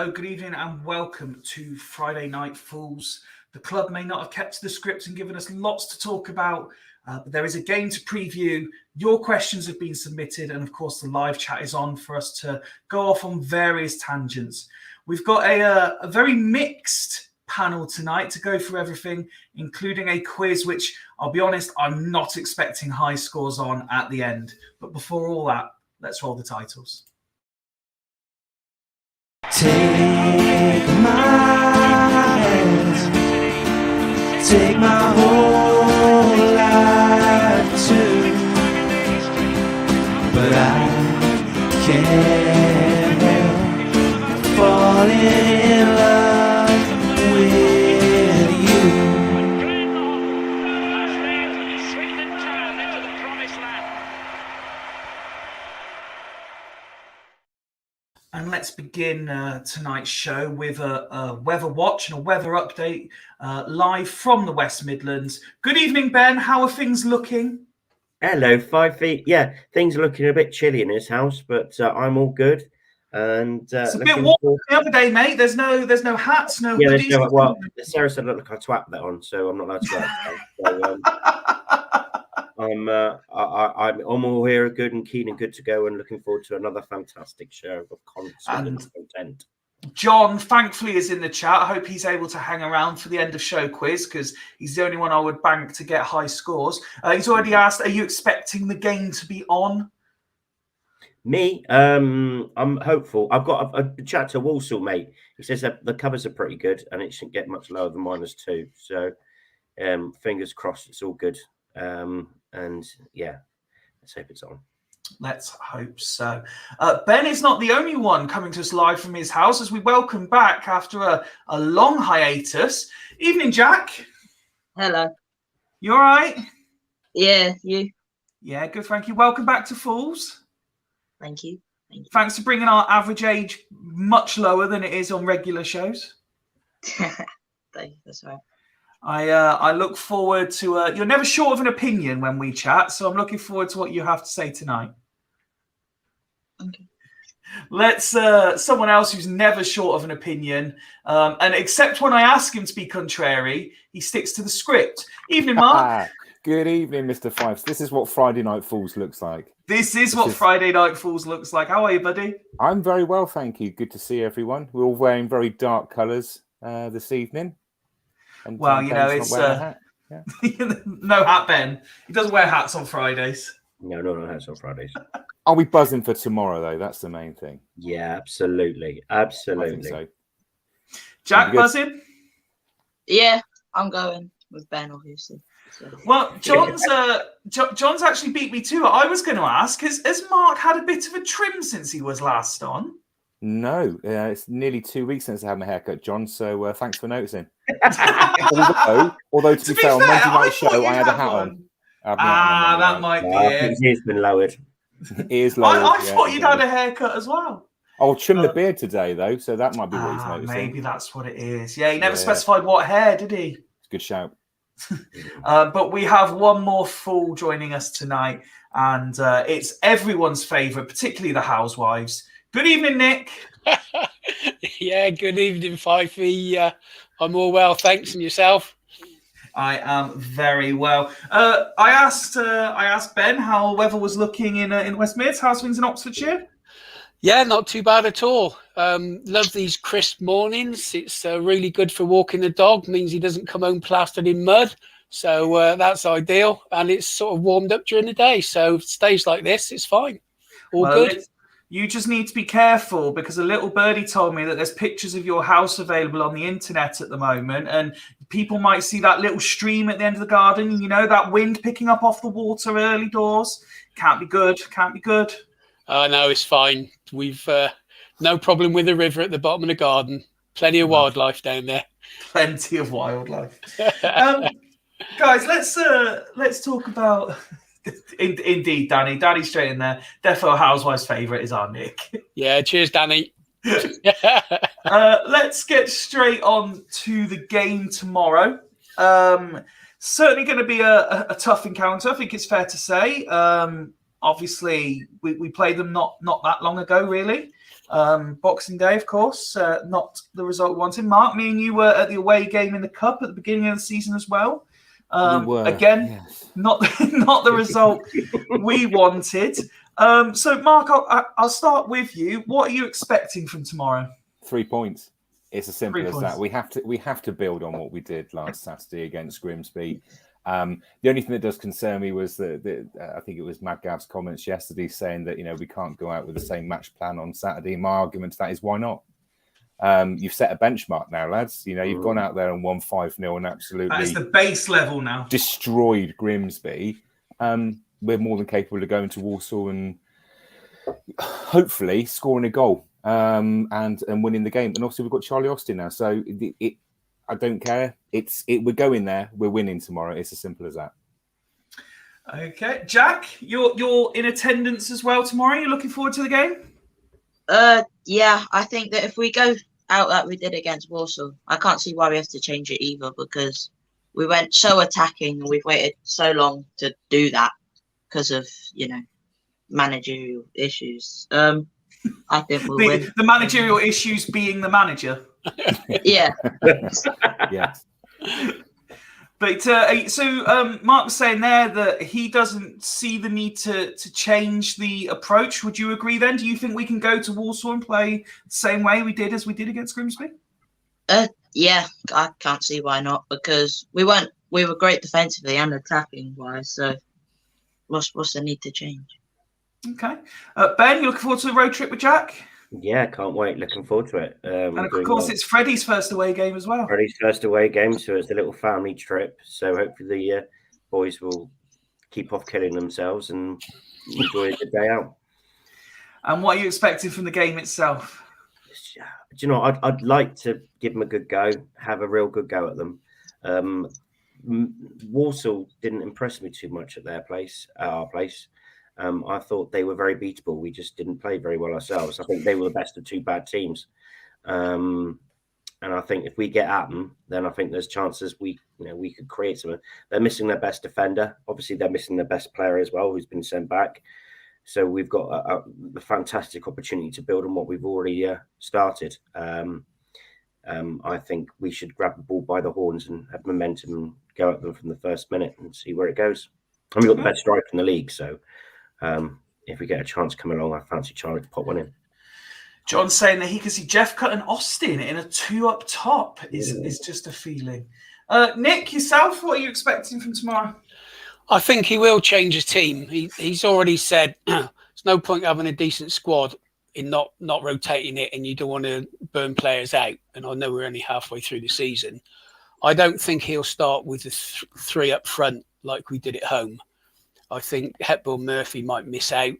Hello, good evening, and welcome to Friday Night Fools. The club may not have kept to the script and given us lots to talk about, but there is a game to preview. Your questions have been submitted, and of course, the live chat is on for us to go off on various tangents. We've got a very mixed panel tonight to go through everything, including a quiz, which I'll be honest, I'm not expecting high scores on at the end. But before all that, let's roll the titles. Take my hand, take my whole life too, but I can't help falling in love with you. Swindon Town into the promised land. And let's begin tonight's show with a weather watch and a weather update live from the West Midlands. Good evening, Ben. How are things looking? Hello, 5 feet. Yeah, things are looking a bit chilly in this house, but I'm all good. And It's a bit warm the other day, mate. There's no hats, no hoodies. Well, Sarah said look like I twat that on, so I'm not allowed to wear it. So, I'm all here, good and keen and good to go, and looking forward to another fantastic show of content. John, thankfully, is in the chat. I hope he's able to hang around for the end of show quiz because he's the only one I would bank to get high scores. He's already asked, are you expecting the game to be on? Me, I'm hopeful. I've got a chat to Walsall, mate. He says that the covers are pretty good and it shouldn't get much lower than -2. So, fingers crossed, it's all good. And yeah, let's hope it's on. Let's hope so. Ben is not the only one coming to us live from his house as we welcome back after a long hiatus. Evening, Jack. Hello. You all right? Yeah, you? Yeah, good, thank you. Welcome back to Fools. Thank you. Thanks for bringing our average age much lower than it is on regular shows. That's right. I look forward to you're never short of an opinion when we chat, so I'm looking forward to what you have to say tonight. Okay. Let's someone else who's never short of an opinion, and except when I ask him to be contrary, he sticks to the script. Evening, Mark. Good evening, Mr. Fifes. This is what Friday Night Fools looks like. This is what Friday Night Fools looks like. How are you, buddy? I'm very well, thank you. Good to see everyone. We're all wearing very dark colours this evening. And, well, you know, it's hat. no hat, Ben. He doesn't wear hats on Fridays. No hats on Fridays. Are we buzzing for tomorrow, though? That's the main thing. Yeah, absolutely. I think so. Jack, buzzing? Yeah, I'm going with Ben, obviously. So. Well, John's actually beat me to it. I was going to ask, has Mark had a bit of a trim since he was last on? No, it's nearly 2 weeks since I had my haircut, John, so thanks for noticing. although to be fair, on Monday night show, I had a hat on. That might be it. His ear's been lowered. Ears lowered. I thought you'd had a haircut as well. I'll trim the beard today, though, so that might be what he's noticing. Maybe that's what it is. Yeah, he never specified what hair, did he? It's a good shout. But we have one more fool joining us tonight, and it's everyone's favourite, particularly the housewives. Good evening, Nick. Yeah, good evening, Fifey. I'm all well, thanks. And yourself? I am very well. I asked Ben how the weather was looking in West Mids. How's things in Oxfordshire? Yeah, not too bad at all. Love these crisp mornings. It's really good for walking the dog. Means he doesn't come home plastered in mud. So that's ideal. And it's sort of warmed up during the day. So if it stays like this, it's fine. All good. You just need to be careful because a little birdie told me that there's pictures of your house available on the internet at the moment, and people might see that little stream at the end of the garden. You know, that wind picking up off the water early doors. Can't be good. Can't be good. No, it's fine. We've no problem with the river at the bottom of the garden. Plenty of wildlife down there. Plenty of wildlife. Guys, let's talk about. Indeed, Danny. Danny straight in there. Defo Housewives' favourite is our Nick. Yeah, cheers, Danny. Let's get straight on to the game tomorrow. Certainly going to be a tough encounter, I think it's fair to say. Obviously, we played them not that long ago, really. Boxing Day, of course, not the result we wanted. Mark, me and you were at the away game in the Cup at the beginning of the season as well. We were, again, yes. not the result we wanted. So, Mark, I'll start with you. What are you expecting from tomorrow? 3 points. It's as simple 3 as points. that. We have to build on what we did last Saturday against Grimsby. The only thing that does concern me was that I think it was Mad Gav's comments yesterday saying that we can't go out with the same match plan on Saturday. My argument to that is why not? You've set a benchmark now, lads. You've gone out there and won 5-0 and absolutely That is the base level now. Destroyed Grimsby. We're more than capable of going to Walsall and hopefully scoring a goal and winning the game. And obviously we've got Charlie Austin now, so I don't care. We're going there. We're winning tomorrow. It's as simple as that. Okay, Jack, you're in attendance as well tomorrow. You're looking forward to the game? Yeah, I think that if we go out like we did against Walsall, I can't see why we have to change it either, because we went so attacking and we've waited so long to do that because of managerial issues. I think we'll win. The managerial issues being the manager. Yeah. Yes. But so Mark was saying there that he doesn't see the need to change the approach. Would you agree then? Do you think we can go to Walsall and play the same way we did against Grimsby? Yeah, I can't see why not, because we were great defensively and attacking wise. So what's the need to change? Okay, Ben, you looking forward to the road trip with Jack? Yeah, can't wait. Looking forward to it. And of course, it's Freddie's first away game as well. Freddie's first away game, so it's a little family trip. So hopefully the boys will keep off killing themselves and enjoy the day out. And what are you expecting from the game itself? Do you know, I'd like to give them a good go, have a real good go at them. Walsall didn't impress me too much at our place. I thought they were very beatable. We just didn't play very well ourselves. I think they were the best of two bad teams. And I think if we get at them, then I think there's chances we could create something. They're missing their best defender. Obviously, they're missing their best player as well, who's been sent back. So we've got a fantastic opportunity to build on what we've already started. I think we should grab the ball by the horns and have momentum and go at them from the first minute and see where it goes. And we've got the best striker in the league, so if we get a chance coming along, I fancy Charlie to pop one in. John's saying that he can see Jeff Cut and Austin in a 2 up top is just a feeling. Nick, yourself, what are you expecting from tomorrow? I think he will change his team. He's already said there's no point having a decent squad in not rotating it, and you don't want to burn players out. And I know we're only halfway through the season. I don't think he'll start with the 3 up front like we did at home. I think Hepburn Murphy might miss out,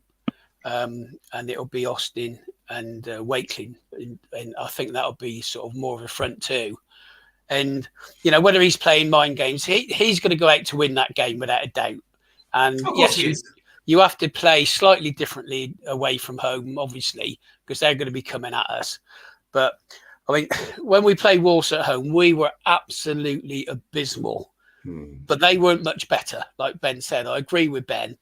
and it'll be Austin and Wakeling. And I think that'll be sort of more of a front two. And, whether he's playing mind games, he's going to go out to win that game without a doubt. And yes, you have to play slightly differently away from home, obviously, because they're going to be coming at us. But, I mean, when we played Walsall at home, we were absolutely abysmal. But they weren't much better, like Ben said. I agree with Ben.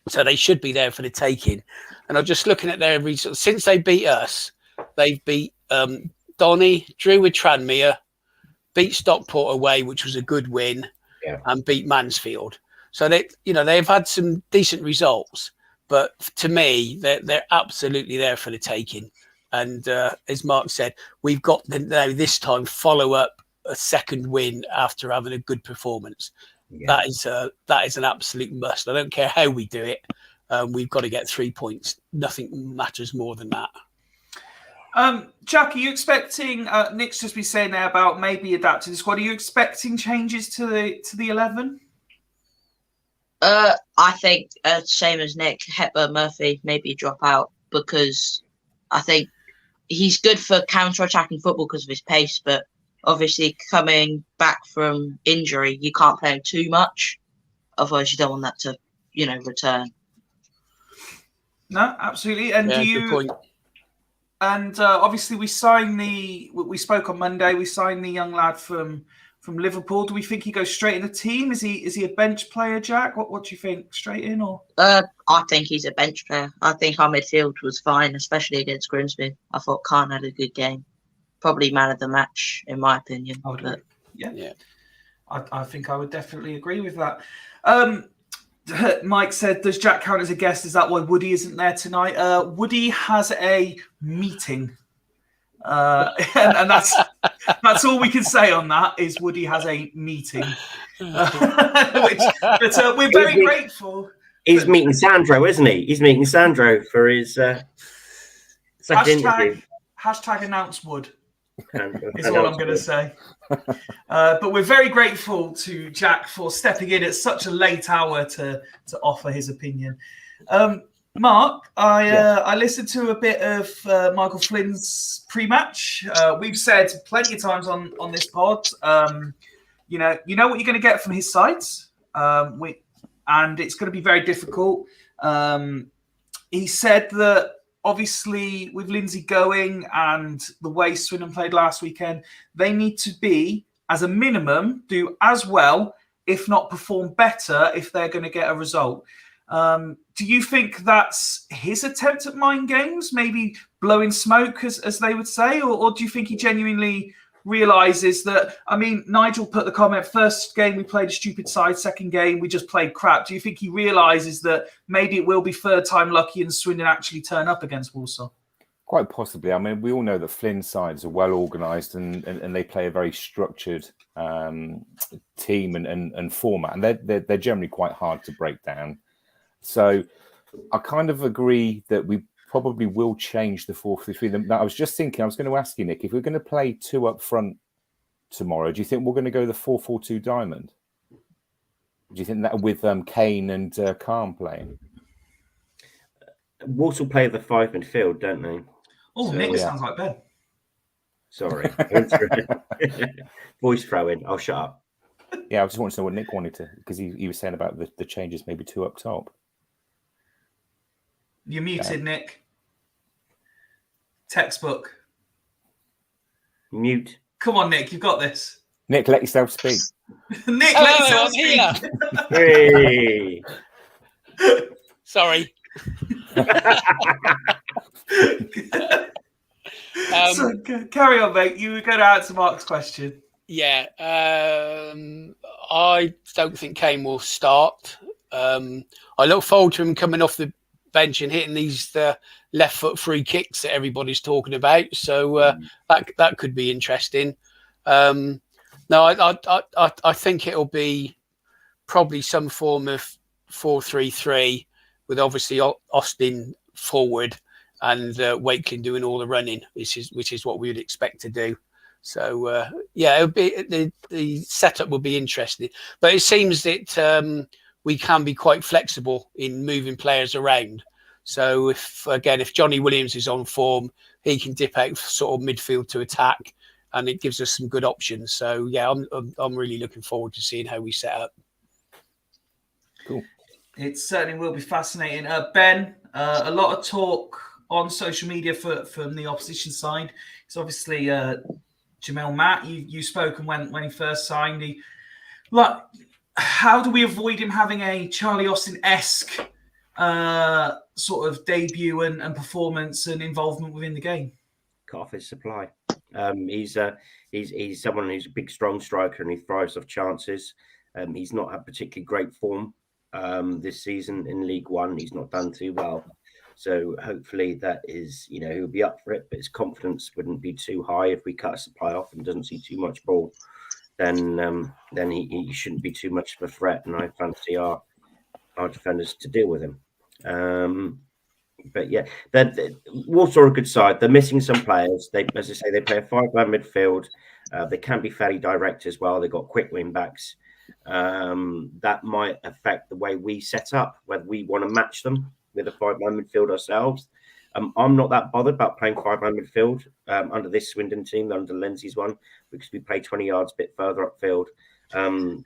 So they should be there for the taking. And I'm just looking at their results. Since they beat us, they've beat Donny, drew with Tranmere, beat Stockport away, which was a good win, and beat Mansfield. So they've had some decent results. But to me, they're absolutely there for the taking. And as Mark said, we've got to now this time follow up a second win after having a good performance. That is an absolute must. I don't care how we do it. We've got to get 3 points. Nothing matters more than that. Jack, are you expecting Nick's just been saying there about maybe adapting the squad? Are you expecting changes to the 11? I think same as Nick, Hepburn Murphy maybe drop out, because I think he's good for counter-attacking football because of his pace, but obviously, coming back from injury, you can't play him too much. Otherwise, you don't want that to, return. No, absolutely. And good point. And obviously, we spoke on Monday. We signed the young lad from from Liverpool. Do we think he goes straight in the team? Is he a bench player, Jack? What do you think? Straight in or? I think he's a bench player. I think our midfield was fine, especially against Grimsby. I thought Khan had a good game. Probably man of the match, in my opinion. I would But agree. Yeah. I think I would definitely agree with that. Mike said, does Jack count as a guest? Is that why Woody isn't there tonight? Woody has a meeting. And that's all we can say on that is Woody has a meeting. But we're very grateful. He's meeting Sandro, isn't he? He's meeting Sandro for his second interview. Hashtag announce Wood. Is what I'm going to say. But we're very grateful to Jack for stepping in at such a late hour to offer his opinion. Mark, I listened to a bit of Michael Flynn's pre-match. We've said plenty of times on this pod, you know what you're going to get from his sides, and it's going to be very difficult. He said that obviously with Lindsay going and the way Swindon played last weekend, they need to be, as a minimum, do as well, if not perform better, if they're going to get a result. Do you think that's his attempt at mind games, maybe blowing smoke, as they would say, or do you think he genuinely realises that? I mean, Nigel put the comment, first game we played a stupid side, second game we just played crap. Do you think he realises that maybe it will be third time lucky and Swindon actually turn up against Walsall? Quite possibly. I mean, we all know that Flynn's sides are well organised and they play a very structured team and format, and they're generally quite hard to break down. So I kind of agree that we probably will change the 4-3-3. I was just thinking, I was going to ask you, Nick, if we're going to play two up front tomorrow, do you think we're going to go the 4-4-2 diamond? Do you think that with Kane and Khan playing? Walsall play the 5 midfield, don't they? Oh, so, Nick sounds like Ben. Sorry. Voice throwing. I'll shut up. Yeah, I just wanted to know what Nick wanted to, because he was saying about the changes, maybe two up top. You're muted, Nick. Textbook. Mute. Come on, Nick, you've got this. Nick, let yourself speak. Nick, let yourself speak. Hey. Sorry. So, carry on, mate. You were going to answer Mark's question. Yeah. I don't think Kane will start. I look forward to him coming off the bench and hitting these left foot free kicks that everybody's talking about. So that could be interesting. No, I think it'll be probably some form of 4-3-3 with obviously Austin forward and Wakeling doing all the running, which is what we would expect to do. So it'll be the setup will be interesting, but it seems that we can be quite flexible in moving players around. So if Johnny Williams is on form, he can dip out sort of midfield to attack, and it gives us some good options. So yeah, I'm really looking forward to seeing how we set up. Cool. It certainly will be fascinating. Ben, a lot of talk on social media from the opposition side. It's obviously Jamel Matt. You spoken when he first signed. How do we avoid him having a Charlie Austin-esque sort of debut and performance and involvement within the game? Cut off his supply. He's someone who's a big, strong striker and he thrives off chances. He's not had particularly great form this season in League One. He's not done too well. So hopefully that is, he'll be up for it, but his confidence wouldn't be too high if we cut a supply off and doesn't see too much ball. Then he shouldn't be too much of a threat, and I fancy our defenders to deal with him. But yeah, Walsall are a good side. They're missing some players. As I say, they play a 5-man midfield. They can be fairly direct as well. They've got quick wing backs. That might affect the way we set up, whether we want to match them with a 5-man midfield ourselves. I'm not that bothered about playing 5-man midfield under this Swindon team, under Lindsay's one, because we play 20 yards a bit further upfield.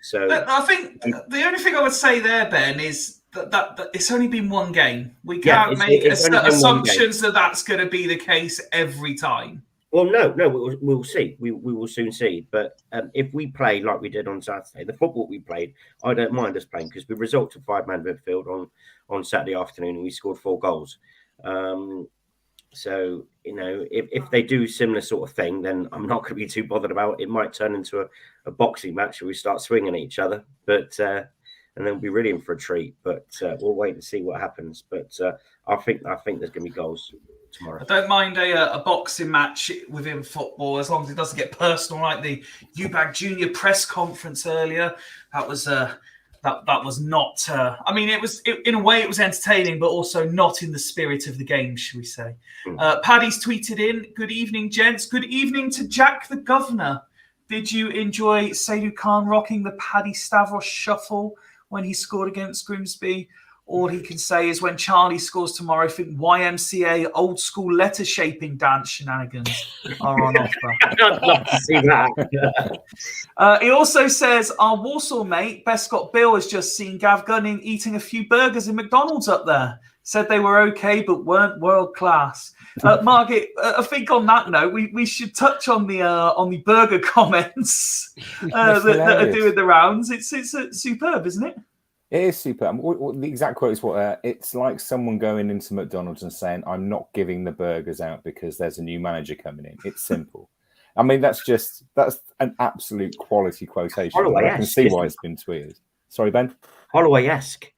So I think the only thing I would say there, Ben, is that it's only been one game. We can't make assumptions that that's going to be the case every time. Well, no, we'll see. We will soon see. But if we play like we did on Saturday, the football we played, I don't mind us playing because we result to 5-man midfield on Saturday afternoon and we scored 4 goals. So, if they do similar sort of thing, then I'm not going to be too bothered about it. It might turn into a boxing match where we start swinging at each other, but and then we'll be really in for a treat. But we'll wait and see what happens. But I think there's going to be goals tomorrow. I don't mind a boxing match within football as long as it doesn't get personal, like the UBAG Junior press conference earlier. That was that was not. I mean, in a way it was entertaining, but also not in the spirit of the game, should we say? Paddy's tweeted in, "Good evening, gents. Good evening to Jack the Governor. Did you enjoy Seydou Khan rocking the Paddy Stavros shuffle when he scored against Grimsby? All he can say is when Charlie scores tomorrow, think YMCA old school letter shaping dance shenanigans are on offer." I'd love to see that. He also says, "Our Walsall mate, Bescott Bill, has just seen Gav Gunning eating a few burgers in McDonald's up there. Said they were okay, but weren't world class." Margaret, I think on that note, we should touch on the burger comments that are doing the rounds. It's superb, isn't it? It is super. The exact quote is it's like someone going into McDonald's and saying, "I'm not giving the burgers out because there's a new manager coming in." It's simple. I mean, that's an absolute quality quotation. I can see why it's been tweeted. Sorry, Ben? Holloway-esque.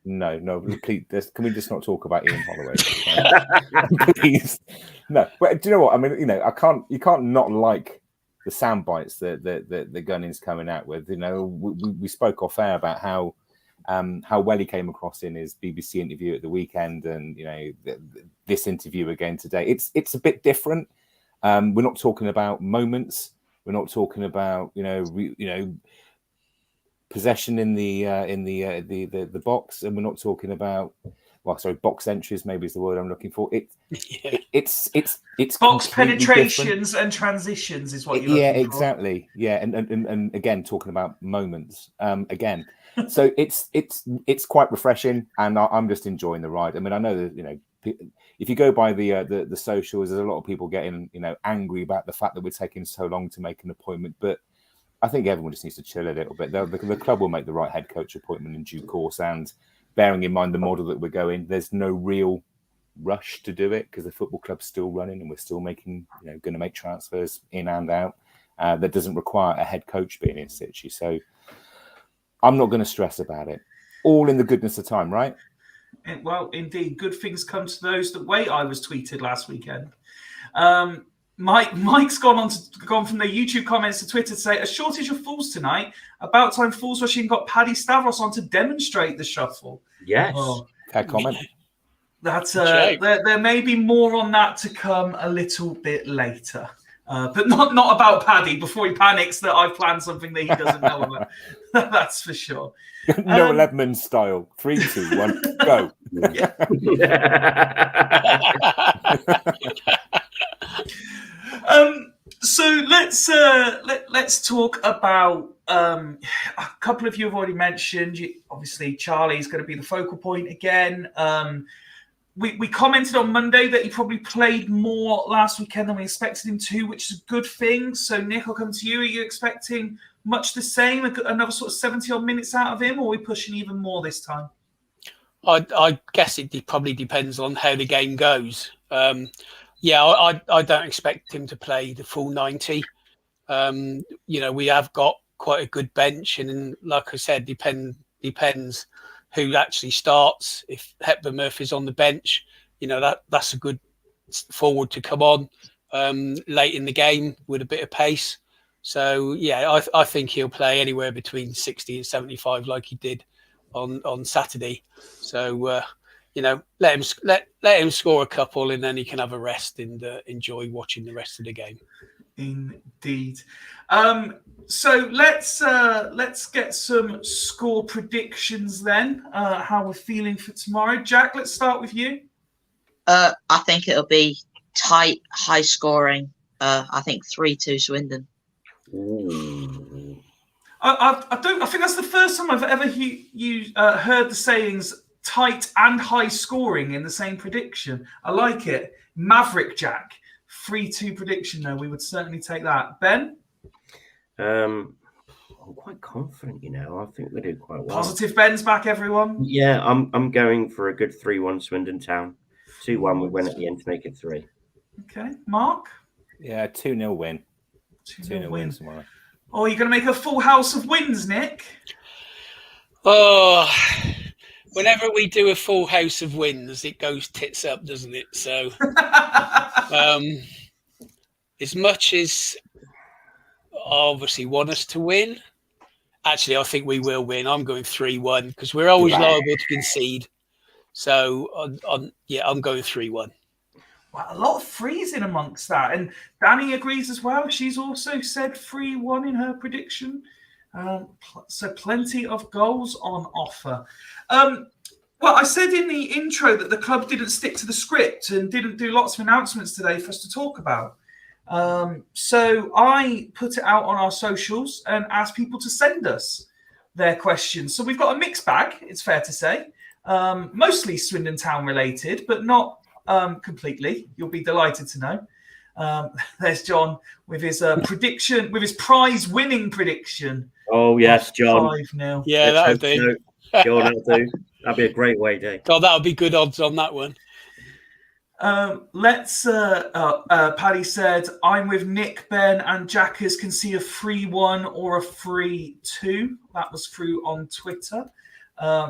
No. Please, can we just not talk about Ian Holloway? Please. No. But do you know what? I mean, you can't not like the sound bites that the Gunning's coming out with. We spoke off air about how well he came across in his BBC interview at the weekend, and this interview again today. It's a bit different. We're not talking about moments. We're not talking about possession in the box, and we're not talking about box entries. Maybe is the word I'm looking for. It's box penetrations and transitions is what you're looking for. Exactly. Yeah, and again talking about moments. Again, so it's quite refreshing, and I'm just enjoying the ride. I mean, I know that if you go by the socials, there's a lot of people getting angry about the fact that we're taking so long to make an appointment, but I think everyone just needs to chill a little bit. The club will make the right head coach appointment in due course, and bearing in mind the model that we're going, there's no real rush to do it because the football club's still running and we're still making, going to make transfers in and out. That doesn't require a head coach being in situ. So I'm not going to stress about it. All in the goodness of time, right? Well, indeed, good things come to those that wait. I was tweeted last weekend. Mike's gone from the YouTube comments to Twitter to say, "A shortage of fools tonight. About time Fools Rushing got Paddy Stavros on to demonstrate the shuffle." Yes. Fair comment. That's there may be more on that to come a little bit later. But not about Paddy before he panics that I've planned something that he doesn't know about. That's for sure. No Ledman style. 3, 2, 1, go. So let's talk about a couple of you have already mentioned. Obviously, Charlie's going to be the focal point again. We commented on Monday that he probably played more last weekend than we expected him to, which is a good thing. So, Nick, I'll come to you. Are you expecting much the same, another sort of 70-odd minutes out of him, or are we pushing even more this time? I guess it probably depends on how the game goes. I don't expect him to play the full 90. We have got quite a good bench, and like I said, depends who actually starts. If Hepburn Murphy's on the bench, that's a good forward to come on late in the game with a bit of pace. So I think he'll play anywhere between 60 and 75 like he did on Saturday. So let him score a couple, and then he can have a rest and enjoy watching the rest of the game. Indeed. So let's get some score predictions then. How we're feeling for tomorrow, Jack. Let's start with you. I think it'll be tight, high scoring. I think 3-2 Swindon. I think that's the first time I've ever heard the sayings tight and high scoring in the same prediction. I like it. Maverick Jack. 3-2 prediction, though. We would certainly take that. Ben? I'm quite confident, I think we do quite well. Positive Ben's back, everyone. Yeah, I'm going for a good 3-1 Swindon Town. 2-1 we win at the end to make it 3. Okay. Mark? Yeah, 2-0 win. 2-0 win tomorrow. Oh, you're going to make a full house of wins, Nick? Oh, whenever we do a full house of wins, it goes tits up, doesn't it? So, as much as I obviously want us to win, actually, I think we will win. I'm going 3-1 because we're always liable to concede. So, I'm going 3-1. Well, a lot of threes in amongst that. And Danny agrees as well. She's also said 3-1 in her prediction. So plenty of goals on offer. Well, I said in the intro that the club didn't stick to the script and didn't do lots of announcements today for us to talk about. So I put it out on our socials and asked people to send us their questions. So we've got a mixed bag, it's fair to say. Mostly Swindon Town related, but not completely. You'll be delighted to know. There's John with his prediction, with his prize-winning prediction. Oh yes, John. 5-0. Yeah, that'll do. John, that'll do. That'd be a great way, Dave. God, that'll be good odds on that one. Paddy said, I'm with Nick, Ben, and Jackers can see a 3-1 or a 3-2. That was through on Twitter.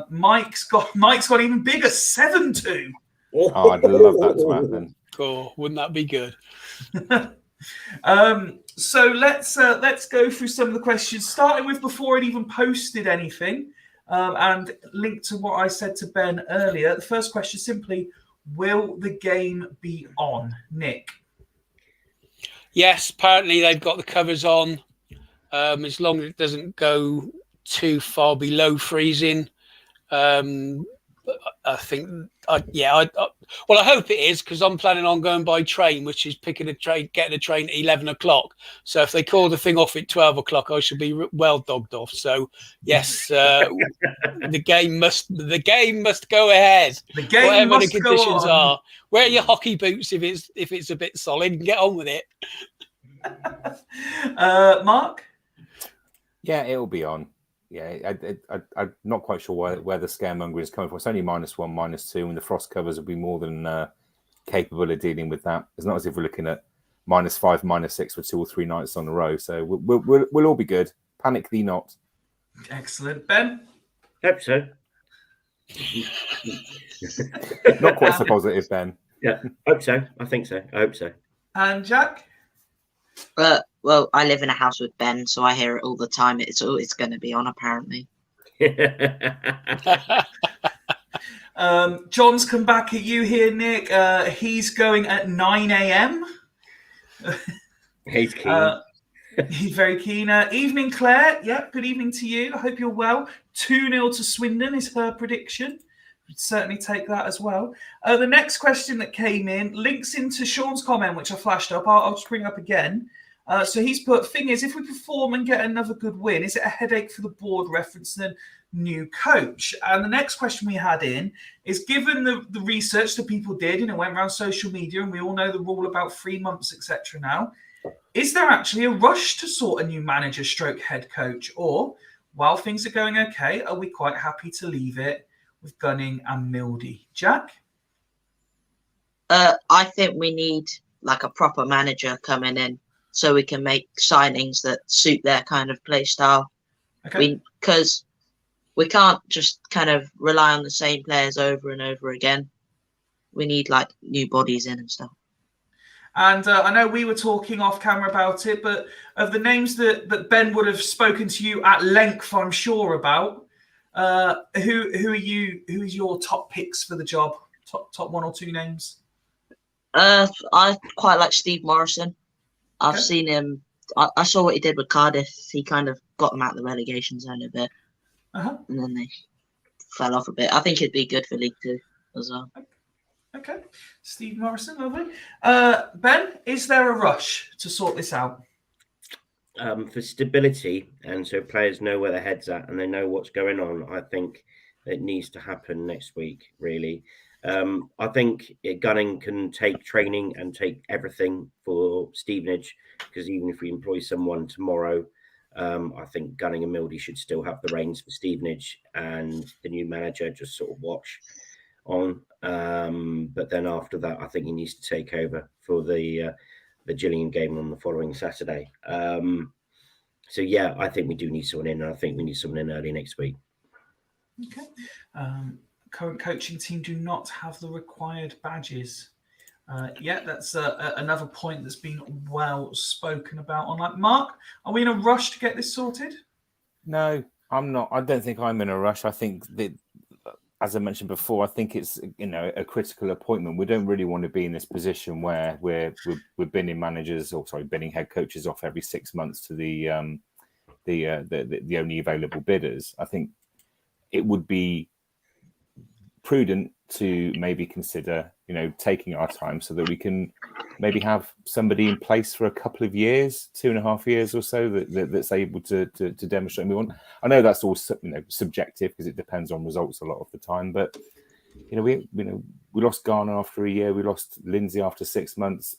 Mike's got even bigger, 7-2. Oh, I'd love that to happen. Oh, wouldn't that be good? So let's go through some of the questions, starting with before it even posted anything, and linked to what I said to Ben earlier. The first question simply, will the game be on? Nick? Yes, apparently they've got the covers on. As long as it doesn't go too far below freezing. I think, I hope it is, because I'm planning on going by train, which is getting a train at 11 o'clock. So if they call the thing off at 12 o'clock, I shall be well dogged off. So yes, the game must go ahead. The game whatever must the conditions go on. are. Wear your hockey boots if it's a bit solid and get on with it. Mark? Yeah, it'll be on. Yeah, I'm not quite sure where the scaremongering is coming from. It's only -1, -2, and the frost covers will be more than capable of dealing with that. It's not as if we're looking at -5, -6 for 2 or 3 nights on a row. So we'll all be good. Panic thee not. Excellent. Ben? Hope so. Not quite so positive, Ben. Yeah, hope so. I think so. I hope so. And Jack? Well, I live in a house with Ben, so I hear it all the time. It's going to be on, apparently. John's come back at you here, Nick. He's going at 9 a.m. He's keen. He's very keen. Evening, Claire. Yeah, good evening to you. I hope you're well. 2-0 to Swindon is her prediction. We'd certainly take that as well. The next question that came in links into Sean's comment, which I flashed up. I'll just bring up again. So he's put, thing is, if we perform and get another good win, is it a headache for the board referencing a new coach? And the next question we had in is, given the research that people did, and it went around social media, and we all know the rule about 3 months, etc. now, is there actually a rush to sort a new manager stroke head coach? Or, while things are going okay, are we quite happy to leave it with Gunning and Mildy? Jack? I think we need like a proper manager coming in, so we can make signings that suit their kind of play style. Okay. Because we can't just kind of rely on the same players over and over again. We need like new bodies in and stuff. And I know we were talking off camera about it, but of the names that Ben would have spoken to you at length, I'm sure about, who is your top picks for the job? Top 1 or 2 names? I quite like Steve Morrison. I've Okay. seen him. I saw what he did with Cardiff. He kind of got them out of the relegation zone a bit, Uh-huh. and then they fell off a bit. I think it'd be good for League 2 as well. Okay. Steve Morrison, lovely. Ben, is there a rush to sort this out? For stability, and so players know where their head's at and they know what's going on, I think it needs to happen next week, really. I think Gunning can take training and take everything for Stevenage, because even if we employ someone tomorrow, I think Gunning and Mildy should still have the reins for Stevenage, and the new manager just sort of watch on. But then after that, I think he needs to take over for the Gillingham game on the following Saturday. So yeah, I think we do need someone in, and I think we need someone in early next week. Okay. Current coaching team do not have the required badges. That's another point that's been well spoken about online. Mark, are we in a rush to get this sorted? No, I'm not. I don't think I'm in a rush. I think that, as I mentioned before, I think it's a critical appointment. We don't really want to be in this position where we're binning binning head coaches off every 6 months to the only available bidders. I think it would be prudent to maybe consider, taking our time so that we can maybe have somebody in place for a couple of years, 2.5 years or so, that's able to demonstrate. I know that's all subjective because it depends on results a lot of the time, but we lost Garner after a year, we lost Lindsay after 6 months.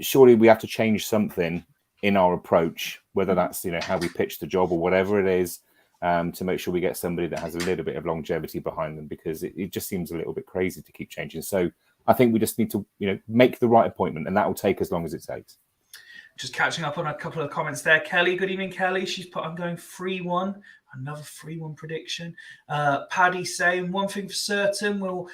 Surely we have to change something in our approach, whether that's how we pitch the job or whatever it is. To make sure we get somebody that has a little bit of longevity behind them, because it just seems a little bit crazy to keep changing. So I think we just need to, make the right appointment, and that will take as long as it takes. Just catching up on a couple of comments there. Kelly, good evening, Kelly. She's put, I'm going 3-1. Another 3-1 prediction. Paddy saying, one thing for certain, we'll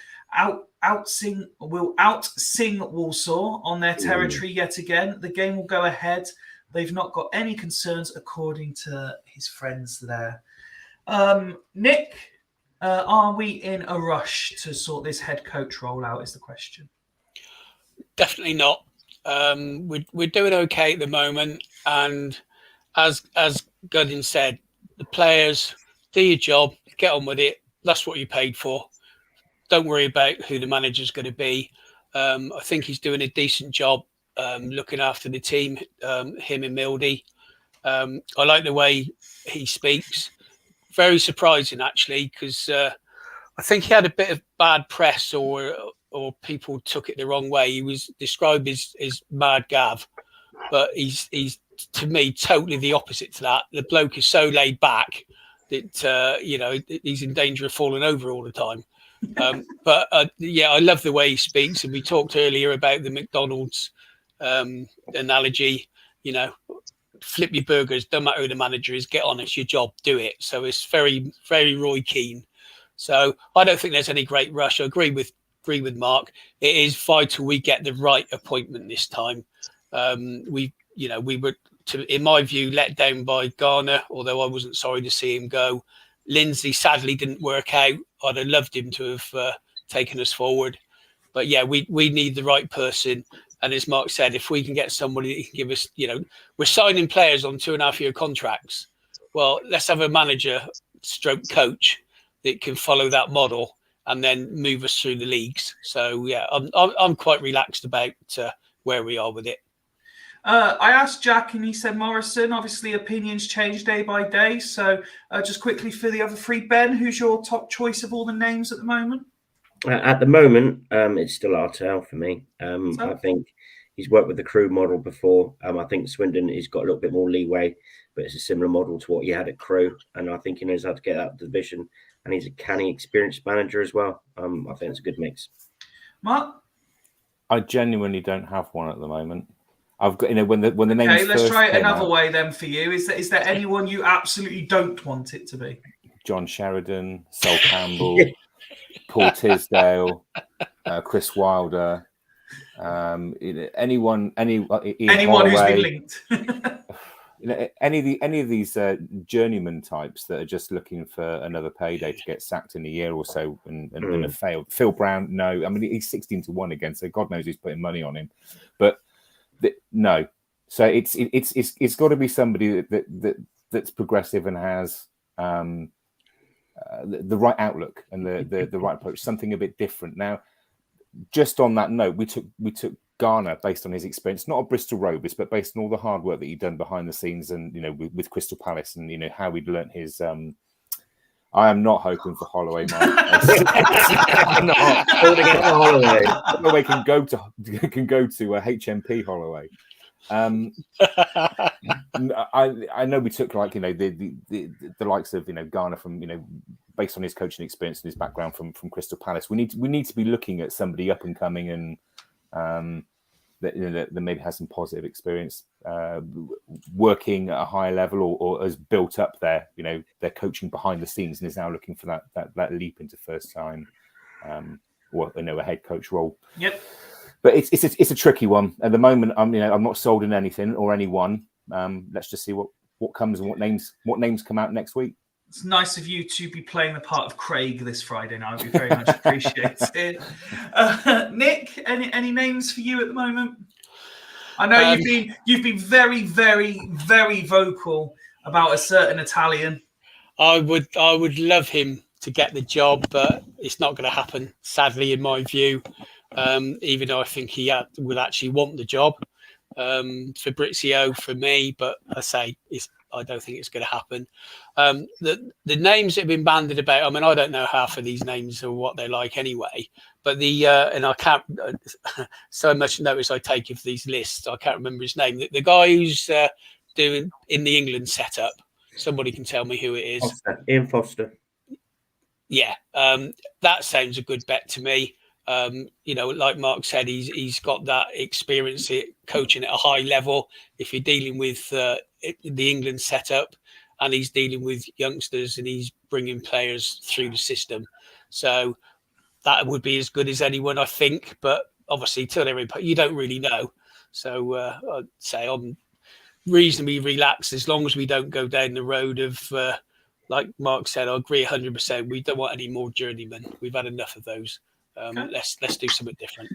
out-sing Walsall on their territory yet again. The game will go ahead. They've not got any concerns, according to his friends there. Nick, are we in a rush to sort this head coach role out is the question. Definitely not. We're doing okay at the moment, and as Gunning said, the players, do your job, get on with it. That's what you paid for. Don't worry about who the manager's going to be. I think he's doing a decent job looking after the team, him and Mildy. I like the way he speaks. Very surprising, actually, because I think he had a bit of bad press, or people took it the wrong way. He was described as Mad Gav, but he's to me totally the opposite to that. The bloke is so laid back that he's in danger of falling over all the time. But I love the way he speaks, and we talked earlier about the McDonald's analogy. Flip your burgers, don't matter who the manager is, get on, it's your job, do it. So it's very, very Roy Keane. So I don't think there's any great rush. I agree with Mark. It is vital we get the right appointment this time. We were, in my view, let down by Garner, although I wasn't sorry to see him go. Lindsay sadly didn't work out. I'd have loved him to have taken us forward. But yeah, we need the right person. And as Mark said, if we can get somebody that can give us, we're signing players on 2.5-year contracts. Well, let's have a manager stroke coach that can follow that model and then move us through the leagues. So yeah, I'm quite relaxed about where we are with it. I asked Jack, and he said Morrison. Obviously, opinions change day by day. So just quickly for the other three, Ben, who's your top choice of all the names at the moment? At the moment, it's still Artell for me. I think he's worked with the Crew model before. I think Swindon has got a little bit more leeway, but it's a similar model to what he had at Crew. And I think he knows how to get out of the division. And he's a canny, experienced manager as well. I think it's a good mix. Mark? I genuinely don't have one at the moment. I've got, when the names. Okay, let's first try it came another out, way then for you. Is there anyone you absolutely don't want it to be? John Sheridan, Sol Campbell, Paul Tisdale, Chris Wilder, anyone who's been linked. any of these journeyman types that are just looking for another payday to get sacked in a year or so and have failed. Phil Brown, no. I mean, he's 16-1 again, so God knows who's putting money on him. But no. So it's got to be somebody that's progressive and has the right outlook and the right approach, something a bit different. Now, just on that note, we took Garner based on his experience, not at Bristol Rovers, but based on all the hard work that he'd done behind the scenes and with Crystal Palace and how we'd learnt his I am not hoping for Holloway, Mike. I'm not holding it for Holloway. Holloway can go to HMP Holloway. I know we took the likes of Garner from based on his coaching experience and his background from Crystal Palace. We need to be looking at somebody up and coming and that maybe has some positive experience working at a higher level or has built up their coaching behind the scenes and is now looking for that leap into first time or a head coach role. Yep. But it's a tricky one at the moment. I'm not sold in anything or anyone. Let's just see what comes and what names come out next week. It's nice of you to be playing the part of Craig this Friday night. We very much appreciate it. Nick, any names for you at the moment? I know you've been very, very, very vocal about a certain Italian. I would love him to get the job, but it's not going to happen, sadly, in my view. Even though I think he will actually want the job. Fabrizio for me, but I don't think it's going to happen. The names that have been bandied about, I mean, I don't know half of these names or what they're like anyway, but and I can't, so much notice I take of these lists, I can't remember his name. The guy who's doing in the England setup, somebody can tell me who it is. Ian Foster. Yeah, that sounds a good bet to me. Like Mark said, he's got that experience coaching at a high level. If you're dealing with the England setup and he's dealing with youngsters and he's bringing players through the system. So that would be as good as anyone, I think. But obviously, till they're in, you don't really know. So I'd say I'm reasonably relaxed as long as we don't go down the road of, like Mark said, I agree 100%. We don't want any more journeymen. We've had enough of those. Okay. Let's do something different.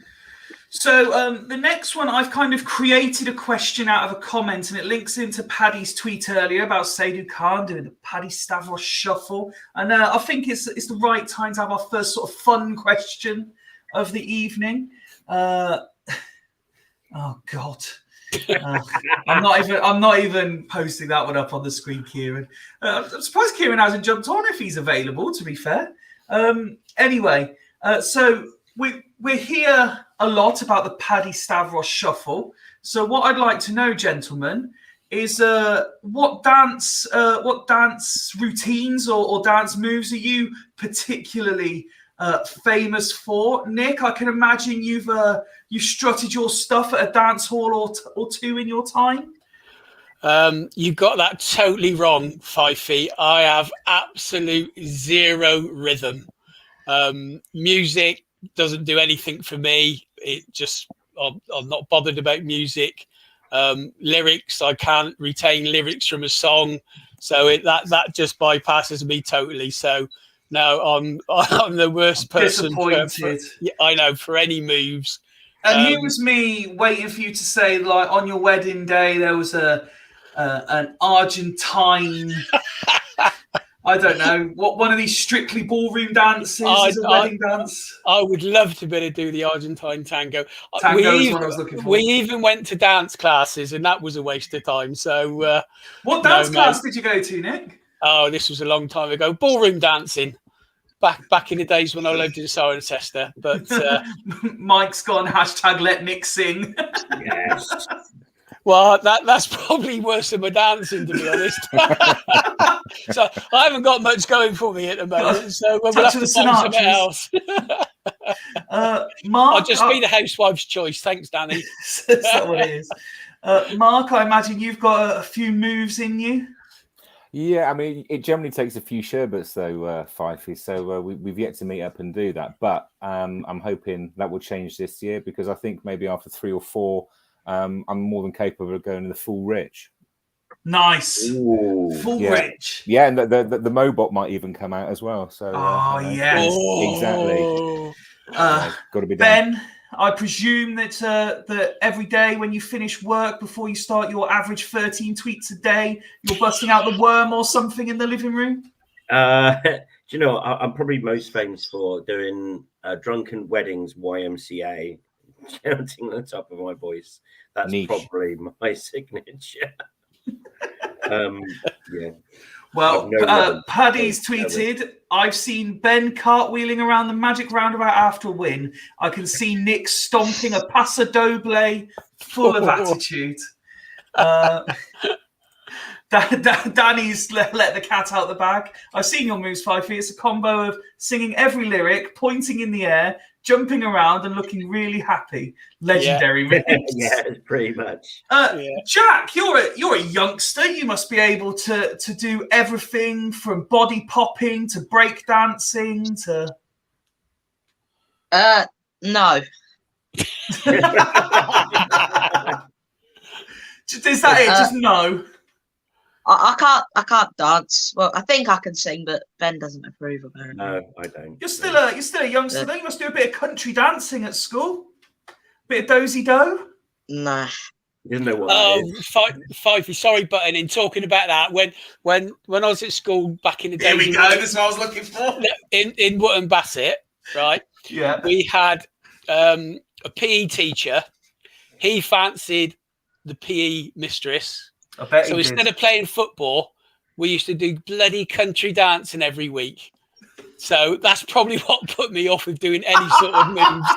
So the next one, I've kind of created a question out of a comment, and it links into Paddy's tweet earlier about Seydou Khan doing the Paddy Stavros shuffle. And I think it's the right time to have our first sort of fun question of the evening. Oh God. I'm not even posting that one up on the screen, Kieran. I'm surprised Kieran hasn't jumped on if he's available, to be fair. Anyway. So we're here a lot about the Paddy Stavros shuffle. So what I'd like to know, gentlemen, is what dance routines or dance moves are you particularly famous for? Nick, I can imagine you've strutted your stuff at a dance hall or two in your time. You got that totally wrong, Fifey. I have absolute zero rhythm. Music doesn't do anything for me. I'm not bothered about music. Lyrics, I can't retain lyrics from a song, so that just bypasses me totally. So no, I'm the worst person. Disappointed. I know, for any moves. And here was me waiting for you to say, like, on your wedding day there was an Argentine. I don't know what one of these strictly ballroom dances is a wedding dance. I would love to be able to do the Argentine tango. Tango is what I was looking for. We even went to dance classes, and that was a waste of time. So, what dance class did you go to, Nick? Oh, this was a long time ago. Ballroom dancing, back in the days when I lived in Cirencester. But Mike's gone hashtag let Nick sing. Yes. Well, that's probably worse than my dancing, to be honest. So I haven't got much going for me at the moment. So we'll have to find something else. Mark, I'll just be the housewife's choice. Thanks, Danny. That's not what it is. Mark, I imagine you've got a few moves in you. Yeah, I mean, it generally takes a few sherbets, though, Fifey. So we've yet to meet up and do that. But I'm hoping that will change this year, because I think maybe after 3 or 4, I'm more than capable of going to the full Rich. Nice. Ooh, full Rich. Yeah, and the Mobot might even come out as well. So yes. Exactly. Got to be Ben, done. I presume that every day when you finish work, before you start your average 13 tweets a day, you're busting out the worm or something in the living room? Do you know, I'm probably most famous for doing drunken weddings YMCA, shouting on the top of my voice. That's probably my signature. Yeah. Well, No rhythm. Paddy's No rhythm. tweeted, I've seen Ben cartwheeling around the magic roundabout after a win. I can see Nick stomping a paso doble full of attitude. Danny's let the cat out the bag. I've seen your moves, Fifey. It's a combo of singing every lyric, pointing in the air, jumping around, and looking really happy. Legendary moves. Yeah, pretty much. Jack, you're a youngster. You must be able to do everything from body popping to break dancing to. No. Is that it? Just no. I can't dance. Well, I think I can sing, but Ben doesn't approve of it. No, I don't. You're still a youngster. Though. You must do a bit of country dancing at school. Bit of dozy do. Nah. You didn't know what that is. Fifey, sorry, button in talking about that. When I was at school back in the day, Here we go. This is what I was looking for. In Wootton Bassett, right? Yeah. We had a PE teacher. He fancied the PE mistress. I bet so instead of playing football, we used to do bloody country dancing every week. So that's probably what put me off with doing any sort of moves.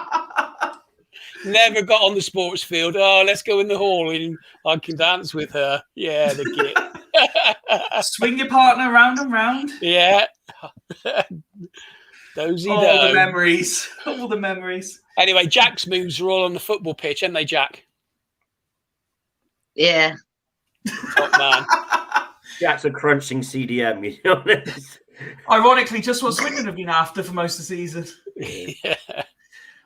Never got on the sports field. Oh, let's go in the hall and I can dance with her. Yeah, the git. Swing your partner round and round. Yeah. Dozy all the memories. All the memories. Anyway, Jack's moves are all on the football pitch, aren't they, Jack? Yeah. Top man. Jack's a crunching CDM, you know. Ironically, just what Swindon have been after for most of the season. Yeah.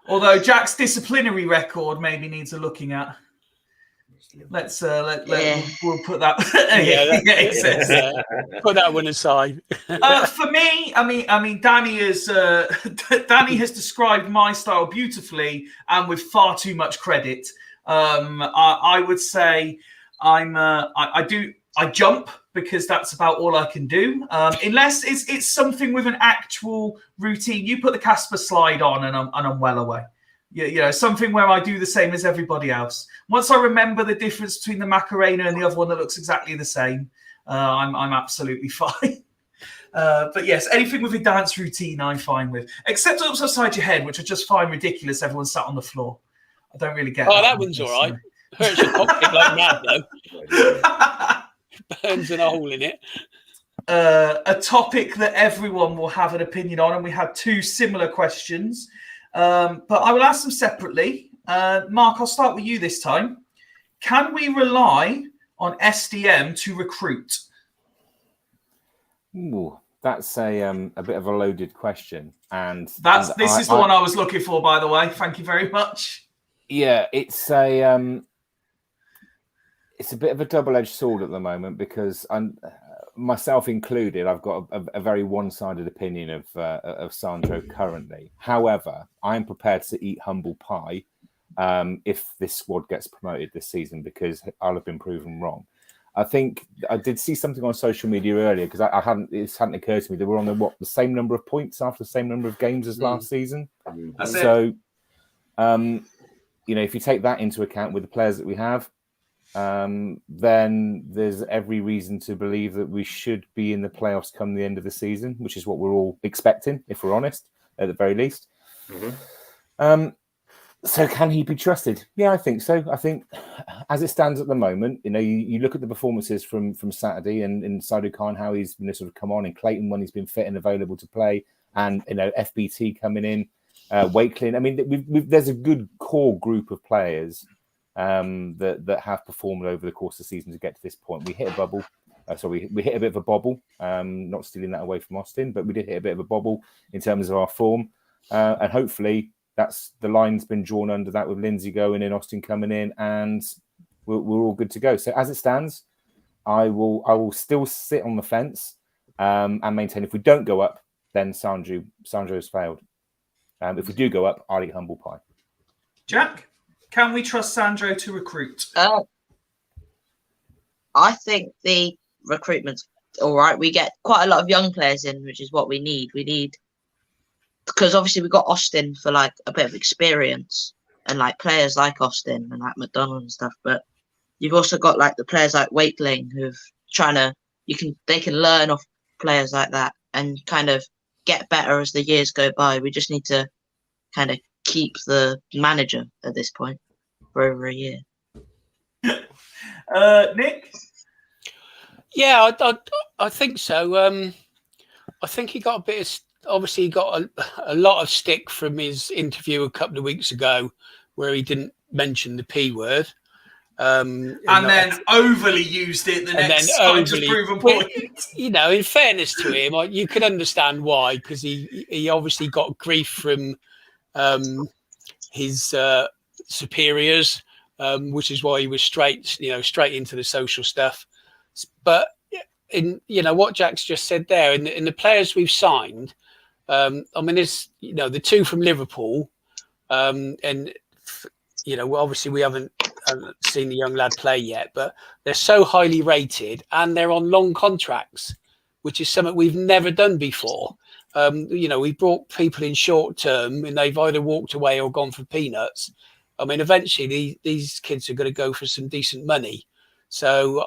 Although Jack's disciplinary record maybe needs a looking at. Let's we'll put that. Put that one aside. For me, I mean, Danny has described my style beautifully and with far too much credit. I would say I jump because that's about all I can do. Unless it's something with an actual routine. You put the Casper slide on and I'm well away. You know, something where I do the same as everybody else. Once I remember the difference between the Macarena and the other one that looks exactly the same, I'm absolutely fine. But yes, anything with a dance routine I'm fine with. Except ups upside your head, which I just find ridiculous. Everyone sat on the floor. I don't really get that one's all right. Hurts your cockpit like mad, though. Burns a hole in it. A topic that everyone will have an opinion on, and we had two similar questions. But I will ask them separately. Mark, I'll start with you this time. Can we rely on SDM to recruit? Ooh, that's a bit of a loaded question. This is the one I was looking for, by the way. Thank you very much. Yeah, it's a bit of a double-edged sword at the moment because myself included, I've got a very one-sided opinion of Sandro currently. However, I'm prepared to eat humble pie if this squad gets promoted this season because I'll have been proven wrong. I think I did see something on social media earlier because it hadn't occurred to me that we're on the same number of points after the same number of games as last season. That's so, if you take that into account with the players that we have, then there's every reason to believe that we should be in the playoffs come the end of the season, which is what we're all expecting, if we're honest, at the very least. Mm-hmm. So can he be trusted? Yeah, I think so. I think as it stands at the moment, you look at the performances from Saturday and Saidu Khan, how he's sort of come on, and Clayton when he's been fit and available to play, and FBT coming in, Wakelin. I mean, there's a good core group of players that have performed over the course of the season to get to this point. We hit a bubble. We hit a bit of a bobble, not stealing that away from Austin, but we did hit a bit of a bobble in terms of our form. And hopefully that's the line's been drawn under that with Lindsay going in, Austin coming in, and we're all good to go. So as it stands, I will still sit on the fence and maintain if we don't go up, then Sandro has failed. If we do go up, I'll eat humble pie. Jack? Can we trust Sandro to recruit? I think the recruitment's all right. We get quite a lot of young players in, which is what we need. Because obviously we got Austin for like a bit of experience and like players like Austin and like McDonald and stuff. But you've also got like the players like Wakeling who've trying to they can learn off players like that and kind of get better as the years go by. We just need to kind of keep the manager at this point for over a year. Nick? Yeah, I think so. I think he got a bit of, obviously he got a lot of stick from his interview a couple of weeks ago where he didn't mention the P word. And then overly used it the next time to prove a point. You know, in fairness to him, you can understand why, because he obviously got grief from his superiors, which is why he was straight into the social stuff. But in what Jack's just said there, in the players we've signed, I mean, there's the two from Liverpool, and obviously we haven't seen the young lad play yet, but they're so highly rated and they're on long contracts, which is something we've never done before. We brought people in short term and they've either walked away or gone for peanuts. I mean, eventually these kids are going to go for some decent money. So,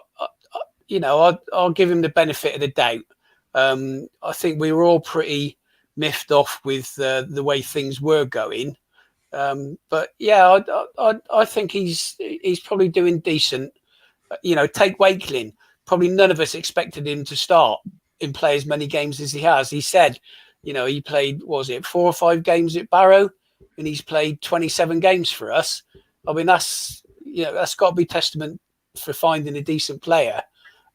I'll give him the benefit of the doubt. I think we were all pretty miffed off with the way things were going. But yeah, I think he's probably doing decent. Take Wakeling. Probably none of us expected him to start and play as many games as he has. He said, he played, 4 or 5 games at Barrow, and he's played 27 games for us. I mean, that's got to be testament for finding a decent player.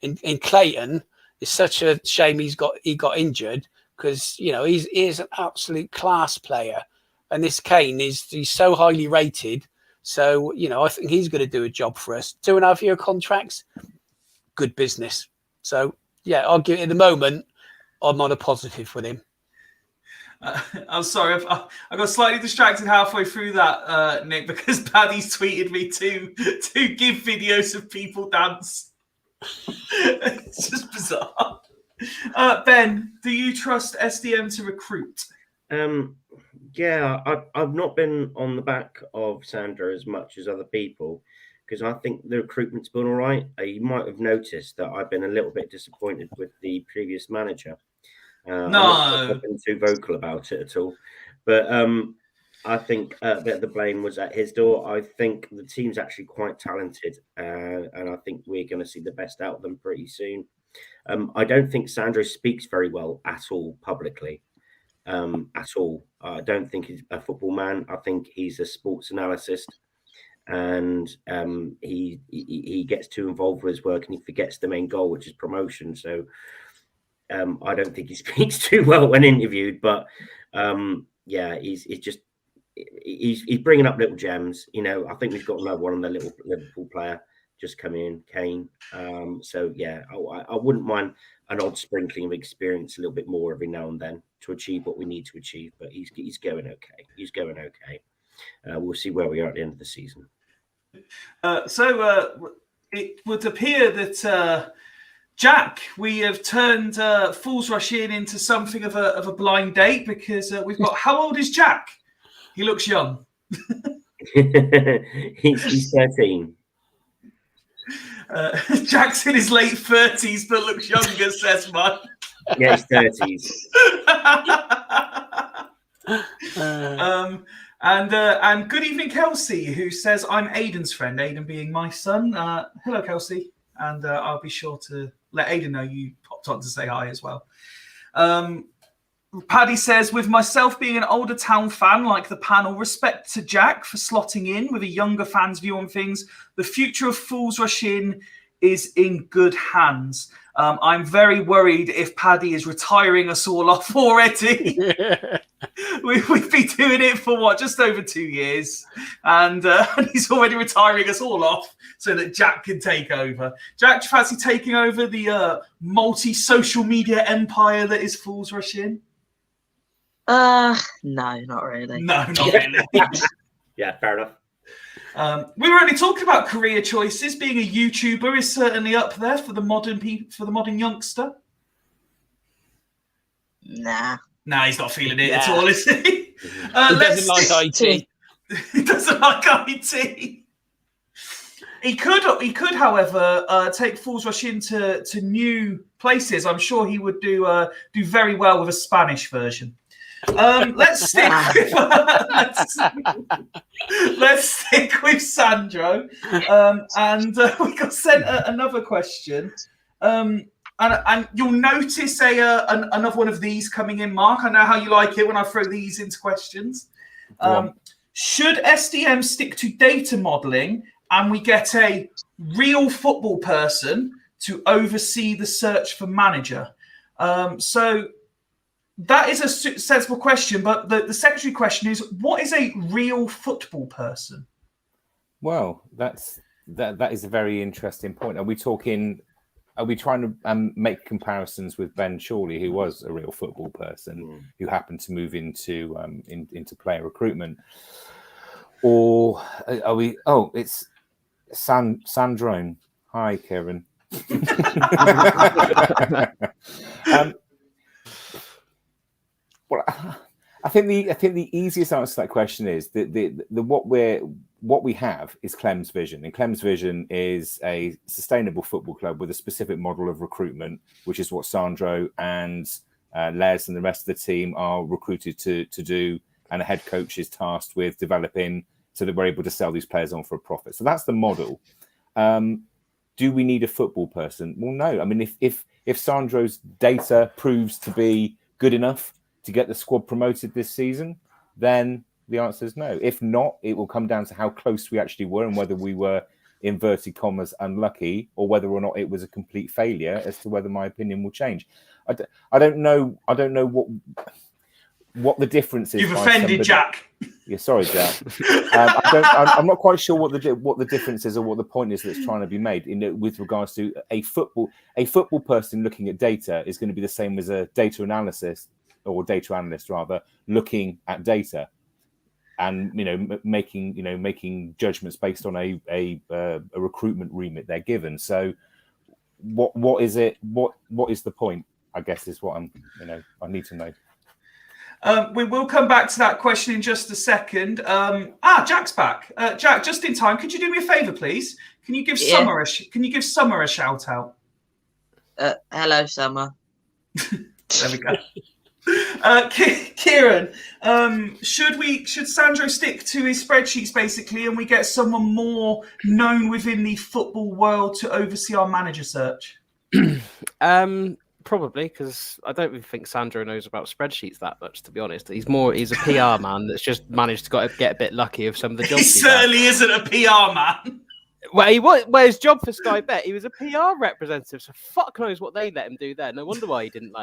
In Clayton, it's such a shame he got injured because he is an absolute class player. And this Kane he's so highly rated. So, I think he's going to do a job for us. 2.5-year contracts, good business. So, yeah, I'll give it at the moment. I'm on a positive with him. I'm sorry, I got slightly distracted halfway through that, Nick, because Paddy's tweeted me to give videos of people dance. It's just bizarre. Ben, do you trust SDM to recruit? Yeah, I've not been on the back of Sandro as much as other people because I think the recruitment's been all right. You might have noticed that I've been a little bit disappointed with the previous manager. I'm not sure if I've been too vocal about it at all, but I think that the blame was at his door. I think the team's actually quite talented, and I think we're going to see the best out of them pretty soon. I don't think Sandro speaks very well at all publicly. At all. I don't think he's a football man. I think he's a sports analyst, and he gets too involved with his work and he forgets the main goal, which is promotion. So I don't think he speaks too well when interviewed. But yeah, he's bringing up little gems. I think we've got another one on the little Liverpool player just come in, Kane. So yeah, I wouldn't mind an odd sprinkling of experience a little bit more every now and then to achieve what we need to achieve. But he's going okay. He's going okay. We'll see where we are at the end of the season. So it would appear that Jack, we have turned Fools Rush In into something of a blind date because we've got. How old is Jack? He looks young. He's 13. Jack's in his late 30s, but looks younger, says Mike. Yeah, he's 30s. And good evening, Kelsey, who says, I'm Aidan's friend, Aidan being my son. Hello, Kelsey. And I'll be sure to let Aidan know you popped on to say hi as well. Paddy says, with myself being an older Town fan like the panel, respect to Jack for slotting in with a younger fan's view on things. The future of Fools Rush In is in good hands. I'm very worried if Paddy is retiring us all off already. We've been doing it for just over 2 years, and he's already retiring us all off so that Jack can take over. Jack, do you fancy taking over the multi-social media empire that is Fools Rush In? No, not really. No, not really. Yeah, fair enough. We were only talking about career choices. Being a YouTuber is certainly up there for the modern youngster. Nah, he's not feeling it at all, is he? He doesn't like IT. He doesn't like IT. He could, however, take Fool's Rush into new places. I'm sure he would do very well with a Spanish version. Let's stick with Sandro, and we got sent another question. And you'll notice another one of these coming in, Mark. I know how you like it when I throw these into questions. Should SDM stick to data modelling and we get a real football person to oversee the search for manager? So that is a sensible question, but the secondary question is, what is a real football person? Well, that is a very interesting point. Are we trying to make comparisons with Ben Chorley, who was a real football person, who happened to move into player recruitment? Or are we? Oh, it's Sandrone. Hi, Kieran. Well, I think the easiest answer to that question is that what we have is Clem's vision, and Clem's vision is a sustainable football club with a specific model of recruitment, which is what Sandro and Les and the rest of the team are recruited to do, and a head coach is tasked with developing so that we're able to sell these players on for a profit. So that's the model. Do we need a football person? Well, no. I mean, if Sandro's data proves to be good enough to get the squad promoted this season, then the answer is no. If not, it will come down to how close we actually were and whether we were, inverted commas, unlucky, or whether or not it was a complete failure, as to whether my opinion will change. I don't know what the difference is. You've offended Jack. Yeah, sorry, Jack. I'm not quite sure what the difference is or what the point is that's trying to be made with regards to a football person looking at data is going to be the same as a data analyst rather looking at data and making judgments based on a recruitment remit they're given. So what is it? What is the point? I guess is what I need to know. We will come back to that question in just a second. Jack's back. Jack, just in time. Could you do me a favour, please? Can you give Summer a shout out? Hello, Summer. There we go. Kieran, should Sandro stick to his spreadsheets basically, and we get someone more known within the football world to oversee our manager search? Probably, because I don't really think Sandro knows about spreadsheets that much, to be honest. He's a PR man that's just managed to get a bit lucky with some of the jobs. He certainly isn't a PR man. Well, his job for Sky Bet, he was a PR representative, so fuck knows what they let him do there. No wonder why he didn't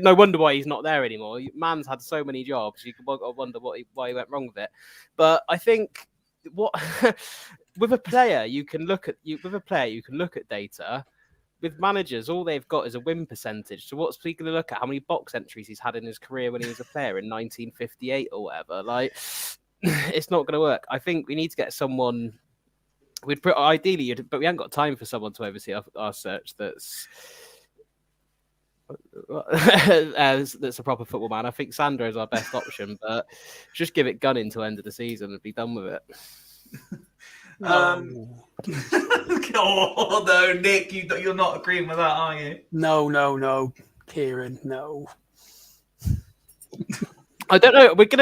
no wonder why he's not there anymore. Man's had so many jobs, you can wonder why he went wrong with it. But I think with a player you can look at data. With managers, all they've got is a win percentage. So what's he going to look at? How many box entries he's had in his career when he was a player in 1958 or whatever? Like, it's not going to work. I think we need to get someone. Ideally, but we haven't got time for someone to oversee our search. That's a proper football man. I think Sandro is our best option, but just give it Gunning to end of the season and be done with it. Oh no, Nick, you're not agreeing with that, are you? No, Kieran, no. I don't know. We should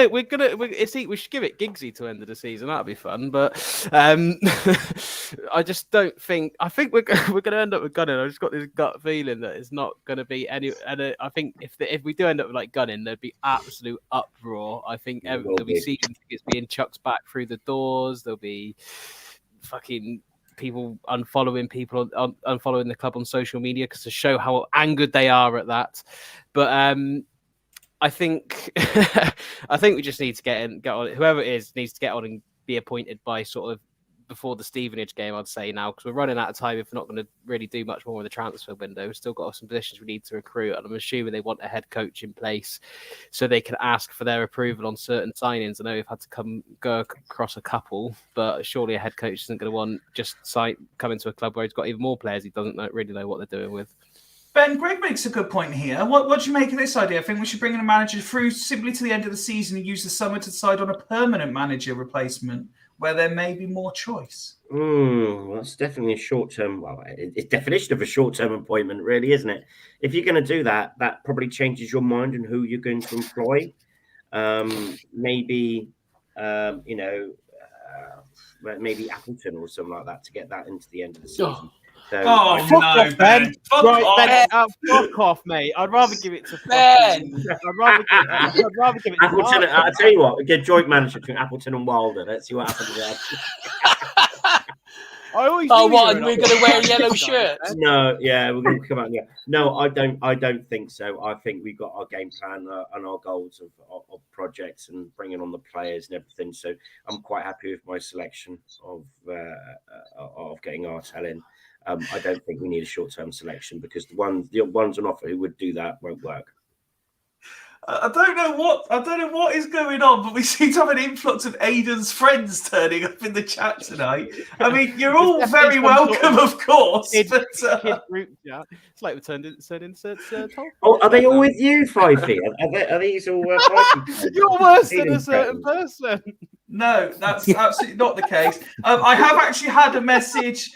give it Giggsy to end of the season. That'd be fun. But I just don't think. I think we're going to end up with Gunning. I've just got this gut feeling that it's not going to be any. And I think if we do end up with like Gunning, there'd be absolute uproar. I think there'll be season tickets being chucked back through the doors. There'll be fucking people unfollowing the club on social media because to show how angered they are at that. But I think we just need to get on. Whoever it is needs to get on and be appointed by sort of before the Stevenage game, I'd say now, because we're running out of time if we're not going to really do much more in the transfer window. We've still got some positions we need to recruit, and I'm assuming they want a head coach in place so they can ask for their approval on certain signings. I know we've had to go across a couple, but surely a head coach isn't going to want just come into a club where he's got even more players he doesn't really know what they're doing with. Ben, Greg makes a good point here. What do you make of this idea? I think we should bring in a manager through simply to the end of the season and use the summer to decide on a permanent manager replacement. where there may be more choice? Well, that's definitely a short-term. Well, it's definition of a short-term appointment, really, isn't it? If you're going to do that, that probably changes your mind on who you're going to employ. Maybe maybe Appleton or something like that to get that into the end of the season. So, no, Ben! Fuck Right, off! Ben, fuck off, mate. I'd rather give it to Ben! I'd rather give it to Appleton. Mark. I'll tell you what, get joint manager between Appleton and Wilder. Let's see what happens there. I always Oh, knew what? you And were we're not going to wear gonna yellow guys, shirts? Ben. No, yeah, we're going to come out. Yeah, no, I don't think so. I think we've got our game plan and our goals of projects and bringing on the players and everything. So I'm quite happy with my selection of getting Artel in. I don't think we need a short-term selection because the ones on offer who would do that won't work. I don't know what is going on, but we seem to have an influx of Aidan's friends turning up in the chat tonight. I mean, you're all very welcome, of course. Kid But, group chat. It's like we turned into Tom. Oh, are they all with you, Fifey? Are these all Fifey? You're worse than a Aidan's certain friends? person. no, that's absolutely not the case. I have actually had a message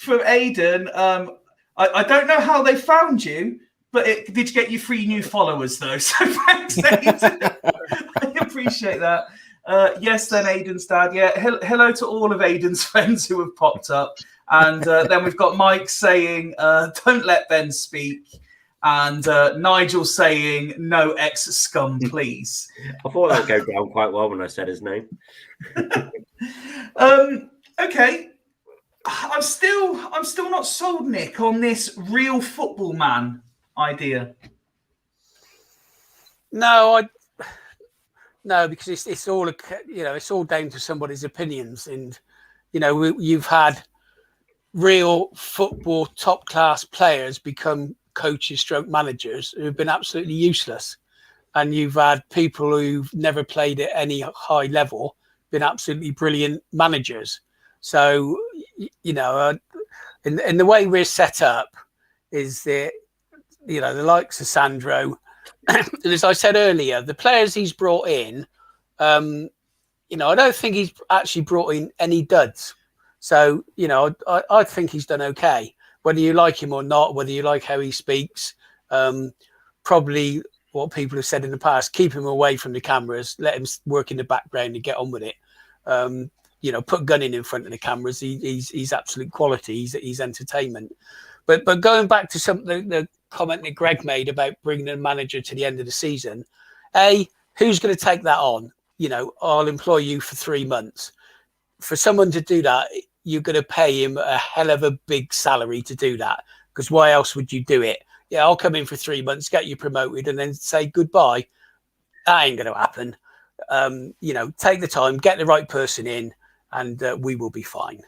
from Aidan. I don't know how they found you, but it did get you 3 new followers, though. So thanks, Aidan. I appreciate that. Yes, then Aidan's dad. Yeah, hello to all of Aidan's friends who have popped up. And then we've got Mike saying, don't let Ben speak. And Nigel saying, no ex-scum, please. I thought that would go down quite well when I said his name. Okay. I'm still not sold, Nick, on this real football man idea. No, because it's all it's all down to somebody's opinions, and you've had real football top class players become coaches, stroke managers who have been absolutely useless, and you've had people who've never played at any high level been absolutely brilliant managers. So in the way we're set up is that the likes of Sandro, and as I said earlier, the players he's brought in, I don't think he's actually brought in any duds. So I think he's done okay. Whether you like him or not, whether you like how he speaks, probably what people have said in the past, keep him away from the cameras, let him work in the background and get on with it. Put Gunning in front of the cameras. He's absolute quality. He's entertainment. But going back to the comment that Greg made about bringing a manager to the end of the season, who's going to take that on? I'll employ you for 3 months. For someone to do that, you're going to pay him a hell of a big salary to do that. Because why else would you do it? Yeah, I'll come in for 3 months, get you promoted, and then say goodbye. That ain't going to happen. Take the time, get the right person in, and we will be fine.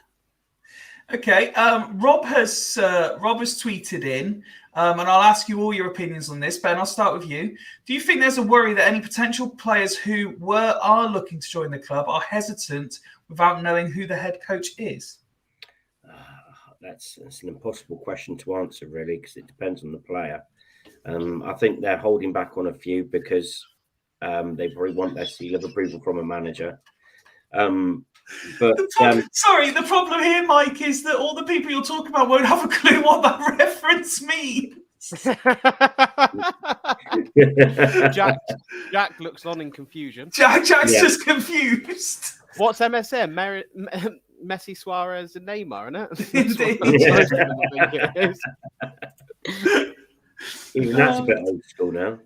Okay, Rob has tweeted in, and I'll ask you all your opinions on this. Ben, I'll start with you. Do you think there's a worry that any potential players who are looking to join the club are hesitant without knowing who the head coach is? That's an impossible question to answer, really, because it depends on the player. I think they're holding back on a few because they probably want their seal of approval from a manager. But the problem here, Mike, is that all the people you're talking about won't have a clue what that reference means. Jack looks on in confusion. Jack's just confused. What's MSM? Messi, Suarez, and Neymar, Indeed. Even that's a bit old school now.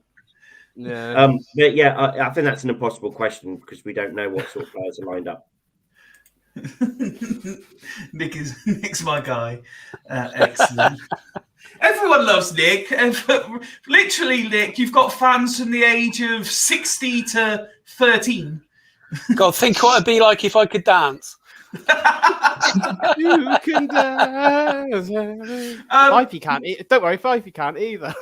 Yeah. But yeah, I think that's an impossible question because we don't know what sort of players are lined up. Nick's my guy. Excellent. Everyone loves Nick. Literally, Nick, you've got fans from the age of 60 to 13. God, think what it'd be like if I could dance. You can dance. Fifey can't. Don't worry, Fifey can't either.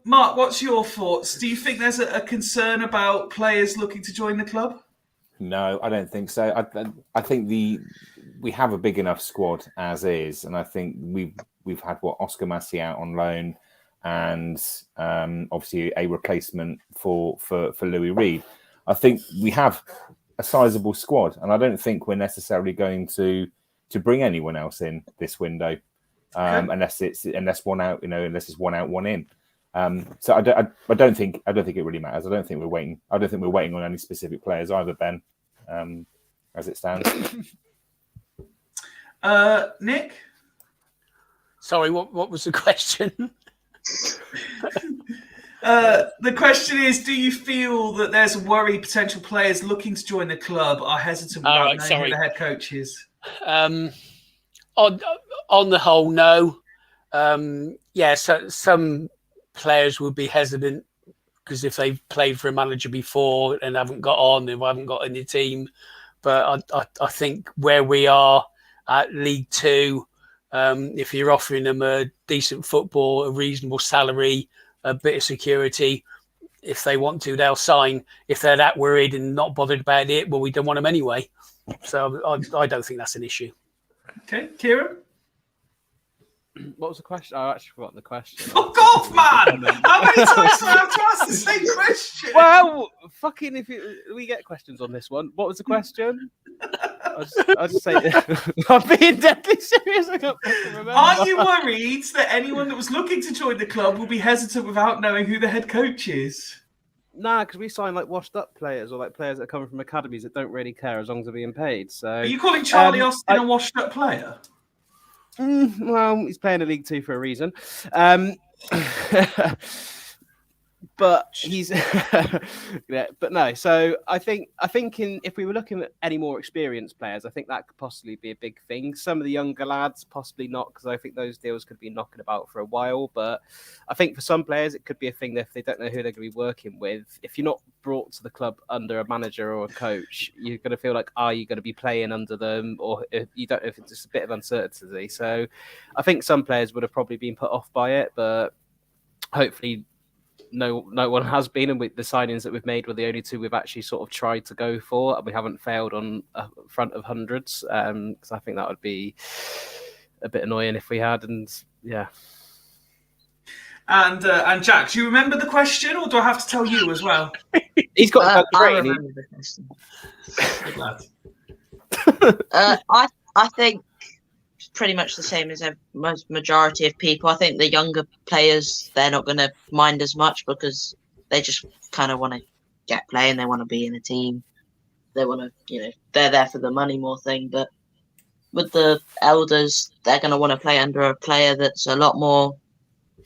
Mark, what's your thoughts? Do you think there's a concern about players looking to join the club? No, I don't think so. I think we have a big enough squad as is, and I think we've had Oscar Massey out on loan, and obviously a replacement for Louis Reed. I think we have a sizable squad, and I don't think we're necessarily going to bring anyone else in this window, unless it's one out, unless it's one out, one in. So I don't think it really matters. I don't think we're waiting on any specific players either, Ben, as it stands. Nick? Sorry, what was the question? The question is, do you feel that there's a worry potential players looking to join the club are hesitant about knowing who the head coach is? On the whole, no. So some players will be hesitant because if they've played for a manager before and haven't got on, they haven't got in the team. But I think where we are at League Two, if you're offering them a decent football, a reasonable salary, a bit of security, if they want to, they'll sign. If they're that worried and not bothered about it, well, we don't want them anyway. So I don't think that's an issue. Okay, Kieran? What was the question? I actually forgot the question. Fuck off, man! How many times do I have to ask the same question? Well, fucking, we get questions on this one. What was the question? I'll just say I'm being deadly serious. I can't fucking remember. Are you worried that anyone that was looking to join the club will be hesitant without knowing who the head coach is? Nah, because we sign like washed up players or like players that are coming from academies that don't really care as long as they're being paid. So are you calling Charlie Austin a washed up player? Well, he's playing in League Two for a reason. But he's yeah, but no. So I think if we were looking at any more experienced players, I think that could possibly be a big thing. Some of the younger lads, possibly not, because I think those deals could be knocking about for a while. But I think for some players, it could be a thing that if they don't know who they're going to be working with, if you're not brought to the club under a manager or a coach, you're going to feel like, are you going to be playing under them, or if you don't know if it's just a bit of uncertainty. So I think some players would have probably been put off by it, but hopefully no one has been, and with the signings that we've made were the only two we've actually sort of tried to go for, and we haven't failed on a front of hundreds, because I think that would be a bit annoying if we had. And yeah. And Jack, do you remember the question, or do I have to tell you as well? He's got I remember the question. Good lad. I think it's pretty much the same as most majority of people. I think the younger players, they're not going to mind as much because they just kind of want to get playing. They want to be in a team. They want to, they're there for the money more thing. But with the elders, they're going to want to play under a player that's a lot more,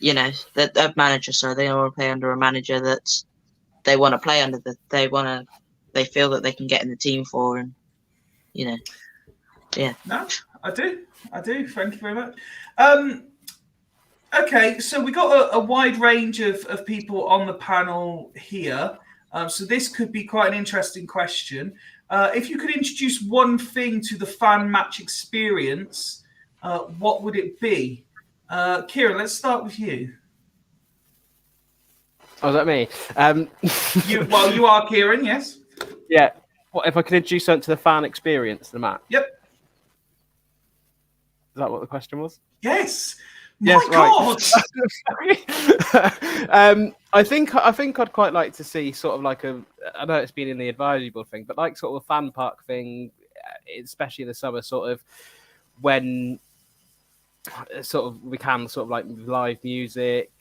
a manager. So they want to play under a manager that they want to play under. They feel that they can get in the team for, and yeah. No, I do. Thank you very much. Okay, so we got a wide range of people on the panel here. So this could be quite an interesting question. If you could introduce one thing to the fan match experience, what would it be? Kieran, let's start with you. Oh, is that me? You are Kieran, yes. Yeah. What if I could introduce something to the fan experience, the match? Yep. Is that what the question was? Yes. Yes, My God. Right. I think I'd quite like to see sort of like I know it's been in the advisory board thing, but like sort of a fan park thing, especially in the summer, sort of when sort of we can sort of like live music,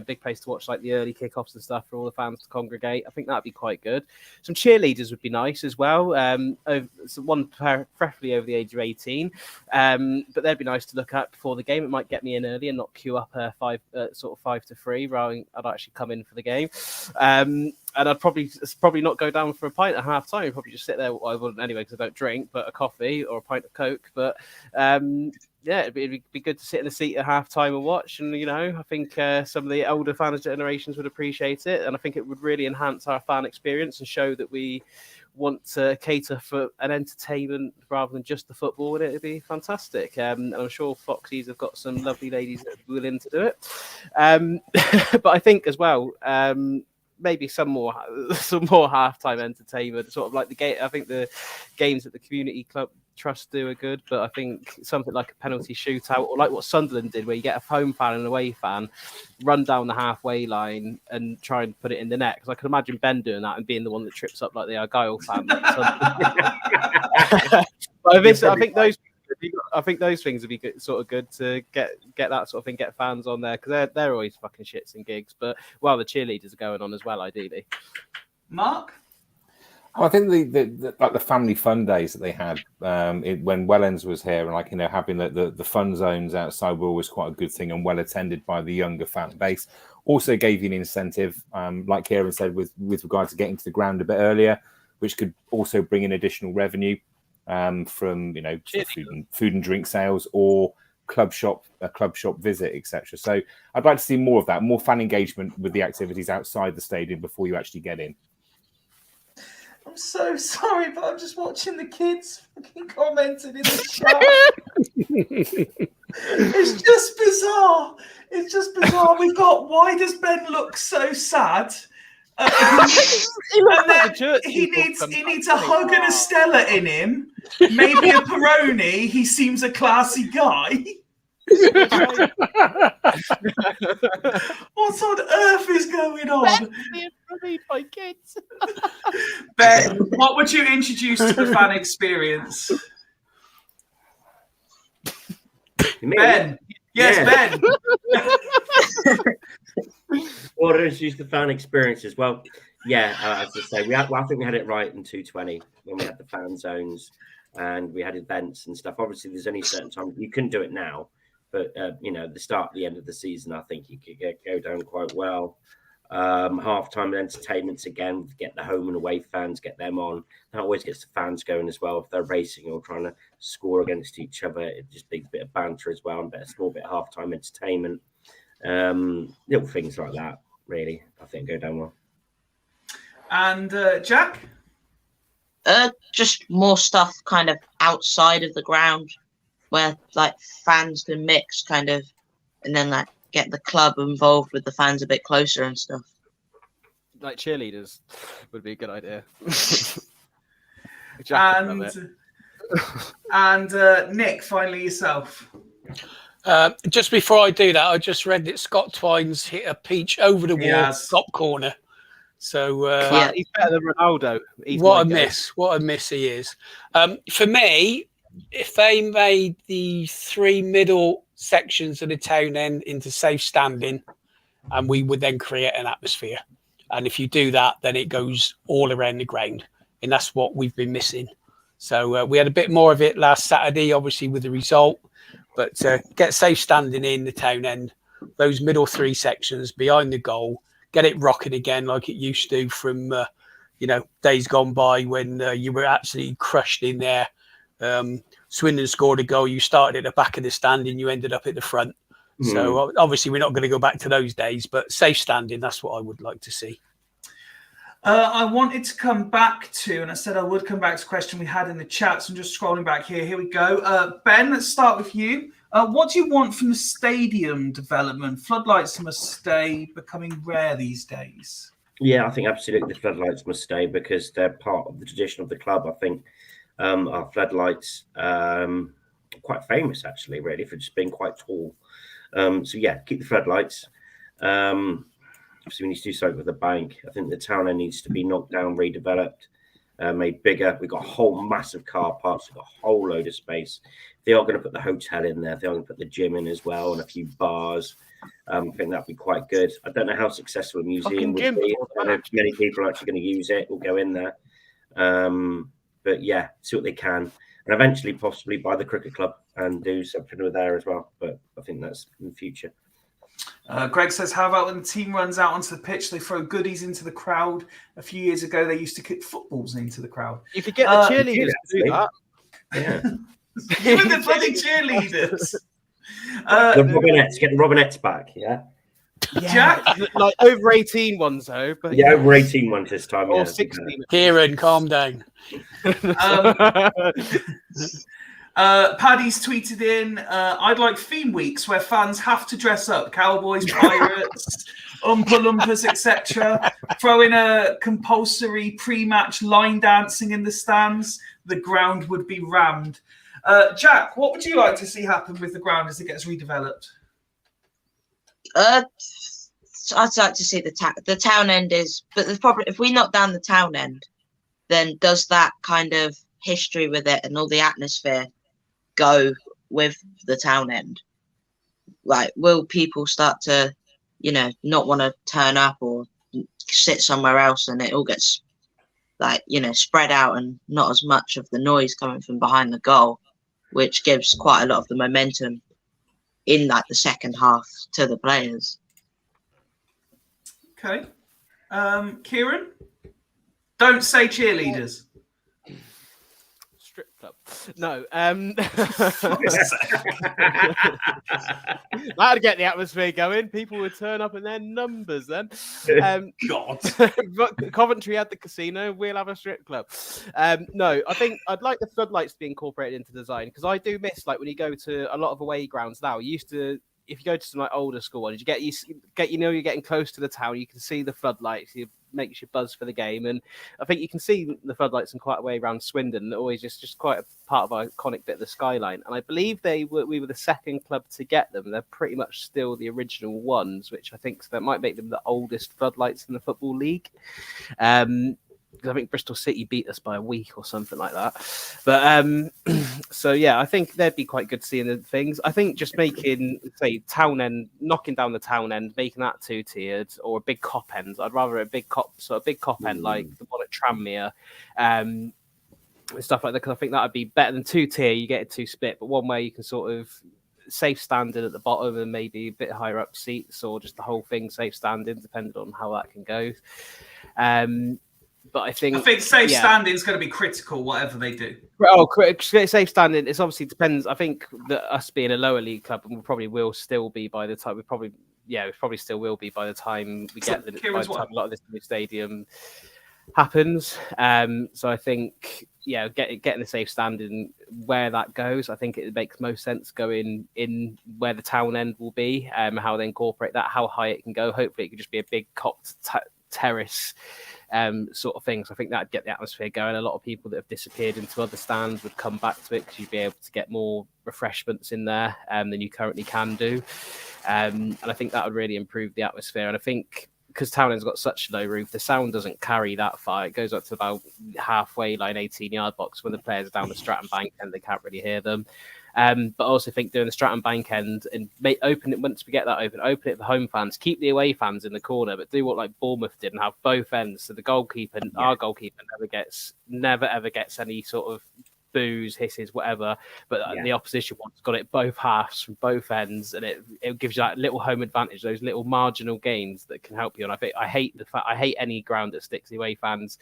big place to watch like the early kickoffs and stuff for all the fans to congregate. I think that'd be quite good. Some cheerleaders would be nice as well. One preferably over the age of 18, but they'd be nice to look at before the game. It might get me in early and not queue up 5 to 3. Rather, I'd actually come in for the game. And I'd probably not go down for a pint at half time. I'd probably just sit there. Well, I wouldn't anyway because I don't drink, but a coffee or a pint of Coke. But yeah, it'd be good to sit in the seat at half time and watch. And I think some of the older fan generations would appreciate it, and I think it would really enhance our fan experience and show that we want to cater for an entertainment rather than just the football. And it'd be fantastic. And I'm sure Foxies have got some lovely ladies that are willing to do it. But I think as well. Maybe some more halftime entertainment, sort of like the game. I think the games at the community club Trust do are good, but I think something like a penalty shootout, or like what Sunderland did, where you get a home fan and an away fan, run down the halfway line and try and put it in the net. Because I can imagine Ben doing that and being the one that trips up like the Argyle fan. But I think those things would be good, sort of good to get that sort of thing, get fans on there, because they're always fucking shits and gigs. But the cheerleaders are going on as well, ideally. Mark? I think the family fun days that they had when Wellens was here, and having the fun zones outside were always quite a good thing and well attended by the younger fan base. Also gave you an incentive, like Kieran said, with regard to getting to the ground a bit earlier, which could also bring in additional revenue from food and drink sales or a club shop visit, etc. So I'd like to see more of that, more fan engagement with the activities outside the stadium before you actually get in. I'm so sorry, but I'm just watching the kids fucking commenting in the chat. It's just bizarre. It's just bizarre. We've got, why does Ben look so sad? He needs a hug and a Stella in him. Maybe a Peroni. He seems a classy guy. What on earth is going on? My kids. Ben, what would you introduce to the fan experience? Ben. Yes, Ben. Well, introduce the fan experiences. Well, yeah, as I say, I think we had it right in 220 when we had the fan zones and we had events and stuff. Obviously, there's only certain times you couldn't do it now, but the start, the end of the season, I think you could go down quite well. Halftime entertainments again, get the home and away fans, get them on. That always gets the fans going as well if they're racing or trying to score against each other. It just brings a bit of banter as well and a small bit of halftime entertainment. Little things like that, really, I think go down well. And Jack? Just more stuff kind of outside of the ground where like fans can mix kind of, and then like get the club involved with the fans a bit closer and stuff. Like cheerleaders would be a good idea. and Nick, finally yourself. Just before I do that, I just read that Scott Twine's hit a peach over the wall, top corner. So he's better than Ronaldo. What a miss he is. For me, if they made the three middle sections of the town end into safe standing, and we would then create an atmosphere. And if you do that, then it goes all around the ground, and that's what we've been missing. So we had a bit more of it last Saturday, obviously with the result, but get safe standing in the town end, those middle three sections behind the goal, get it rocking again like it used to from days gone by when you were absolutely crushed in there. Swindon scored a goal, you started at the back of the stand and you ended up at the front. So obviously we're not going to go back to those days, but safe standing, that's what I would like to see. I wanted to come back to, and I said I would come back to a question we had in the chat, so I'm just scrolling back here. Here we go. Ben, let's start with you. What do you want from the stadium development? Floodlights must stay, becoming rare these days. Yeah, I think absolutely the floodlights must stay because they're part of the tradition of the club. I think our floodlights are quite famous, actually, really, for just being quite tall. So, yeah, keep the floodlights. Obviously, we need to do something with the bank. I think the town end needs to be knocked down, redeveloped, made bigger. We've got a whole massive car parks. We've got a whole load of space. They are going to put the hotel in there. They are going to put the gym in as well and a few bars. I think that'd be quite good. I don't know how successful a museum would be. I don't know if many people are actually going to use it or go in there. But yeah, see what they can. And eventually possibly buy the cricket club and do something with there as well. But I think that's in the future. Greg says, how about when the team runs out onto the pitch, they throw goodies into the crowd? A few years ago, they used to kick footballs into the crowd. You could get the cheerleaders to do that. Yeah. You were the bloody cheerleaders. Get the Robinettes back, yeah? Jack? Like over 18 ones, though. But yeah, over 18 ones this time. Or yeah. 16. Kieran, calm down. Paddy's tweeted in, I'd like theme weeks where fans have to dress up. Cowboys, Pirates, Oompa Loompas, etc. Throw in a compulsory pre-match line dancing in the stands. the ground would be rammed. Jack, what would you like to see happen with the ground as it gets redeveloped? I'd like to see the town end but the problem, if we knock down the town end, then does that kind of history with it and all the atmosphere go with the town end? Like, will people start to, not want to turn up or sit somewhere else, and it all gets spread out and not as much of the noise coming from behind the goal, which gives quite a lot of the momentum in the second half to the players. Okay. Kieran? Don't say cheerleaders. Strip club. No. That'd get the atmosphere going. People would turn up in their numbers then. God. Coventry had the casino. We'll have a strip club. No, I think I'd like the floodlights to be incorporated into design, because I do miss, like, when you go to a lot of away grounds now, you used to, if you go to some older school ones, you're getting close to the town, you can see the floodlights, it makes you buzz for the game. And I think you can see the floodlights in quite a way around Swindon, always just quite a part of our iconic bit of the skyline. And I believe we were the second club to get them. They're pretty much still the original ones, which I think that might make them the oldest floodlights in the Football League. Because I think Bristol City beat us by a week or something like that. But so yeah, I think they'd be quite good seeing the things. I think just making, say, town end, knocking down the town end, making that 2-tiered, or a big cop end. I'd rather a big cop end like the one at Tranmere, and stuff like that. Because I think that would be better than 2-tier. You get it 2 split, but one way you can sort of safe standing at the bottom and maybe a bit higher up seats, or just the whole thing safe standing, depending on how that can go. But I think safe standing is going to be critical, whatever they do. Oh, safe standing. It obviously depends. I think that us being a lower league club, and we probably will still be by the time we probably still will be by the time we get a lot of this new stadium happens. So I think getting the safe standing where that goes, I think it makes most sense going in where the town end will be. How they incorporate that, how high it can go. Hopefully, it could just be a big copped terrace. Sort of things. I think that'd get the atmosphere going. A lot of people that have disappeared into other stands would come back to it, because you'd be able to get more refreshments in there than you currently can do. And I think that would really improve the atmosphere. And I think because Townend's got such a low roof, the sound doesn't carry that far. It goes up to about halfway line, 18-yard box. When the players are down the Stratton Bank end, they can't really hear them. But I also think doing the Stratton Bank end and open it once we get that open it for home fans, keep the away fans in the corner, but do what like Bournemouth did and have both ends. So the goalkeeper, our goalkeeper, never ever gets any sort of boos, hisses, whatever. But the opposition one's got it both halves from both ends, and it gives you that little home advantage, those little marginal gains that can help you. And I hate any ground that sticks the away fans.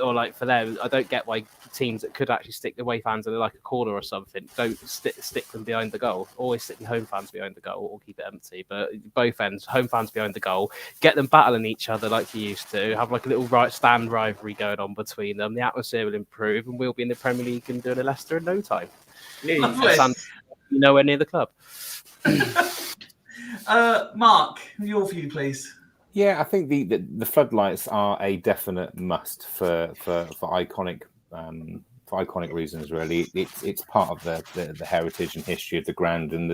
Or like for them, I don't get why teams that could actually stick the away fans in like a corner or something don't stick them behind the goal. Always stick the home fans behind the goal or keep it empty. But both ends, home fans behind the goal, get them battling each other like you used to. Have like a little stand rivalry going on between them. The atmosphere will improve, and we'll be in the Premier League and doing a Leicester in no time. Nowhere near the club. Mark, your view, please. Yeah, I think the floodlights are a definite must for iconic reasons. Really, it's part of the heritage and history of the ground, and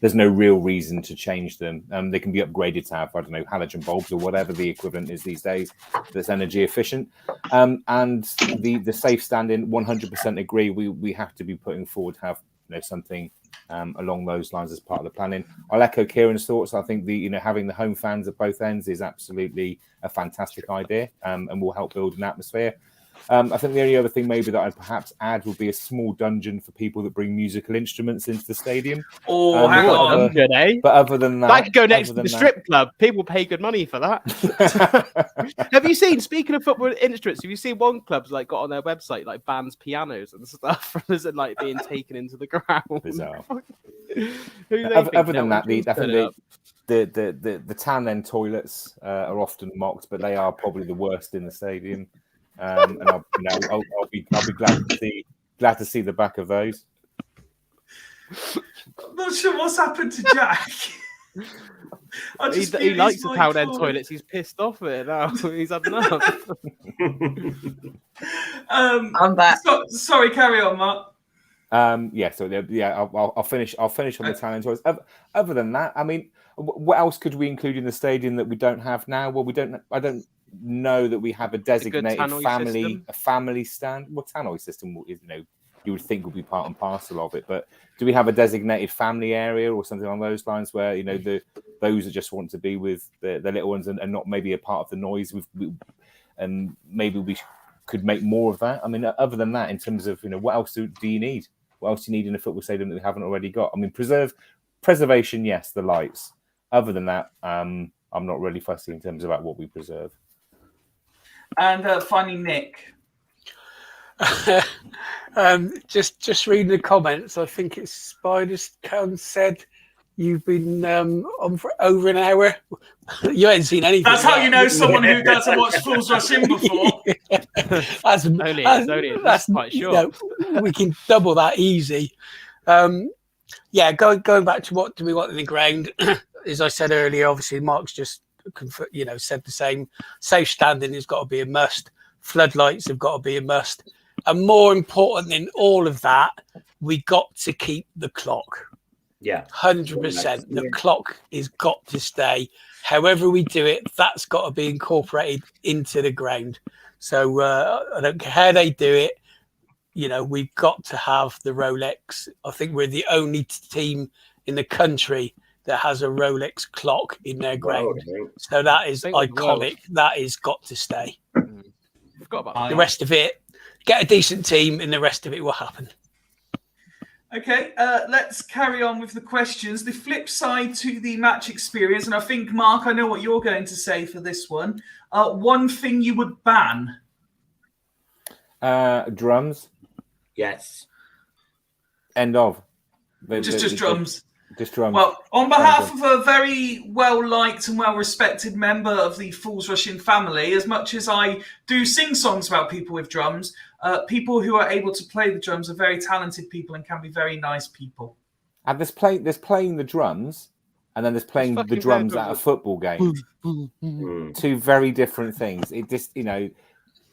there's no real reason to change them. They can be upgraded to have, I don't know, halogen bulbs or whatever the equivalent is these days that's energy efficient. And the safe standing, 100% agree. We have to be putting forward to have something along those lines as part of the planning. I'll echo Kieran's thoughts. I think having the home fans at both ends is absolutely a fantastic idea, and will help build an atmosphere. I think the only other thing maybe that I'd perhaps add would be a small dungeon for people that bring musical instruments into the stadium. Oh, hang on. Good, eh? But other than that could go next to the strip club. People pay good money for that. Have you seen, speaking of football instruments, have you seen one club's like got on their website like bands pianos and stuff as in like being taken into the ground? Bizarre. Other than that, the town end toilets are often mocked, but they are probably the worst in the stadium. And I'll be glad to see the back of those. I'm not sure what's happened to Jack. He likes the town end toilets. He's pissed off at it now. He's had enough. I'm back. Sorry, carry on, Mark. I'll finish on the town end toilets. Other than that, I mean, what else could we include in the stadium that we don't have now? Well, I don't know that we have a designated family stand. Well, tannoy system is, you would think would be part and parcel of it, but do we have a designated family area or something along those lines where those that just want to be with the little ones and not maybe a part of the noise and maybe we could make more of that? I mean, other than that, in terms of what else do you need? What else do you need in a football stadium that we haven't already got? I mean, preservation, yes, the lights. Other than that, I'm not really fussy in terms about what we preserve. And finally, Nick. Just reading the comments, I think it's Spiders Town said you've been on for over an hour. You ain't seen anything. That's how you know someone who doesn't watch Fools Rush In before. That's quite short. We can double that easy. Going back to what do we want in the ground? As I said earlier, obviously Mark's just said the same. Safe standing has got to be a must. Floodlights have got to be a must. And more important than all of that, we got to keep the clock. Yeah, 100%. The clock is got to stay. However we do it, that's got to be incorporated into the ground. So I don't care how they do it. We've got to have the Rolex. I think we're the only team in the country that has a Rolex clock in their ground. So that is iconic. That is got to stay. Forgot about the rest of it. Get a decent team and the rest of it will happen. Okay, let's carry on with the questions. The flip side to the match experience, and I think, Mark, I know what you're going to say for this one. One thing you would ban? Drums. Yes. End of. Just drums. Just drums. Well, on behalf of a very well-liked and well-respected member of the Fools Rush In family, as much as I do sing songs about people with drums, people who are able to play the drums are very talented people and can be very nice people. And there's playing the drums, and then there's playing the drums at a football game. Two very different things. It just,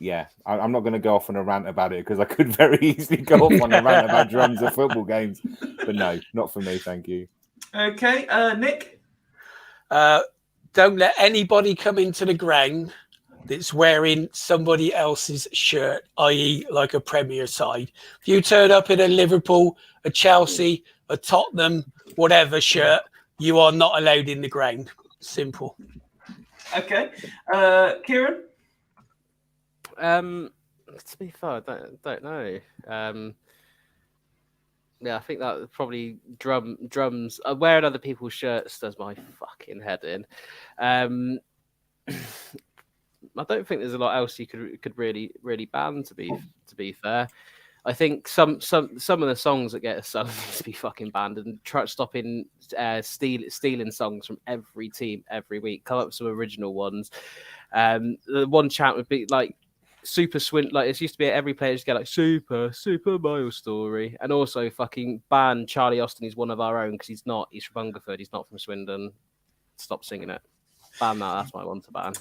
yeah, I'm not going to go off on a rant about it because I could very easily go off on a rant about drums at football games. But no, not for me, thank you. Okay, Nick? Don't let anybody come into the ground that's wearing somebody else's shirt, i.e. like a Premier side. If you turn up in a Liverpool, a Chelsea, a Tottenham, whatever shirt, you are not allowed in the ground. Simple. Okay. Kieran? To be fair, I don't know. I think that probably drums. Wearing other people's shirts does my fucking head in. I don't think there's a lot else you could really ban. To be fair, I think some of the songs that get us sung need to be fucking banned and try stopping stealing songs from every team every week. Come up with some original ones. The one chant would be like Super Swindon, like it used to be every player just get like Super Mario Story, and also fucking ban Charlie Austin. He's one of our own because he's from Hungerford, he's not from Swindon. Stop singing it. Ban that. That's my one to ban.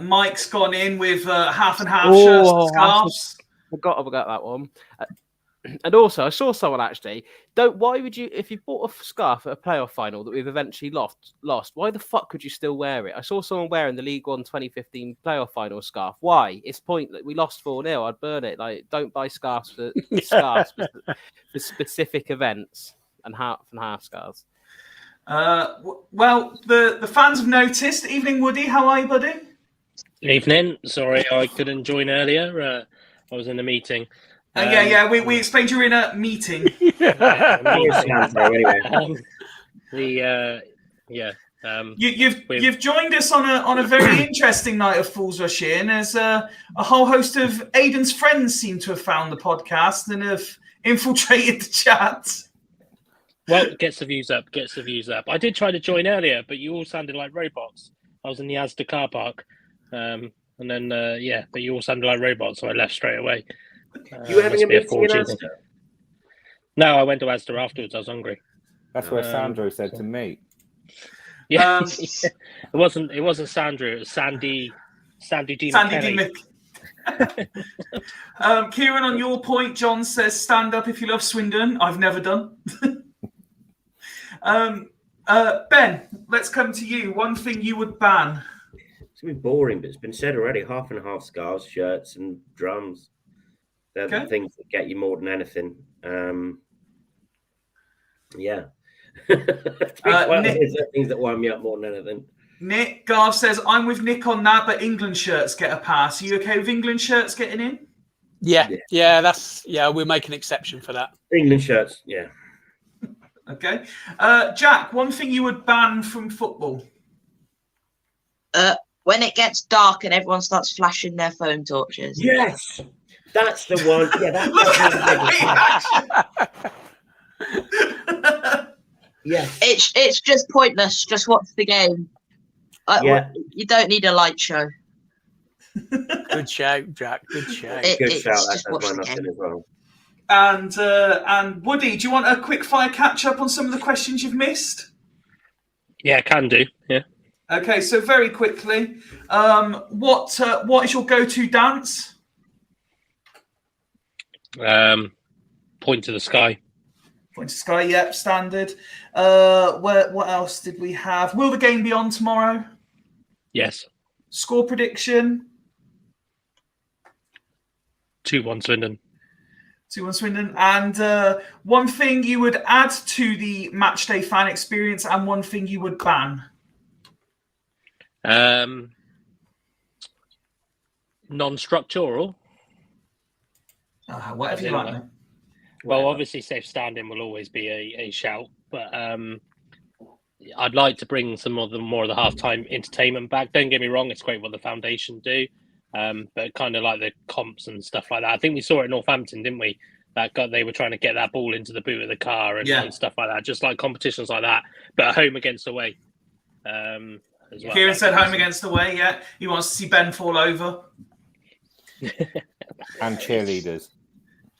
Mike's gone in with half and half shirts and scarves. I forgot that one. And also, I saw someone actually. Why would you, if you bought a scarf at a playoff final that we've eventually lost? Why the fuck would you still wear it? I saw someone wearing the League One 2015 playoff final scarf. Why? It's pointless. We lost 4-0. I'd burn it. Like, don't buy scarves for specific events and half scarves. Well, the fans have noticed. Evening, Woody. How are you, buddy? Evening. Sorry, I couldn't join earlier. I was in a meeting. We explained you were in a meeting. You've joined us on a very interesting night of Fools Rush In, as a whole host of Aidan's friends seem to have found the podcast and have infiltrated the chat. Well, gets the views up. I did try to join earlier, but you all sounded like robots. I was in the Asda car park, and then but you all sounded like robots, so I left straight away. You having a meeting in Asda? No, I went to Asda afterwards. I was hungry. That's where Sandro said to me. Yeah, it wasn't Sandra. It was Sandy D. McKenny. Kieran, on your point, John says, stand up if you love Swindon. I've never done. Ben, let's come to you. One thing you would ban. It's going to be boring, but it's been said already. Half and half scarves, shirts and drums. They're the things that get you more than anything. Yeah. Things that wind me up more than anything. Nick Garv says, I'm with Nick on that, but England shirts get a pass. Are you okay with England shirts getting in? Yeah, we'll make an exception for that. England shirts, yeah. Okay. Jack, one thing you would ban from football? When it gets dark and everyone starts flashing their phone torches. Yes, that's the one. Yeah, that's yes. It's just pointless. Just watch the game. You don't need a light show. Good shout, Jack. Good shout. Good shout. That's my nothing as well. And Woody, do you want a quick fire catch up on some of the questions you've missed? Yeah, can do. Yeah. Okay, so very quickly, what is your go-to dance? Point to the sky. Point to the sky, yep, standard. What else did we have? Will the game be on tomorrow? Yes. Score prediction? 2-1 Swindon. 2-1 Swindon. And one thing you would add to the matchday fan experience and one thing you would ban? Non-structural. Whatever you like, mate. Well, obviously, safe standing will always be a shout, but I'd like to bring some more of the halftime entertainment back. Don't get me wrong; it's great what the foundation do, but kind of like the comps and stuff like that. I think we saw it in Northampton, didn't we? They were trying to get that ball into the boot of the car and stuff like that. Just like competitions like that, but home against away. As well. Kieran said home against away. Yeah, he wants to see Ben fall over. And cheerleaders.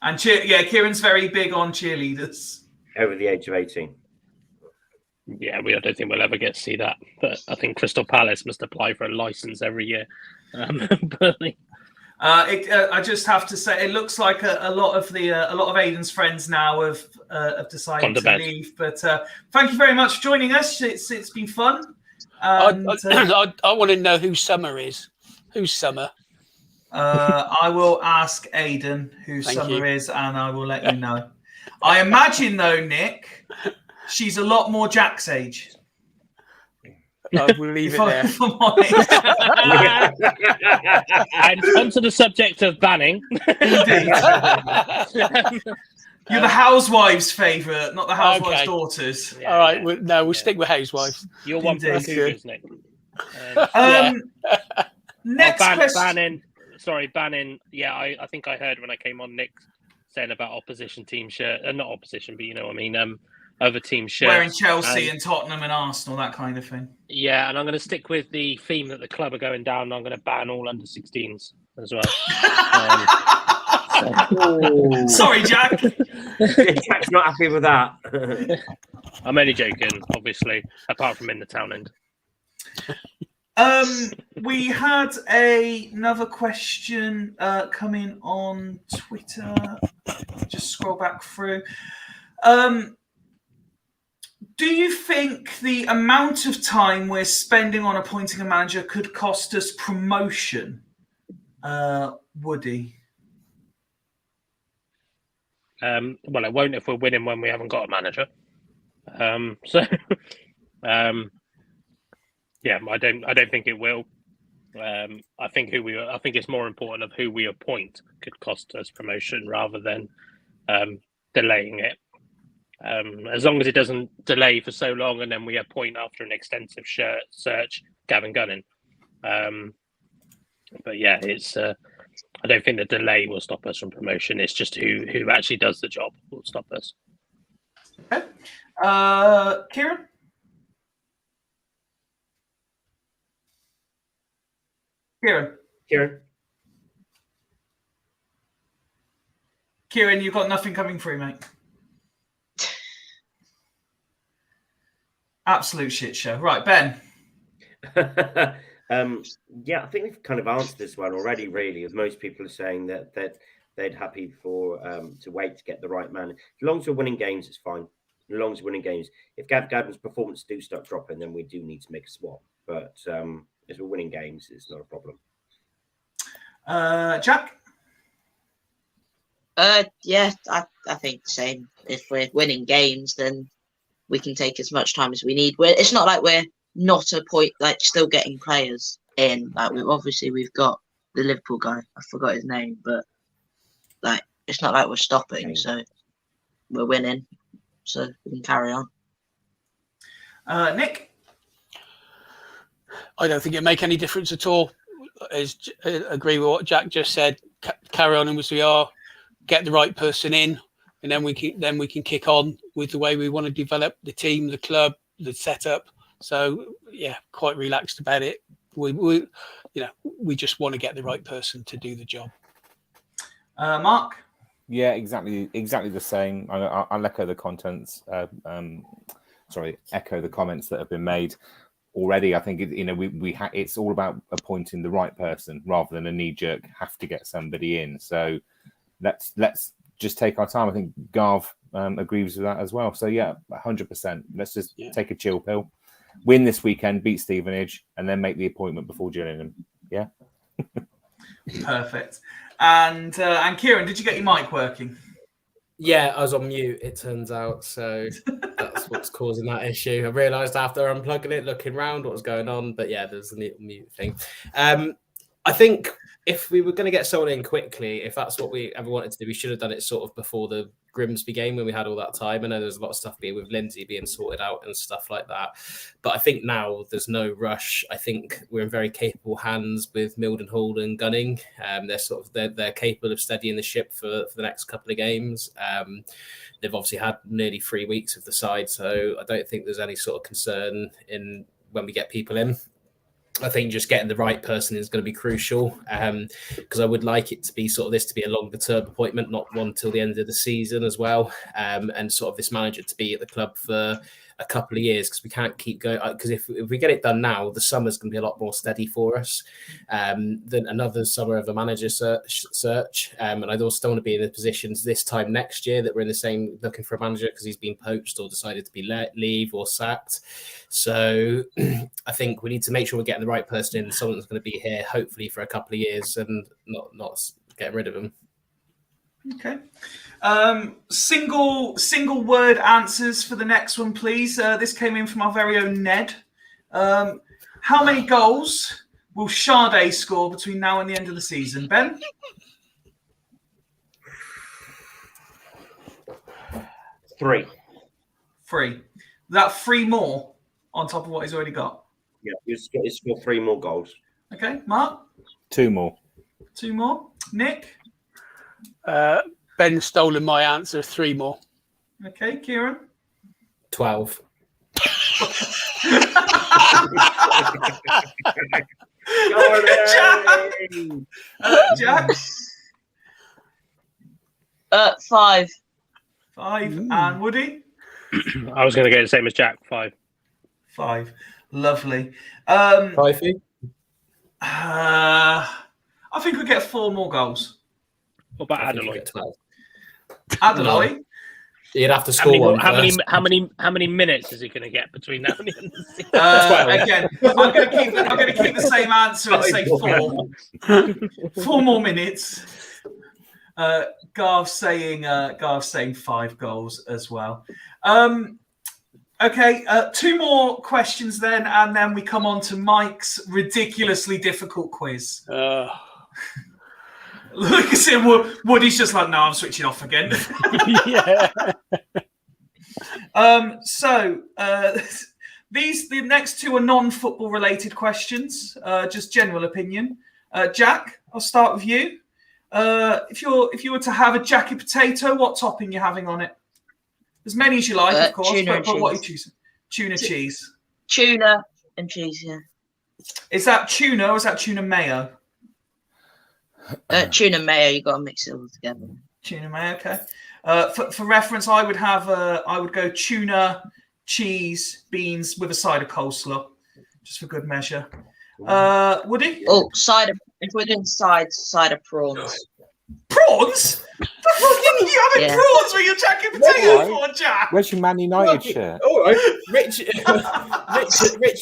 And Kieran's very big on cheerleaders. Over the age of 18. Yeah, I don't think we'll ever get to see that. But I think Crystal Palace must apply for a license every year. I just have to say, it looks like a lot of Aidan's friends now have decided to leave. But thank you very much for joining us. It's been fun. And, I want to know who Summer is. Who's Summer? I will ask Aidan who Summer is, and I will let you know. I imagine, though, Nick, she's a lot more Jack's age. We'll leave it there. And onto the subject of banning. Indeed. You're the housewives' favourite, not the housewives' daughters. Yeah, all right, we'll stick with housewives. You're one for Cougars, Nick. Next question. Banning. Yeah, I think I heard when I came on Nick saying about opposition team shirt, not opposition, but you know what I mean. Other team shirts. Wearing Chelsea and Tottenham and Arsenal, that kind of thing. Yeah, and I'm going to stick with the theme that the club are going down. I'm going to ban all under 16s as well. Sorry, Jack. Jack's not happy with that. I'm only joking, obviously, apart from in the town end. We had another question come in on Twitter. Just scroll back through. Do you think the amount of time we're spending on appointing a manager could cost us promotion? Woody? Well, it won't if we're winning when we haven't got a manager. Yeah, I don't think it will. I think it's more important of who we appoint could cost us promotion rather than delaying it. As long as it doesn't delay for so long and then we appoint after an extensive search, Gavin Gunning. But yeah, it's. I don't think the delay will stop us from promotion. It's just who actually does the job will stop us. Okay. Kieran? Kieran, you've got nothing coming through, mate. Absolute shit show. Right, Ben. Yeah, I think we've kind of answered this one already, really, as most people are saying that they'd happy for to wait to get the right man. As long as we're winning games, it's fine. As long as we're winning games. If Gav Gadden's performance do start dropping, then we do need to make a swap. But if we're winning games, it's not a problem. Jack? Yeah, I think the same. If we're winning games, then we can take as much time as we need. It's not like we're not a point, like still getting players in. Like we've got the Liverpool guy. I forgot his name, but like it's not like we're stopping. So we're winning. So we can carry on. Nick? I don't think it make any difference at all. I agree with what Jack just said. Carry on as we are. Get the right person in, and then we can kick on with the way we want to develop the team, the club, the setup. So yeah, quite relaxed about it. We just want to get the right person to do the job. Mark? Yeah, exactly the same. I'll echo the contents. Echo the comments that have been made already. I think it's all about appointing the right person rather than a knee-jerk have to get somebody in. So let's just take our time. I think Gav agrees with that as well. So yeah, 100%. Let's just take a chill pill, win this weekend, beat Stevenage, and then make the appointment before Gillingham. Yeah. Perfect. And Kieran, did you get your mic working? Yeah, I was on mute, it turns out. So that's what's causing that issue. I realised after unplugging it, looking around what was going on. But yeah, there's a little mute thing. I think if we were going to get someone in quickly, if that's what we ever wanted to do, we should have done it sort of before the Grimsby game when we had all that time. I know there's a lot of stuff with Lindsay being sorted out and stuff like that. But I think now there's no rush. I think we're in very capable hands with Mildenhall and Gunning. They're capable of steadying the ship for the next couple of games. They've obviously had nearly 3 weeks of the side, so I don't think there's any sort of concern in when we get people in. I think just getting the right person is going to be crucial because I would like it to be to be a longer term appointment, not one till the end of the season as well. And sort of this manager to be at the club for a couple of years because we can't keep going. Because if we get it done now, the summer's going to be a lot more steady for us than another summer of a manager search. And I also don't want to be in the positions this time next year that we're in the same looking for a manager because he's been poached or decided to be leave or sacked. So I think we need to make sure we're getting the right person in, someone that's going to be here hopefully for a couple of years and not getting rid of him. Okay. Single word answers for the next one, please. This came in from our very own Ned. How many goals will Sade score between now and the end of the season? Ben? 3. 3. Is that 3 more on top of what he's already got? Yeah, he's got 3 more goals. Okay. Mark? 2 more. 2 more. Nick? Ben's stolen my answer. 3 more. Okay. Kieran? 12. Jack? 5. 5. And Woody? I was going to go the same as Jack. 5. 5. Lovely. 5. I think we'll get 4 more goals. What about Adeloy? Adeloy? You'd have to score one. How many minutes is he going to get between now and the end of the season? Again, I'm going to keep the same answer and say 4. 4 more minutes. Garv's saying 5 goals as well. Okay, 2 more questions then, and then we come on to Mike's ridiculously difficult quiz. Look at him. Woody's just like, no, I'm switching off again. Yeah. The next 2 are non-football related questions, just general opinion. Jack, I'll start with you. If you were to have a jacket potato, what topping are you having on it? As many as you like, of course. But what are you choosing? Tuna cheese. Tuna and cheese, yeah. Is that tuna or is that tuna mayo? Tuna mayo, you got to mix it all together. Tuna mayo, okay. For reference, I would go tuna cheese, beans with a side of coleslaw, just for good measure. Woody? Oh, if we're doing side of prawns. Prawns? The fucking you having prawns with your jacket potatoes for, Jack? Where's your Man United shirt? All right, richer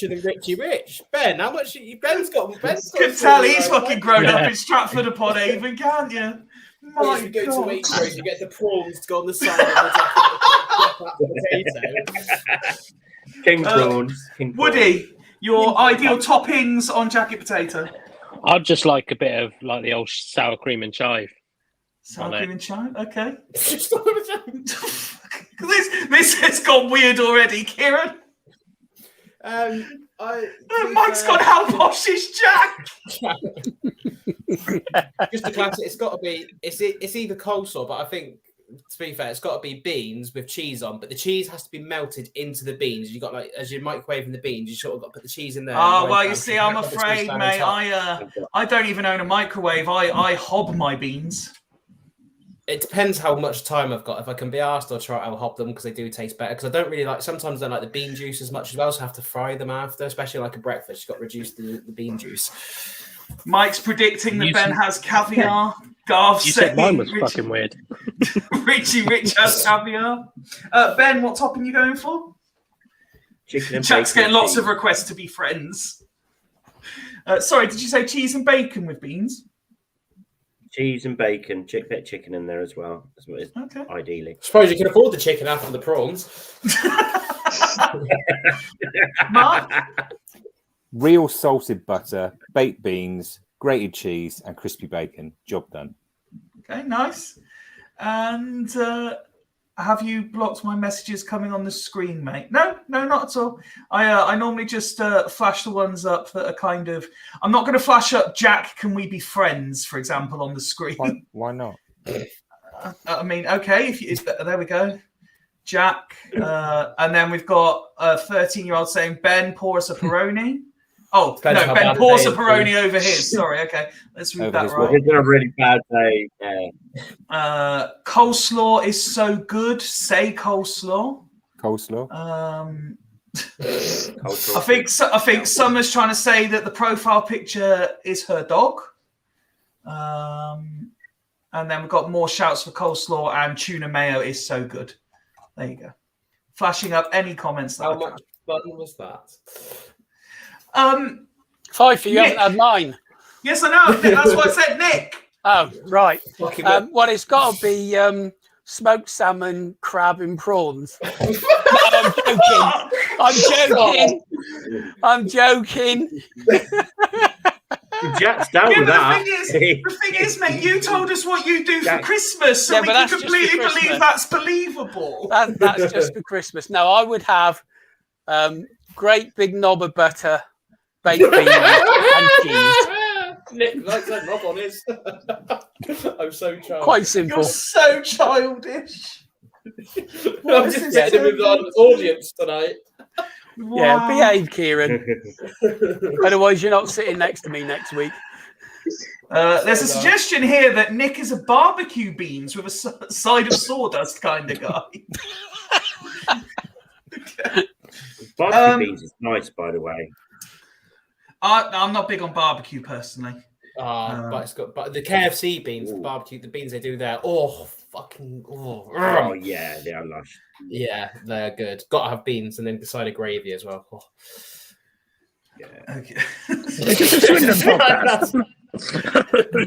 than Richie Rich. Ben, how much? Ben's got. You can tell he's fucking grown up in Stratford upon Avon, can't you? If you go to Waitrose, you get the prawns to go on the side of the potato. King prawns. Woody, your ideal toppings on jacket potato? I'd just like a bit of like the old sour cream and chive. Sour cream and chive, okay. this has gone weird already, Kieran. Mike's gone, how posh is Jack? Just a classic. It's got to be. It's either coleslaw, but I think to be fair, it's got to be beans with cheese on. But the cheese has to be melted into the beans. You got like as you're microwaving the beans, you sort of got to put the cheese in there. Oh well, you see, I'm afraid, mate. I don't even own a microwave. I hob my beans. It depends how much time I've got. If I can be asked, I'll hop them because they do taste better. Because I don't really like. Sometimes I don't like the bean juice as much as well. So I have to fry them after, especially like a breakfast. You've got to reduce the bean juice. Mike's predicting that Ben has caviar. Garth You said mine was fucking weird. Richie Rich has caviar. Ben, what topping are you going for? Chicken and Jack's bacon getting lots cheese. of requests to be friends. Sorry, did you say cheese and bacon with beans? Cheese and bacon, bit of chicken in there as well. That's what it is, Okay. ideally. Suppose you can afford the chicken after the prawns. Mark? Real salted butter, baked beans, grated cheese, and crispy bacon. Job done. Okay, nice. And have you blocked my messages coming on the screen, mate? No, not at all. I normally just flash the ones up that are kind of. I'm not going to flash up Jack, can we be friends, for example, on the screen. Why not? I mean, okay, there we go. Jack. And then we've got a 13-year-old saying, Ben, pour us a Peroni. Oh, Depends no, how Ben bad pours the a day Peroni over his. Sorry, okay. Let's read that right. It's been a really bad day. Coleslaw is so good. Say coleslaw. Coleslaw. I think Summer's trying to say that the profile picture is her dog. And then we've got more shouts for coleslaw and tuna mayo is so good. There you go. Flashing up any comments. How much fun was that? Five, you Nick. haven't had mine. Yes, I know. That's what I said, Nick. Oh, right. Well, It's got to be smoked salmon, crab, and prawns. No, I'm joking. Jack's down with that. The thing is, mate, you told us what you do for Christmas, so Yeah, we but can that's just for completely believe Christmas. that's believable. That's just for Christmas. No, I would have great big knob of butter, baked beans, and cheese. Nick likes that knob on his. I'm so childish. Quite simple. You're so childish. I'm just getting him with our audience tonight. Yeah, Wow. behave, Kieran. Otherwise, you're not sitting next to me next week. There's a suggestion here that Nick is a barbecue beans with a side of sawdust kind of guy. Barbecue beans is nice, by the way. I'm not big on barbecue personally. But the KFC beans, the barbecue, the beans they do there. Oh Yeah, they are lush. Yeah, they're good. Got to have beans and then the side of gravy as well. Oh. Yeah. Okay.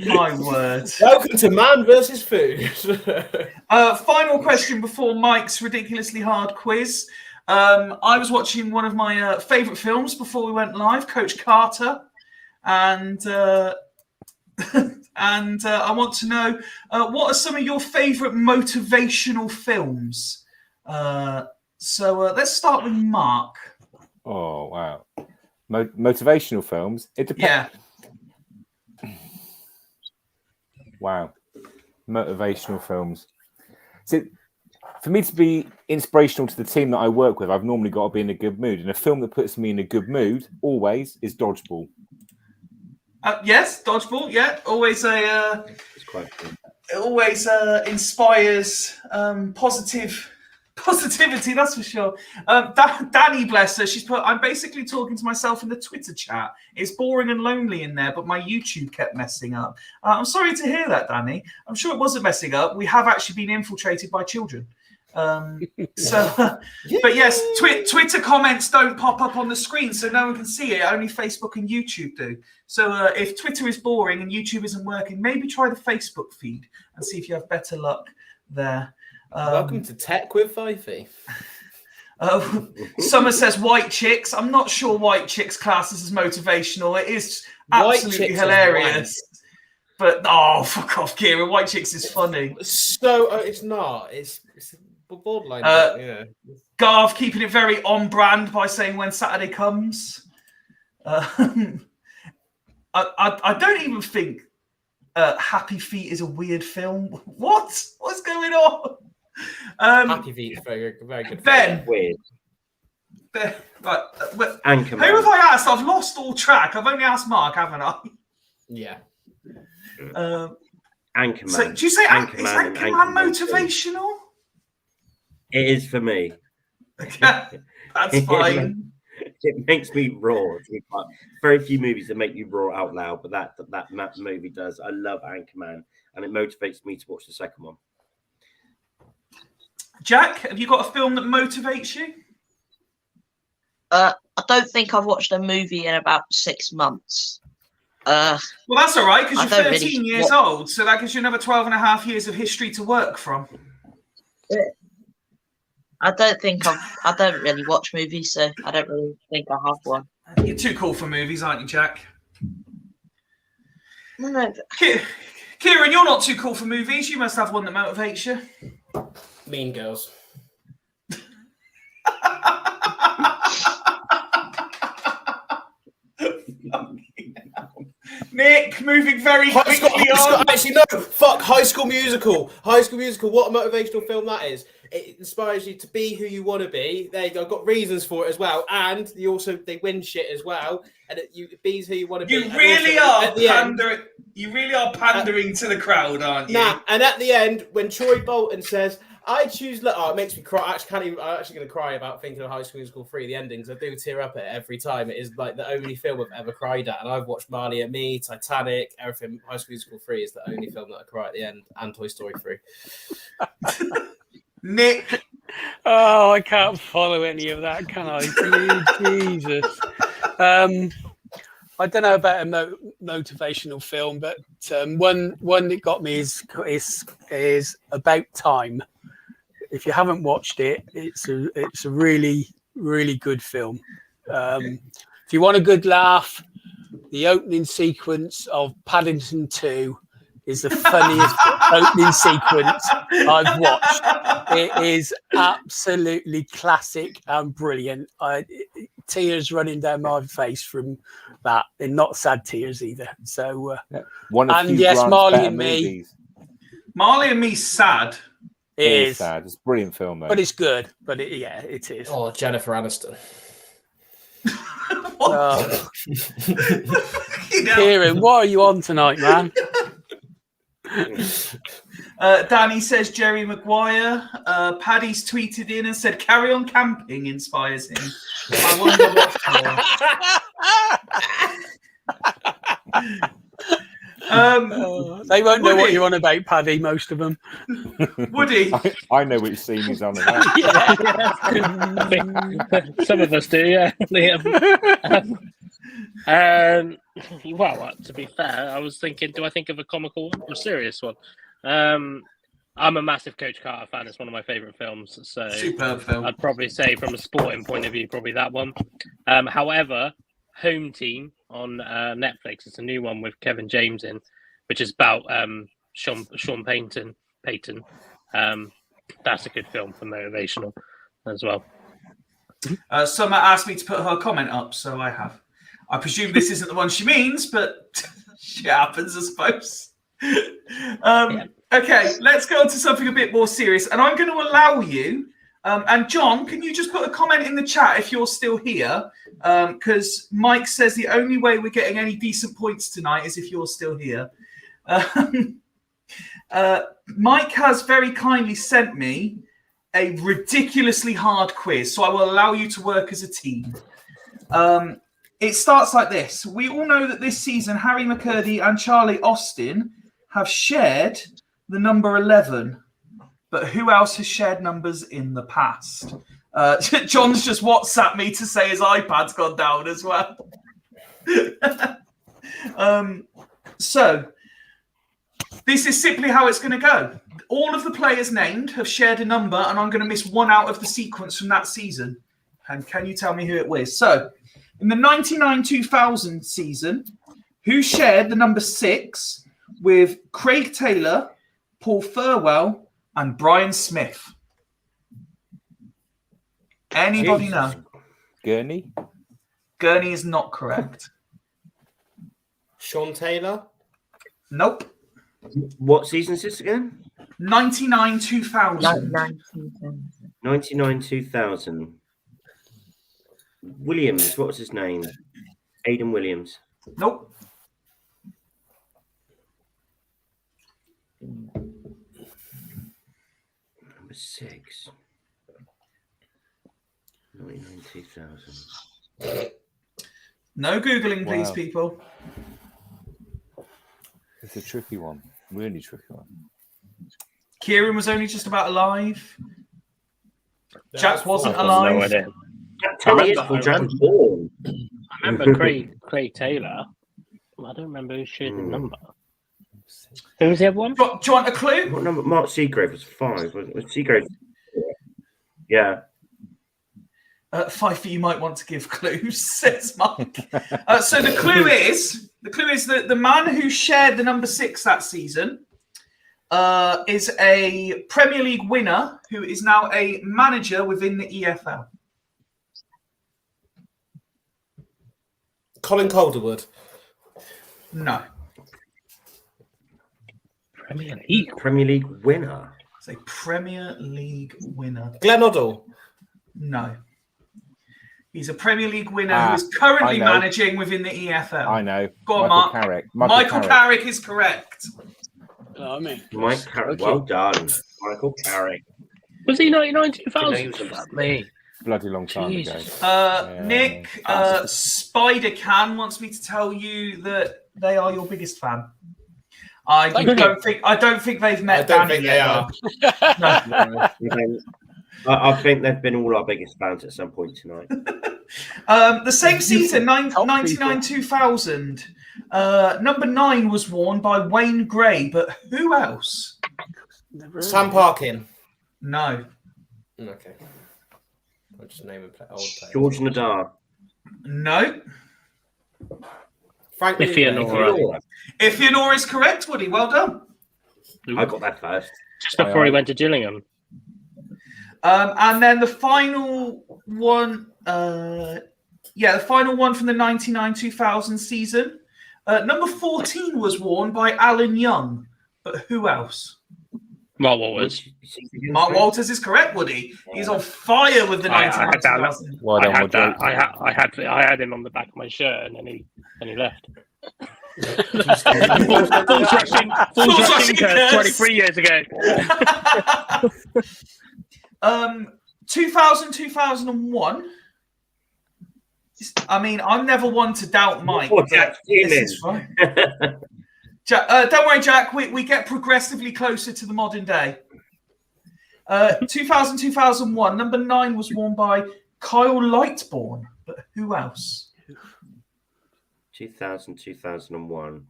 My word. Welcome to Man versus Food. Final question before Mike's ridiculously hard quiz. I was watching one of my favourite films before we went live, Coach Carter, and I want to know what are some of your favourite motivational films. So let's start with Mark. Oh wow, motivational films. It depends. Yeah. Wow, motivational films. So, for me to be inspirational to the team that I work with, I've normally got to be in a good mood. And a film that puts me in a good mood always is Dodgeball. Yes, Dodgeball. Yeah, always It's quite cool. it always inspires positive Positivity, that's for sure. Danny, bless her, she's put, I'm basically talking to myself in the Twitter chat. It's boring and lonely in there, but my YouTube kept messing up. I'm sorry to hear that, Danny. I'm sure it wasn't messing up. We have actually been infiltrated by children. But yes, Twitter comments don't pop up on the screen, so no one can see it. Only Facebook and YouTube do. So if Twitter is boring and YouTube isn't working, maybe try the Facebook feed and see if you have better luck there. Welcome to Tech with Fifey. Summer says White Chicks. I'm not sure White Chicks classes as motivational. It is absolutely hilarious. But fuck off, Kieran. White Chicks is funny. So it's not. It's borderline. Garv keeping it very on brand by saying when Saturday comes. I don't even think Happy Feet is a weird film. What's going on? Happy Feet is very good. Ben, weird. Ben, right, who have I asked? I've lost all track. I've only asked Mark, haven't I? Yeah. Anchorman. So, do you say Anchorman motivational? It is for me. That's fine. It makes me roar. Very few movies that make you roar out loud, but that movie does. I love Anchorman, and it motivates me to watch the second one. Jack, have you got a film that motivates you? I don't think I've watched a movie in about 6 months. Well, that's all right, because you're 13 really years old, so that gives you another 12 and a half years of history to work from. I don't really watch movies, so I don't really think I have one. You're too cool for movies, aren't you, Jack? No. Kieran, you're not too cool for movies. You must have one that motivates you. Mean Girls. Nick, moving very quickly on. Actually, no. Fuck High School Musical. High School Musical. What a motivational film that is. It inspires you to be who you want to be. They've got reasons for it as well, and they win shit as well. And it be's who you want to be. You really are pandering. You really are pandering to the crowd, aren't you? Nah. And at the end, when Troy Bolton says, "I choose," it makes me cry. I'm actually going to cry about thinking of High School Musical 3, the endings. I do tear up at it every time. It is like the only film I've ever cried at. And I've watched Marley and Me, Titanic, everything. High School Musical 3 is the only film that I cry at the end, and Toy Story 3. Nick. Oh, I can't follow any of that, can I? Jesus. I don't know about a motivational film, but one that got me is About Time. If you haven't watched it, it's a really, really good film. If you want a good laugh, the opening sequence of Paddington 2 is the funniest opening sequence I've watched. It is absolutely classic and brilliant. Tears running down my face from that, and not sad tears either. So, Marley and Me. Marley and Me's sad. It is sad. It's a brilliant film, though. But it's good. But it is. Oh, Jennifer Aniston. Kieran, what are you on tonight, man? Danny says Jerry Maguire. Paddy's tweeted in and said Carry On Camping inspires him. I wonder what they won't know what you're on about, Paddy, most of them. Woody? I know which scene he's on about. Some of us do, yeah. Well, to be fair, I was thinking, do I think of a comical one or a serious one? I'm a massive Coach Carter fan. It's one of my favourite films. So superb film. I'd probably say from a sporting point of view, probably that one. However, Home Team on Netflix, it's a new one with Kevin James in, which is about Sean Payton. That's a good film for motivational as well. Summer asked me to put her comment up, so I have. I presume this isn't the one she means, but shit happens, I suppose. Okay, let's go on to something a bit more serious. And I'm going to allow you, and John, can you just put a comment in the chat if you're still here? Because Mike says the only way we're getting any decent points tonight is if you're still here. Mike has very kindly sent me a ridiculously hard quiz, so I will allow you to work as a team. It starts like this. We all know that this season, Harry McCurdy and Charlie Austin have shared the number 11. But who else has shared numbers in the past? John's just WhatsApped me to say his iPad's gone down as well. So this is simply how it's going to go. All of the players named have shared a number, and I'm going to miss one out of the sequence from that season. And can you tell me who it was? So in the 99-2000 season, who shared the number 6 with Craig Taylor, Paul Furwell, and Brian Smith? Anybody know? Gurney? Gurney is not correct. Sean Taylor? Nope. What season is this again? 99-2000. 99-2000. Williams, what was his name? Aidan Williams. Nope. Number 6. 99-2000. No Googling, please, Wow. people. It's a tricky one. Really tricky one. Kieran was only just about alive. Jack wasn't I've got alive. no idea. I remember Craig Taylor. I don't remember who shared the number. Who was the other one? Do you want a clue? What number? Mark Seagrave was 5. Was Seagrave? Yeah. 5 you might want to give clues, says Mike. So the clue is that the man who shared the number 6 that season is a Premier League winner who is now a manager within the EFL. Colin Calderwood? No. Premier League winner. It's a Premier League winner. Glenn Oddle? No. He's a Premier League winner who is currently managing within the EFL. I know. Go on, Michael Mark. Carrick. Michael Carrick is correct. Mike Carrick. Well done, Michael Carrick. Was he 99-2000? Me. Bloody long time ago. Nick Spider Can wants me to tell you that they are your biggest fan. I don't think they've met Danny yet. No. I think they've been all our biggest fans at some point tonight. The same season, 99-2000, number 9 was worn by Wayne Gray, but who else? Sam Parkin? No. Okay. I'll just name and play old players. George Nadar. No. Frank Ifeanora. Ifeanora is correct, Woody. Well done. I got that first. Just before he went to Gillingham. And then the final one, the final one from the 99-2000 season. Number 14 was worn by Alan Young, but who else? Mark Walters. Mark Walters is correct, Woody. He's on fire with the 99-2000. I had him on the back of my shirt, and then he left. Full rushing curse 23 years ago. 2000-2001. I mean, I'm never one to doubt Mike. Jack, this is right. Jack, don't worry, Jack. We get progressively closer to the modern day. 2000-2001. Number 9 was worn by Kyle Lightbourne, but who else? 2000-2001.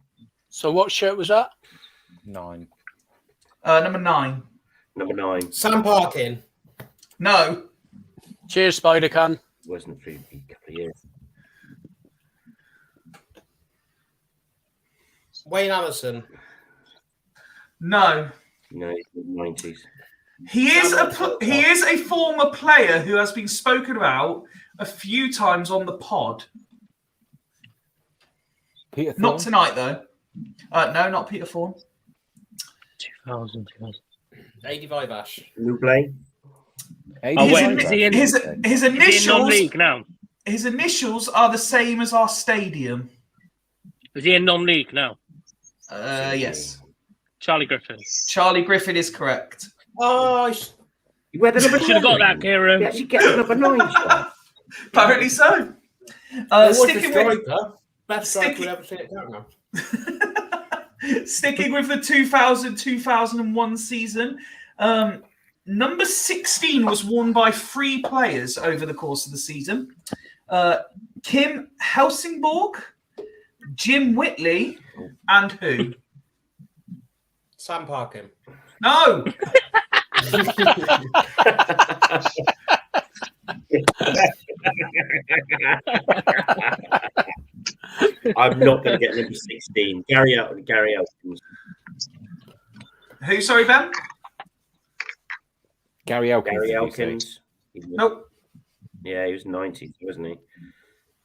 So what shirt was that? 9. Number 9. Number 9. Sam Parkin? No. Cheers, Spider Can. Wasn't for a couple of years. Wayne Allison? No. No, he's in the 90s. He is a former player who has been spoken about a few times on the pod. Peter Thorne? Not tonight, though. No, not Peter Thorne. 2000. 85 Ash. Lublin. His initials non-league now? His initials are the same as our stadium. Is he in non-league now? Yes. Charlie Griffin. Charlie Griffin is correct. Oh, You wear the number Should have got 9. that, Kieran. You actually get the number 9 shot. Apparently so. Sticking with best striker we ever seen at Tottenham. Sticking with the 2000-2001 season, number 16 was worn by 3 players over the course of the season. Kim Helsingborg, Jim Whitley, and who? Sam Parkin. No! I'm not going to get number 16. Gary Elkins. Who, sorry, Ben? Gary Elkins. Gary did you Elkins. Nope. Yeah, he was 90, wasn't he?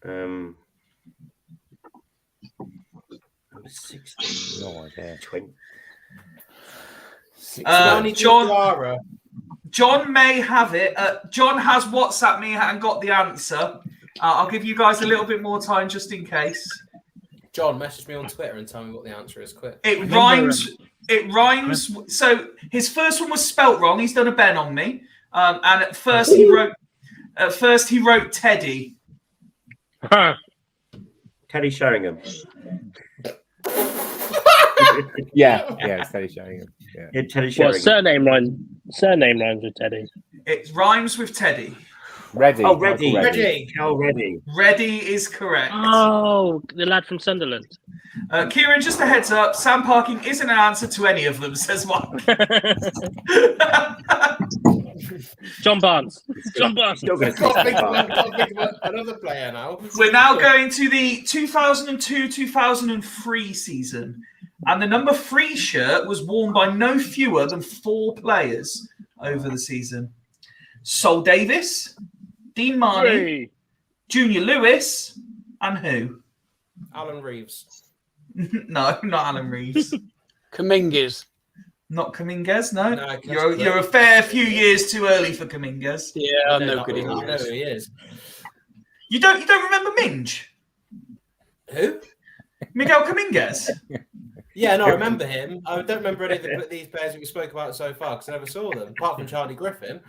Number 16. say? No idea. 20. John may have it. John has WhatsApp me and got the answer. I'll give you guys a little bit more time just in case. John, message me on Twitter and tell me what the answer is quick. It rhymes. It rhymes. So his first one was spelt wrong. He's done a Ben on me. And at first he wrote Teddy. Teddy Sheringham. Yeah, it's Teddy Sheringham. Yeah, Teddy Sheringham. What surname rhymes with Teddy? It rhymes with Teddy. Reddy. Oh, Reddy. Cal Reddy. Reddy is correct. Oh, the lad from Sunderland. Kieran, just a heads up, Sam Parking isn't an answer to any of them, says Mark. John Barnes. Still going to think about another player now. We're now going to the 2002-2003 season. And the number 3 shirt was worn by no fewer than 4 players over the season. Sol Davis, Dean Marnie, Junior Lewis, and who? Alan Reeves. No, not Alan Reeves. Kamingas. Not Kamingas, no. No, You're a fair few years too early for Kamingas. Yeah, I know good I know who he is. You don't remember Minge? Who? Miguel Kamingas? Yeah, no, I remember him. I don't remember any of these players that we spoke about so far because I never saw them, apart from Charlie Griffin.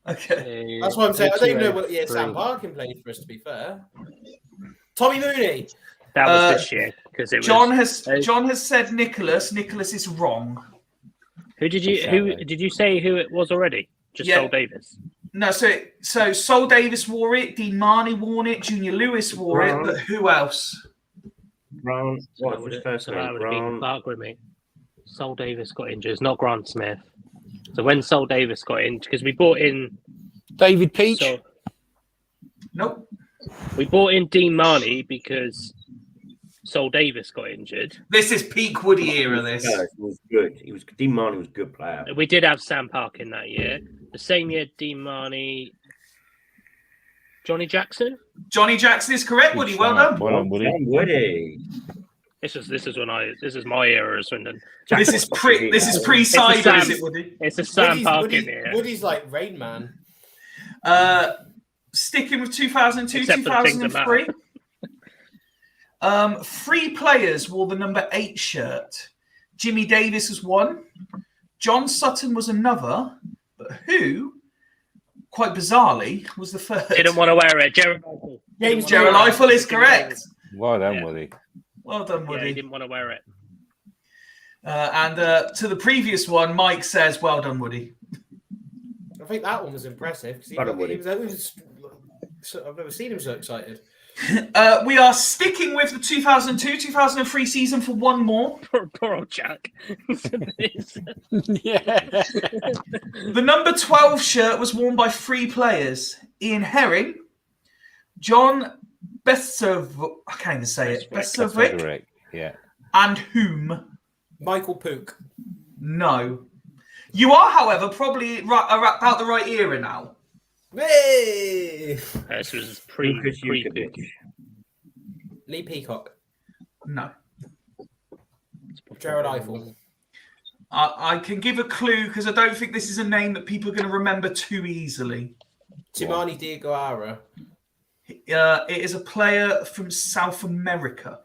Okay. That's why I'm saying I don't even know what year Sam Parkin played for us, to be fair. Tommy Mooney. That was this year because it John was. John has said Nicholas. Nicholas is wrong. Who did you say who it was already? Just Sol Davis. No, so Sol Davis wore it, Dean Marnie wore it, Junior Lewis wore it, but who else? Grant. What was his first name? Grant. Clark with me. Sol Davis got injured. It's not Grant Smith. So when Sol Davis got in, because we bought in David Peach. Nope. We bought in Dean Marnie because Sol Davis got injured. This is peak Woody era. This he was good. Dean Marnie was a good player. We did have Sam Parkin that year. The same year, Dean Marnie, Johnny Jackson. Johnny Jackson is correct. Woody, well done. Well done, Woody. Woody. This is my era of Swindon. This is pre-cyber, is it, Woody? It's a Sam Parkin era. Woody's like Rain Man. Sticking with 2002, 2003. 3 players wore the number 8 shirt. Jimmy Davis was one. John Sutton was another. But who, quite bizarrely, was the third? Didn't want to wear it. Gerald Eiffel. Gerald Eiffel is correct. Well done, Woody. Well done, Woody. Yeah, he didn't want to wear it. And to the previous one, Mike says, well done, Woody. I think that one was impressive because I've never seen him so excited. We are sticking with the 2002-2003 season for one more. Poor old Jack. Yeah. The number 12 shirt was worn by 3 players. Ian Herring, John Besovic, I can't even say it. Besovic, yeah. And whom? Michael Pook. No. You are, however, probably about the right era now. Hey! This was pre Lee Peacock. No. Gerald Eiffel. I can give a clue because I don't think this is a name that people are going to remember too easily. Timani Diaguara. It is a player from South America.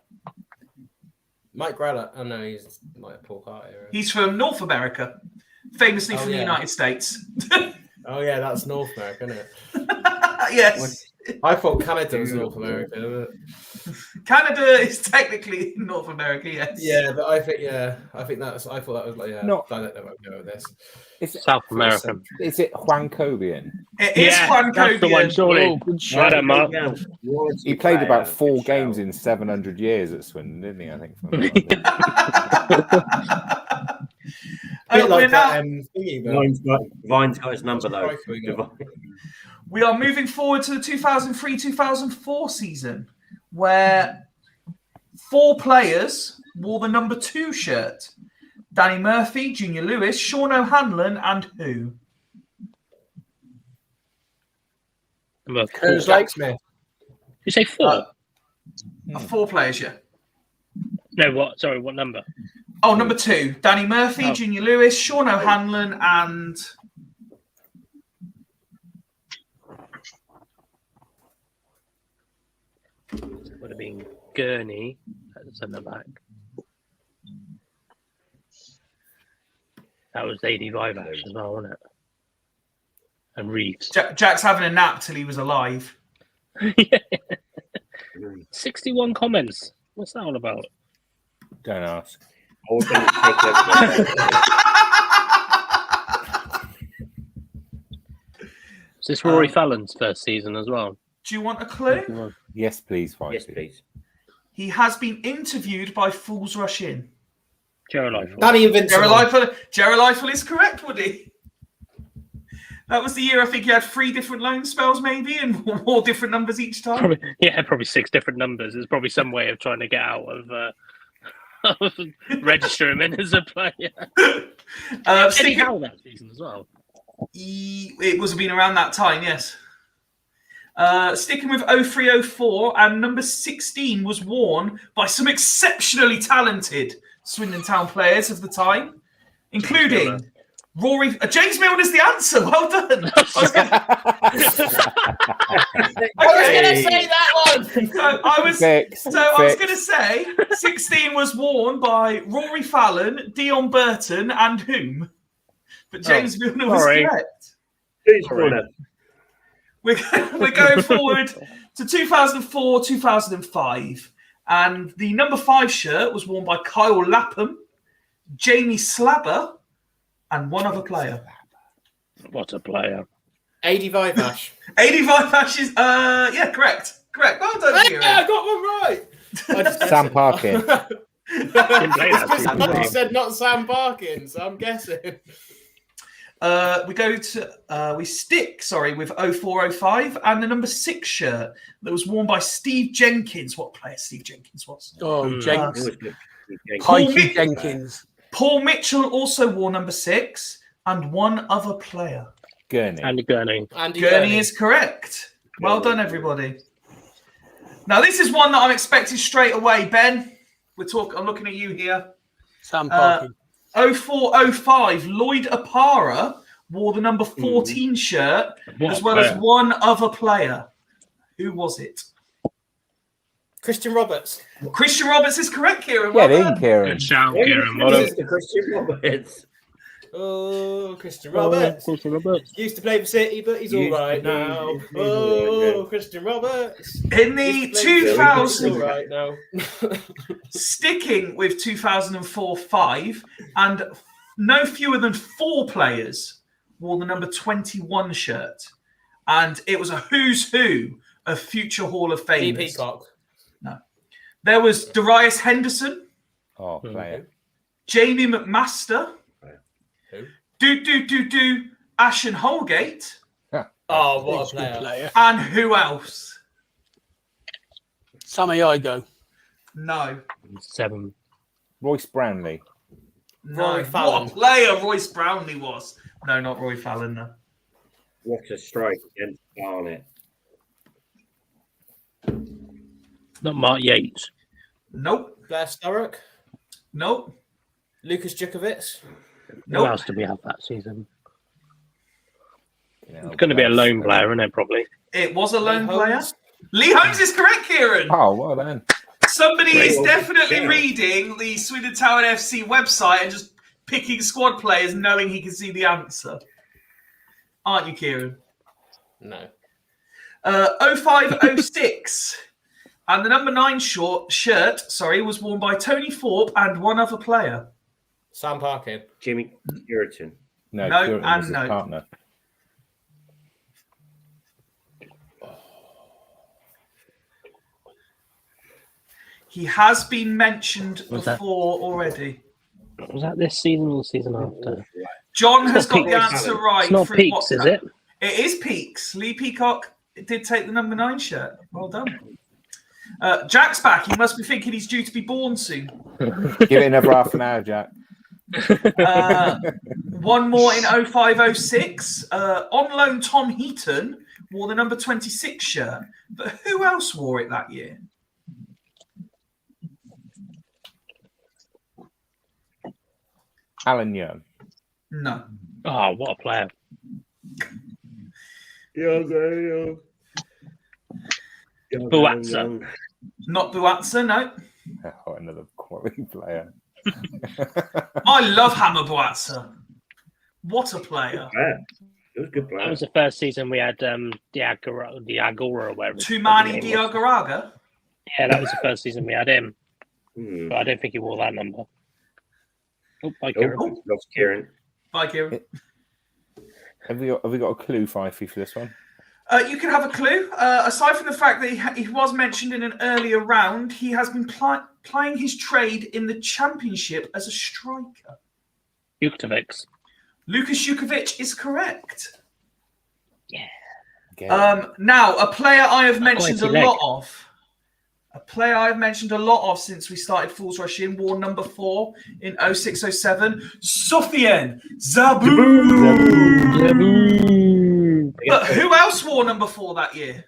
Mike Grella. Oh no, he's like Paul Carter. He's from North America, famously from the United States. Oh yeah, that's North America, isn't it? Yes. I thought Canada was North America. But... Canada is technically North America, yes. Yeah, but I think that's. I thought that was like I don't know where I'm going with this. Is South American. Is it Juancobian? It is Juan That's the one, Cobian. surely. good I shout. don't know. He played about 4 games in 700 years at Swindon, didn't he? I think. We're now- Vine's got his number though. We are moving forward to the 2003-2004 season, where 4 players wore the number 2 shirt. Danny Murphy, Junior Lewis, Sean O'Hanlon, and who? Who's like Smith? You say 4? 4 players, yeah. No, what? Sorry, what number? Oh, number 2. Danny Murphy, Oh. Junior Lewis, Sean O'Hanlon, and... Would have been Gurney at the centre back. That was 85 as well, wasn't it? And Reeves. Jack's having a nap till he was alive. 61 comments. What's that all about? Don't ask. Is this Rory Fallon's first season as well? Do you want a clue? Yes, please, Vice. Yes, please. He has been interviewed by Fools Rush In. Gerald Eiffel. Danny Invincible. Gerald Eiffel is correct, Woody. That was the year I think he had 3 different loan spells, maybe, and more different numbers each time. Probably 6 different numbers. There's probably some way of trying to get out of register him in as a player. Eddie Howe that season as well. It was been around that time, yes. Sticking with 03-04, and number 16 was worn by some exceptionally talented Swindon Town players of the time, including Rory. James Milner's the answer. Well done. I was going to say that one. I was going to say 16 was worn by Rory Fallon, Dion Burton, and whom? But James Milner was correct. We're going forward to 2004-2005, and the number 5 shirt was worn by Kyle Lapham, Jamie Slabber, and one other player. What a player! 85 Ash. 85 Ash is correct. Well done, Kieran. Yeah, I got one right. Sam Parkin. I said not Sam Parkin, so I'm guessing. We stick with 04-05 and the number 6 shirt that was worn by Steve Jenkins. What player Steve Jenkins was? Oh, Jenkins. Mikey Jenkins. Paul Mitchell also wore number 6 and one other player. Gurney. Andy Gurney. Gurney is correct. Well done, everybody. Now, this is one that I'm expecting straight away, Ben. I'm looking at you here. Sam Parkin. 04-05, Lloyd Apara wore the number 14 shirt, as well as one other player. Who was it? Christian Roberts. Christian Roberts is correct, Kieran. Get in, Kieran. Good shout, Kieran. Christian Roberts. Oh, Christian Roberts. Christian Roberts. Used to play for City, but he's all right now. Oh, Christian Roberts. In the 2000, all right now. Sticking with 2004-05, and no fewer than 4 players wore the number 21 shirt, and it was a who's who of future Hall of Famers. Peacock. No, there was Darius Henderson. Oh, player. Jamie McMaster. Who? Ashen Holgate. Oh, what a player. And who else? Sammy Igo. No. 7. Royce Brownlee. No. Roy Fallon. What player Royce Brownlee was? No, not Roy Fallon, no. What a strike against Barnet. Not Mark Yates. Nope. Blair Sturrock. Nope. Lucas Djukovic. Who else did we have that season? It's going to be a lone player, isn't it, probably? It was a lone player. Lee Holmes is correct, Kieran. Oh, well then. Somebody is definitely reading the Swindon Town FC website and just picking squad players knowing he can see the answer. aren't you, Kieran? No. 0506. And the number 9 shirt, was worn by Tony Thorpe and one other player. Sam Parkin. Jimmy Puritan. No, No, Puritan and was his no. partner. He has been mentioned Was that- before already. Was that this season or the season after? John It's has not got the Peaks. answer right. It's not through Peaks, is WhatsApp. it? It is Peaks. Lee Peacock did take the number 9 shirt. Well done. Jack's back. He must be thinking he's due to be born soon. Give it another half an hour, Jack. One more in 0506. On loan, Tom Heaton wore the number 26 shirt. But who else wore it that year? Alan Young. No. Oh, what a player. Buatsa. Not Buatsa, no. Oh, another quality player. I love Hammer Buatsa. What a player. Yeah, it was a good That player. was the first season we had Diagora or whatever. Tumani his name was. Diagaraga. Yeah, that was the first season we had him. Hmm. But I don't think he wore that number. Oh, by Kieran. Oh, lost Kieran. Bye, Kieran. Have we got a clue, Fifey, for this one? You can have a clue. Aside from the fact that he was mentioned in an earlier round, he has been plying his trade in the Championship as a striker. Jukovic. Lukas Jukovic is correct. Again. Now, a player I have mentioned a quality lot of. A player I've mentioned a lot of since we started Fools Rush in, wore number 4 in 0607. Sofiane Zabou. But who else wore number 4 that year?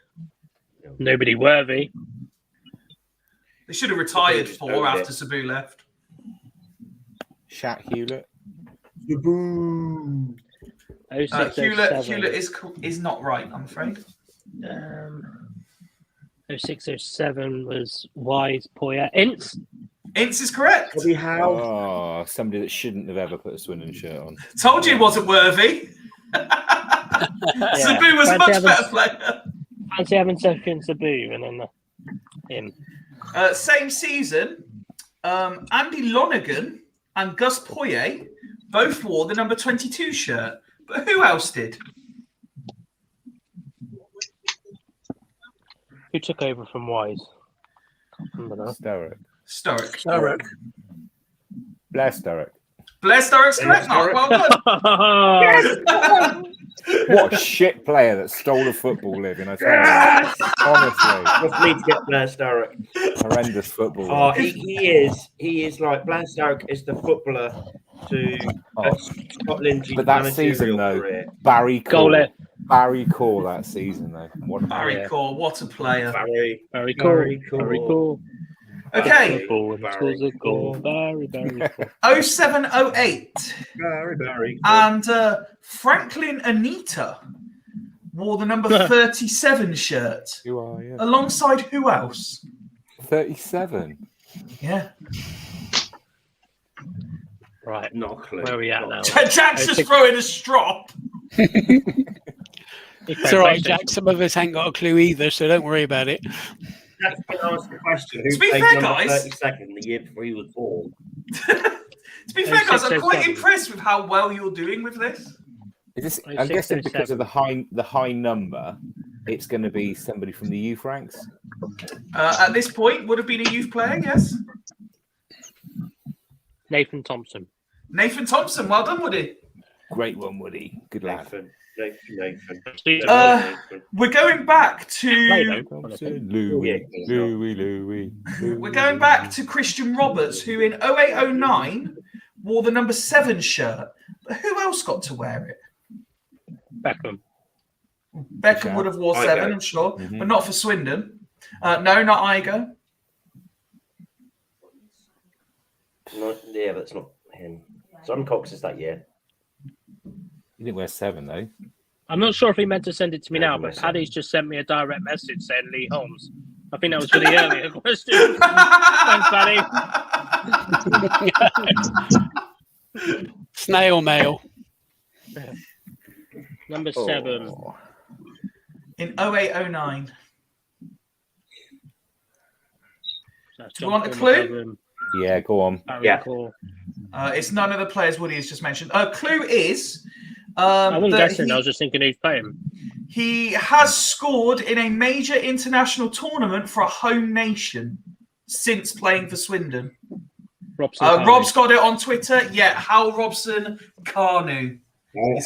Nobody worthy. They should have retired 4 after Zabou left. Shaq Hewlett. Hewlett is not right, I'm afraid. 0607 was Wise, Poya, Ince. Ince is correct. Oh, somebody that shouldn't have ever put a Swindon shirt on. Told you it wasn't worthy. Zabou was a much better player. Fancy having Sofiane Zabou and then him. Same season, Andy Lonergan and Gus Poyet both wore the number 22 shirt. But who else did? Who took over from Wise? Can't remember now. Sturrock. Blair Sturrock. Blair Sturrock's correct, Mark. Well done. What a shit player that stole a football living, I tell you. Honestly. Must need to get Blair Sturrock. Horrendous football. Oh, he is like Blair Sturrock is the footballer to Scotland's But that season, though, career. Barry Goalie. Cole that season, though. What a Barry Core, what a player. Very cool. Okay. Very cool. 0708. Very cool. And Franklin Anita wore the number 37 shirt. You are, yeah. Alongside who else? 37. Yeah. Right. Not a clue. Where are we at now? Jack's just throwing a strop. It's all right, Jack. Some of us ain't got a clue either, so don't worry about it. Jack's been asked the question. Who To be played fair, number guys- 32nd the year before he was born? To be fair, guys, I'm quite 0607. impressed with how well you're doing with this. Is this, Oh, I'm guessing because 607. of the high number, it's going to be somebody from the youth ranks. At this point, would have been a youth player, yes. Nathan Thompson. Nathan Thompson, well done, Woody. Great one, Woody. Good lad. Nathan. We're going back Play, to though. Louis. we're going back to Christian Roberts, who in 0809 wore the number 7 shirt. But who else got to wear it? Beckham. Beckham would have wore Igo. 7, I'm sure, but not for Swindon. No, not Igo. Yeah, that's not him. Simon Cox is that year. You didn't wear 7, though. I'm not sure if he meant to send it to me now, Maybe but Paddy's just sent me a direct message saying Lee Holmes. I think that was for the earlier question. Thanks, Paddy. Snail mail. Number 7. Oh. In 08-09. That's Do you want a John clue? Paul McGovern, Yeah, go on. Barry Yeah. Core. It's none of the players Woody has just mentioned. Clue is I wasn't that guessing. I was just thinking who's playing. he has scored in a major international tournament for a home nation since playing for Swindon. Robson. Carney. Rob's got it on Twitter. Yeah, Hal Robson Carnu.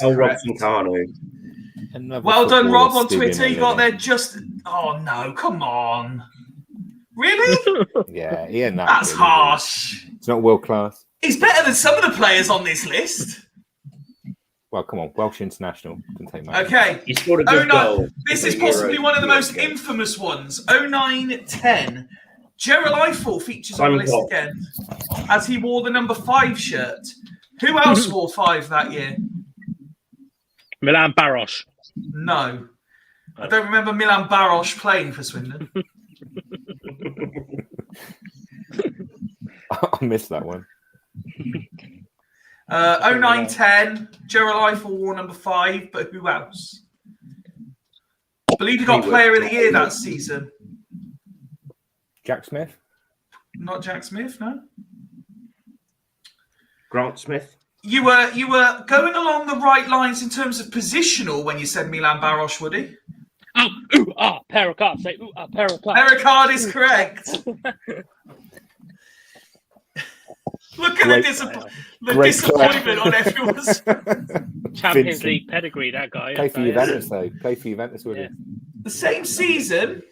Al Robson Carnu. Another Well done, footballer Rob, on stealing Twitter. a You got there living. just... Oh, no, come on. Really? Yeah, he ain't that That's good, is he? harsh. It's not world class. He's better than some of the players on this list. Well, come on, Welsh international. Didn't take much. Okay. He scored a good goal. This is in possibly Euro one of the 2 most years ago. infamous ones. 09-10. Gerald Eiffel features on the list Simon again as he wore the number 5 shirt. Who else wore 5 that year? Milan Baros. No. I don't remember Milan Baros playing for Swindon. I missed that one. 09-10. Gerald Eiffel wore number 5, but who else? I believe he got Player of the Year that season. Jack Smith? Not Jack Smith, no. Grant Smith. You were going along the right lines in terms of positional when you said Milan Baros, Woody. Oh, ooh, ah, Pericard. Say, ooh, ah, Pericard. Pericard is correct. Look at Great- the great disappointment on everyone's. Champions Vincent. League pedigree, that guy. Play for Juventus, though. Play for Juventus, would he? The same season,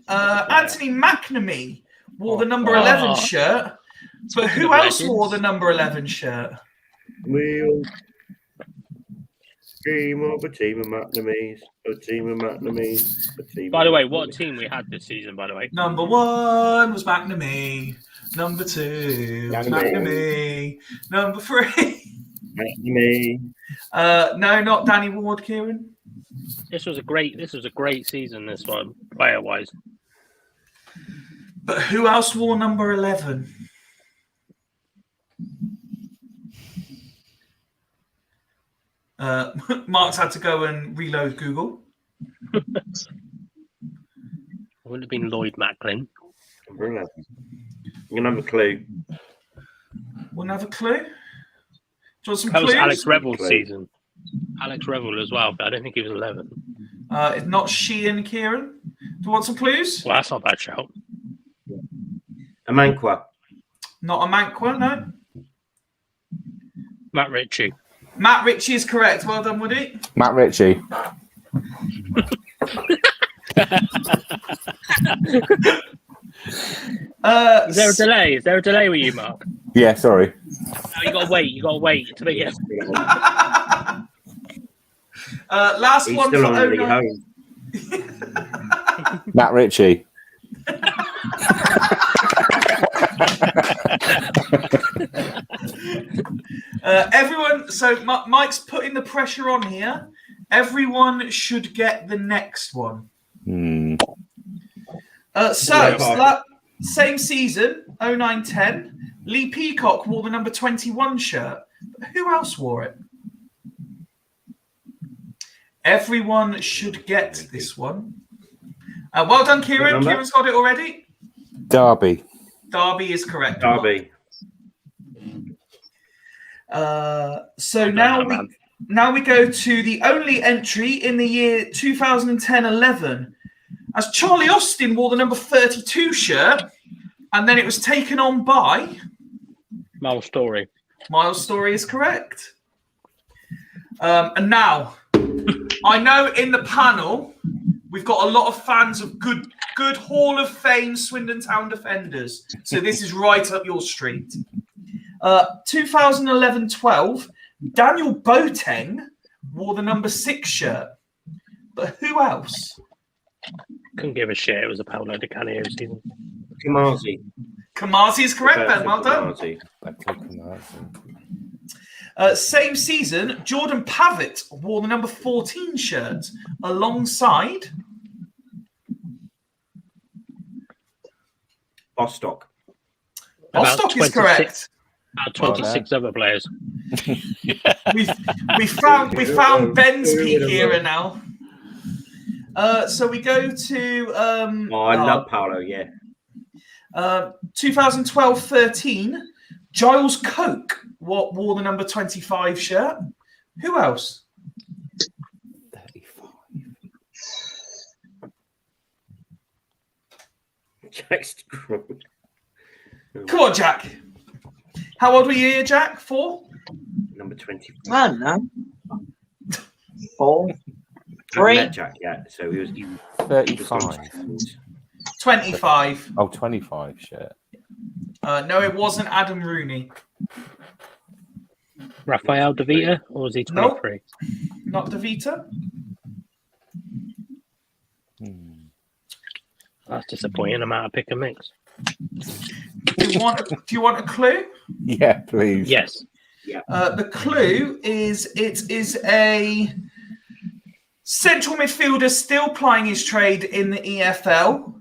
Anthony McNamee wore the number 11 shirt. But who else wore the number 11 shirt? We'll dream of a team of McNamees, a team of McNamees, a team. By the of way, what a McNamees. team we had this season, by the way. Number 1 was McNamee. Number 2 was McNamee. Number 3. McNamee. No, not Danny Ward, Kieran. This was a great season, this one, player wise. But who else wore number 11? Mark's had to go and reload Google. It wouldn't have been Lloyd Macklin. Number 11. I'm gonna have a clue. Want to have a clue? Do you want some That was clues? Alex Revel's Clue. season. Alex Revel as well, but I don't think he was 11. If not Sheehan, Kieran. Do you want some clues? Well, that's not a bad shout. A Manqua. Not a Manqua, no. Matt Ritchie. Matt Ritchie is correct. Well done, Woody. Matt Ritchie. Is there a delay? Is there a delay with you, Mark? Yeah, sorry. No, you gotta wait. You gotta wait until it gets. Last He's one still for on the 09. home. Matt Ritchie. Everyone, so Mike's putting the pressure on here. Everyone should get the next one. Same season, 09-10, Lee Peacock wore the number 21 shirt. But who else wore it? Everyone should get this one. Well done, Kieran. number? Kieran's got it already. Derby. Derby is correct. Derby. So now we go to the only entry in the year 2010-11, as Charlie Austin wore the number 32 shirt, and then it was taken on by Miles Story. Miles Story is correct. And now, I know in the panel we've got a lot of fans of good Hall of Fame Swindon Town defenders, so this is right up your street. 2011-12, Daniel Boateng wore the number 6 shirt. But who else? Couldn't give a shit. It was a Paolo Di Canio season. Kamazi. Kamazi is correct, Ben. Well done. Same season, Jordan Pavitt wore the number 14 shirt alongside Bostock. Bostock is correct. About 26 other players. we found Ben's peak era now. So we go to I love Paolo. Yeah. 2012-13. Giles Coke wore the number 25 shirt. Who else? 35. Come on, Jack. How old were you here, Jack? 4? Number 25. I don't know. 4, I 3. met Jack, yeah. So he was 35. 25. Oh, 25 shirt. No, it wasn't Adam Rooney. Rafael De Vita, or was he 23? Not De Vita. That's disappointing. I'm out of pick and mix. Do you want a clue? Yeah, please. Yes. The clue is it is a central midfielder still plying his trade in the EFL,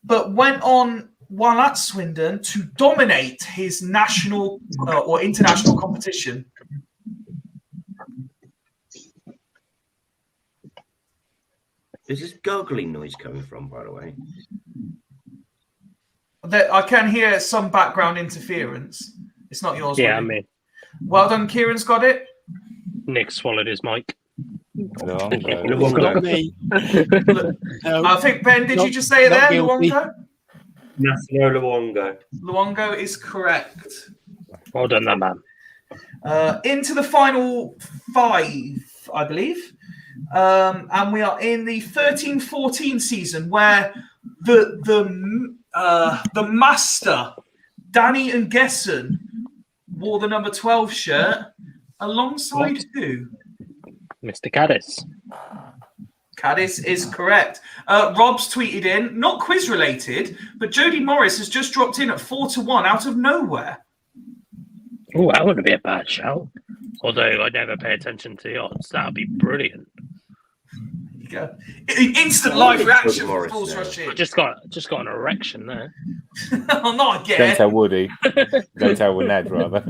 but went on while at Swindon to dominate his national or international competition. Is this gurgling noise coming from, by the way? I can hear some background interference. It's not yours. Yeah, Willie. me. Well done, Kieran's got it. Nick swallowed his mic. Not me. I think, Ben, did you just say it there, Luongo? Nassano Luongo. Luongo is correct. Well done, that man. Into the final 5, I believe. And we are in the 13-14 season where the master, Danny and Gesson, wore the number 12 shirt alongside who? Mr. Caddis. Caddis is correct. Rob's tweeted in, not quiz related, but Jody Morris has just dropped in at 4-1 out of nowhere. Oh, that wouldn't be a bad shout. Although I never pay attention to the odds. That would be brilliant. There you go. Instant live reaction for Fools Rush in. Just got an erection there. Oh, not again. Don't tell Woody. Don't tell Ned, rather.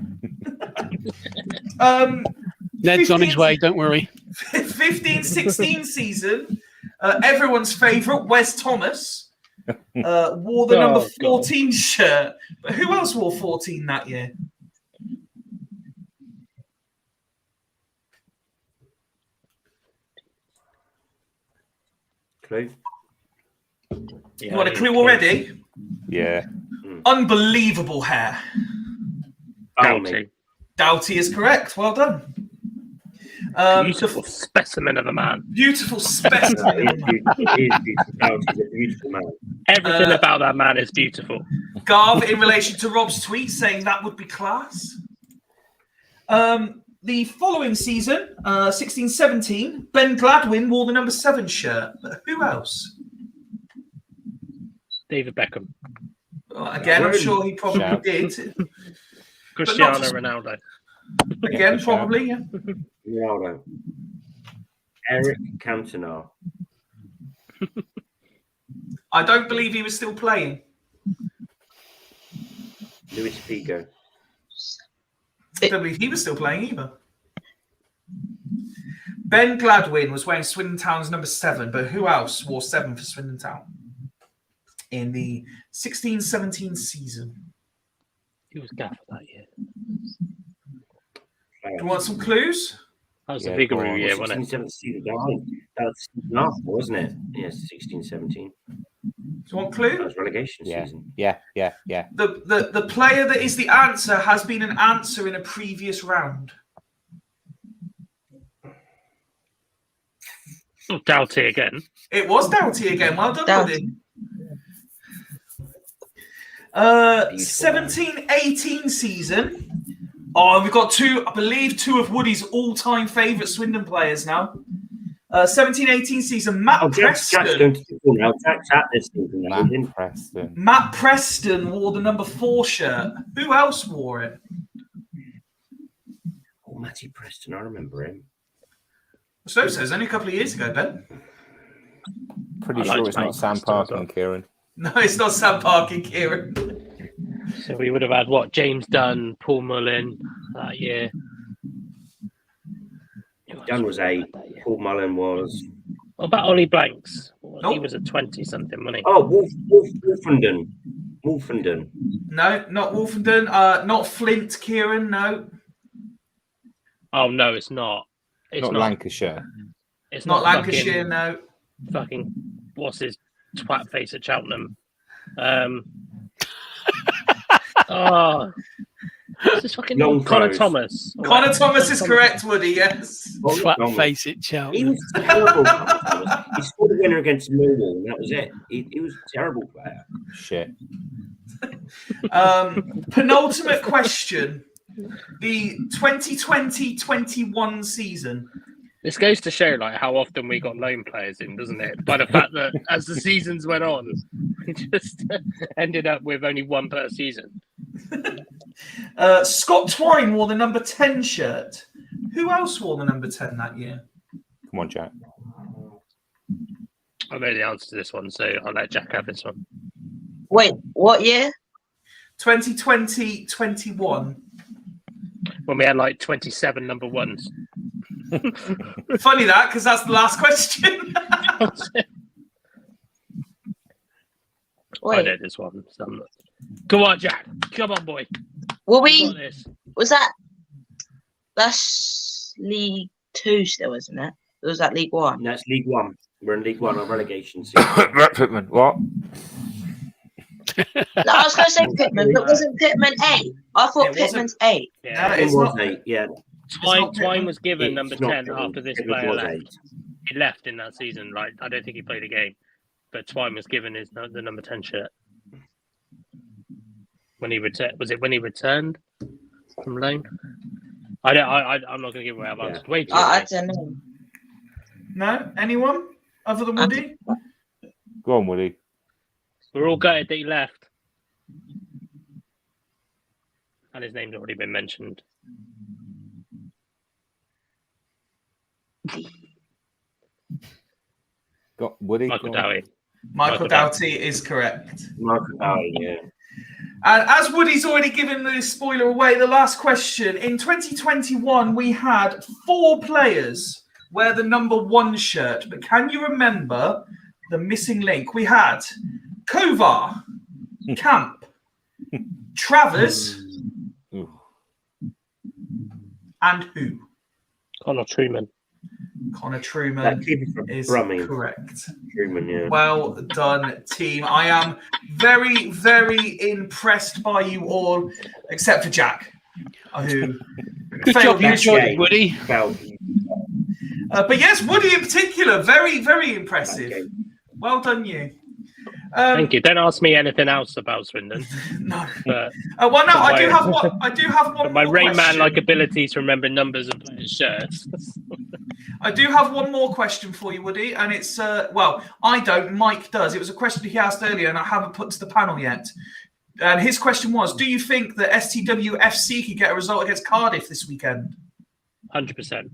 Ned's on his way, don't worry. 15-16 season, everyone's favourite, Wes Thomas, wore the number 14 shirt. But who else wore 14 that year? Clue? You want a clue already? Yeah. Unbelievable hair. Doughty. Doughty is correct. Well done. Beautiful specimen of a man. Beautiful specimen. Doughty's a beautiful man. Everything about that man is beautiful. Garv, in relation to Rob's tweet, saying that would be class. The following season, 16-17, Ben Gladwin wore the number 7 shirt. But who else? David Beckham. Again, I'm sure he probably did. Cristiano Ronaldo. Again, probably, yeah. Ronaldo. Eric Cantona. I don't believe he was still playing. Luis Figo. I don't believe he was still playing either. Ben Gladwin was wearing Swindon Town's number 7, but who else wore 7 for Swindon Town in the 16-17 season? He was gaffer that year. Do you want some clues? That was the Vigouroux year, wasn't it? 16-17. That was season after, wasn't it? Yes, 16-17. Do you want clue? That was relegation season. Yeah. The player that is the answer has been an answer in a previous round. Doughty again. It was Doughty again. Well done, Doughty. Woody. 17-18 season. Oh, we've got two of Woody's all-time favourite Swindon players now. 17-18 season, Matt Preston. Jack's at this season. Matt Preston wore the number 4 shirt. Who else wore it? Oh, Matty Preston, I remember him. So it was only a couple of years ago, Ben. Pretty sure it's not Sam Parkin, Kieran. No, it's not Sam Parkin, Kieran. So we would have had what? James Dunn, Paul Mullin that year. Dunn was 8. Paul Mullin was. What about Ollie Blanks? He Nope. was a 20-something, wasn't he? Oh, Wolfenden. Wolfenden. No, not Wolfenden. Not Flint, Kieran. No. Oh no, it's not. It's Not Lancashire. It's Not not Lancashire. No. Fucking what's his twat face at Cheltenham? Oh, what's this fucking Long Connor Crows. Thomas? Connor Thomas is correct, Woody. Yes. Flat face it, He Cheltenham. was terrible. He scored a winner against Millwall, and that was it. He was a terrible player. Shit. Penultimate question. The 2020-21 season. This goes to show like how often we got loan players in, doesn't it? By the fact that as the seasons went on, we just ended up with only one per season. Scott Twine wore the number 10 shirt. Who else wore the number 10 that year? Come on, Jack. I know the answer to this one, so I'll let Jack have this one. Wait, what year? 2020-21. When we had like 27 number ones. Funny that, because that's the last question. I Wait, know this one. So I'm not... Come on, Jack. Come on, boy. were You got we? this. Was that's League 2 still, isn't it? Or was that League 1? And that's League One. We're in League One on relegation season. Brett Pittman. What? No, I was going to say Pittman, but wasn't Pittman 8? I thought It wasn't. Pittman's 8. Yeah. No, It it's was not. 8, yeah. Twine was given It's number not 10 Pittman. after this Pittman player was left. 8. He left in that season. Like I don't think he played a game, but Twine was given the number 10 shirt when he returned. Was it when he returned from loan? I'm not going to give away our answer. Wait, I don't know. No? Anyone other than Woody? Go on, Woody. we're all gutted that he left, and his name's already been mentioned. Got Woody. Michael go on. Dowie. Michael Doughty is correct. Michael Dowie, yeah. And as Woody's already given the spoiler away, the last question. In 2021, we had 4 players wear the number 1 shirt. But can you remember the missing link? We had Kovar, Camp, Travers, and who? Connor Truman. Connor Truman That keeper from is Brummie. correct. Truman, yeah. Well done, team. I am very, very impressed by you all, except for Jack, who Good failed job you that joined, game. Woody. Felt But yes, Woody in particular, very, very impressive. okay. Well done, you. Thank you. Don't ask me anything else about Swindon. No. But, Well, no, I my- do have one. I do have one. but my more Rain question. Man-like ability to remember numbers of players' shirts. I do have one more question for you, Woody, and it's well, I don't. Mike does. It was a question he asked earlier, and I haven't put to the panel yet. And his question was: do you think that STWFC could get a result against Cardiff this weekend? 100%.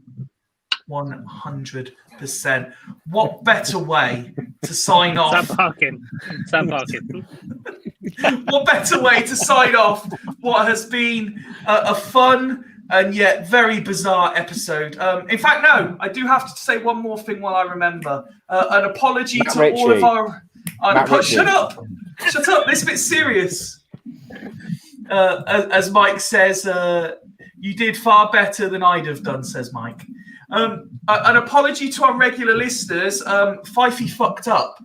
100%. What better way to sign off? Sam Parkin. What better way to sign off what has been a fun and yet very bizarre episode? In fact, no, I do have to say one more thing while I remember. An apology Matt to all of Ritchie. our... Matt Ritchie. Shut up! Shut up, this bit's serious. As Mike says, you did far better than I'd have done, says Mike. An apology to our regular listeners. Fifey fucked up.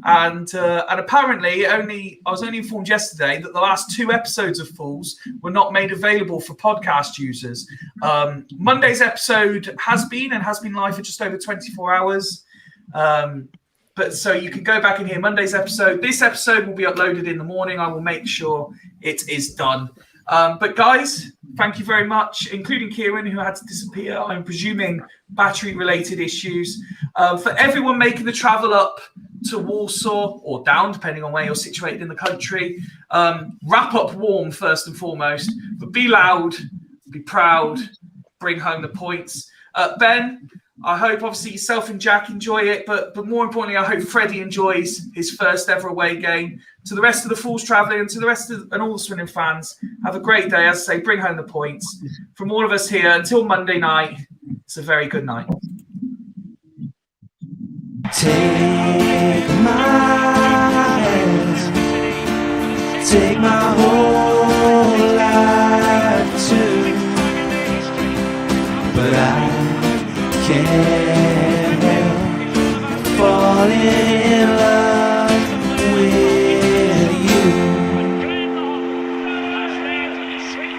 And apparently, I was only informed yesterday that the last 2 episodes of Fools were not made available for podcast users. Monday's episode has been live for just over 24 hours. But so you can go back and hear Monday's episode. This episode will be uploaded in the morning. I will make sure it is done. But guys, thank you very much, including Kieran, who had to disappear. I'm presuming battery-related issues. For everyone making the travel up to Walsall or down, depending on where you're situated in the country, wrap up warm first and foremost, but be loud, be proud, bring home the points. Ben, I hope, obviously, yourself and Jack enjoy it, but more importantly, I hope Freddie enjoys his first ever away game. To the rest of the Fools travelling and to the rest of and all the Swindon fans, have a great day. As I say, bring home the points. From all of us here, until Monday night, it's a very good night. Take my hand, take my whole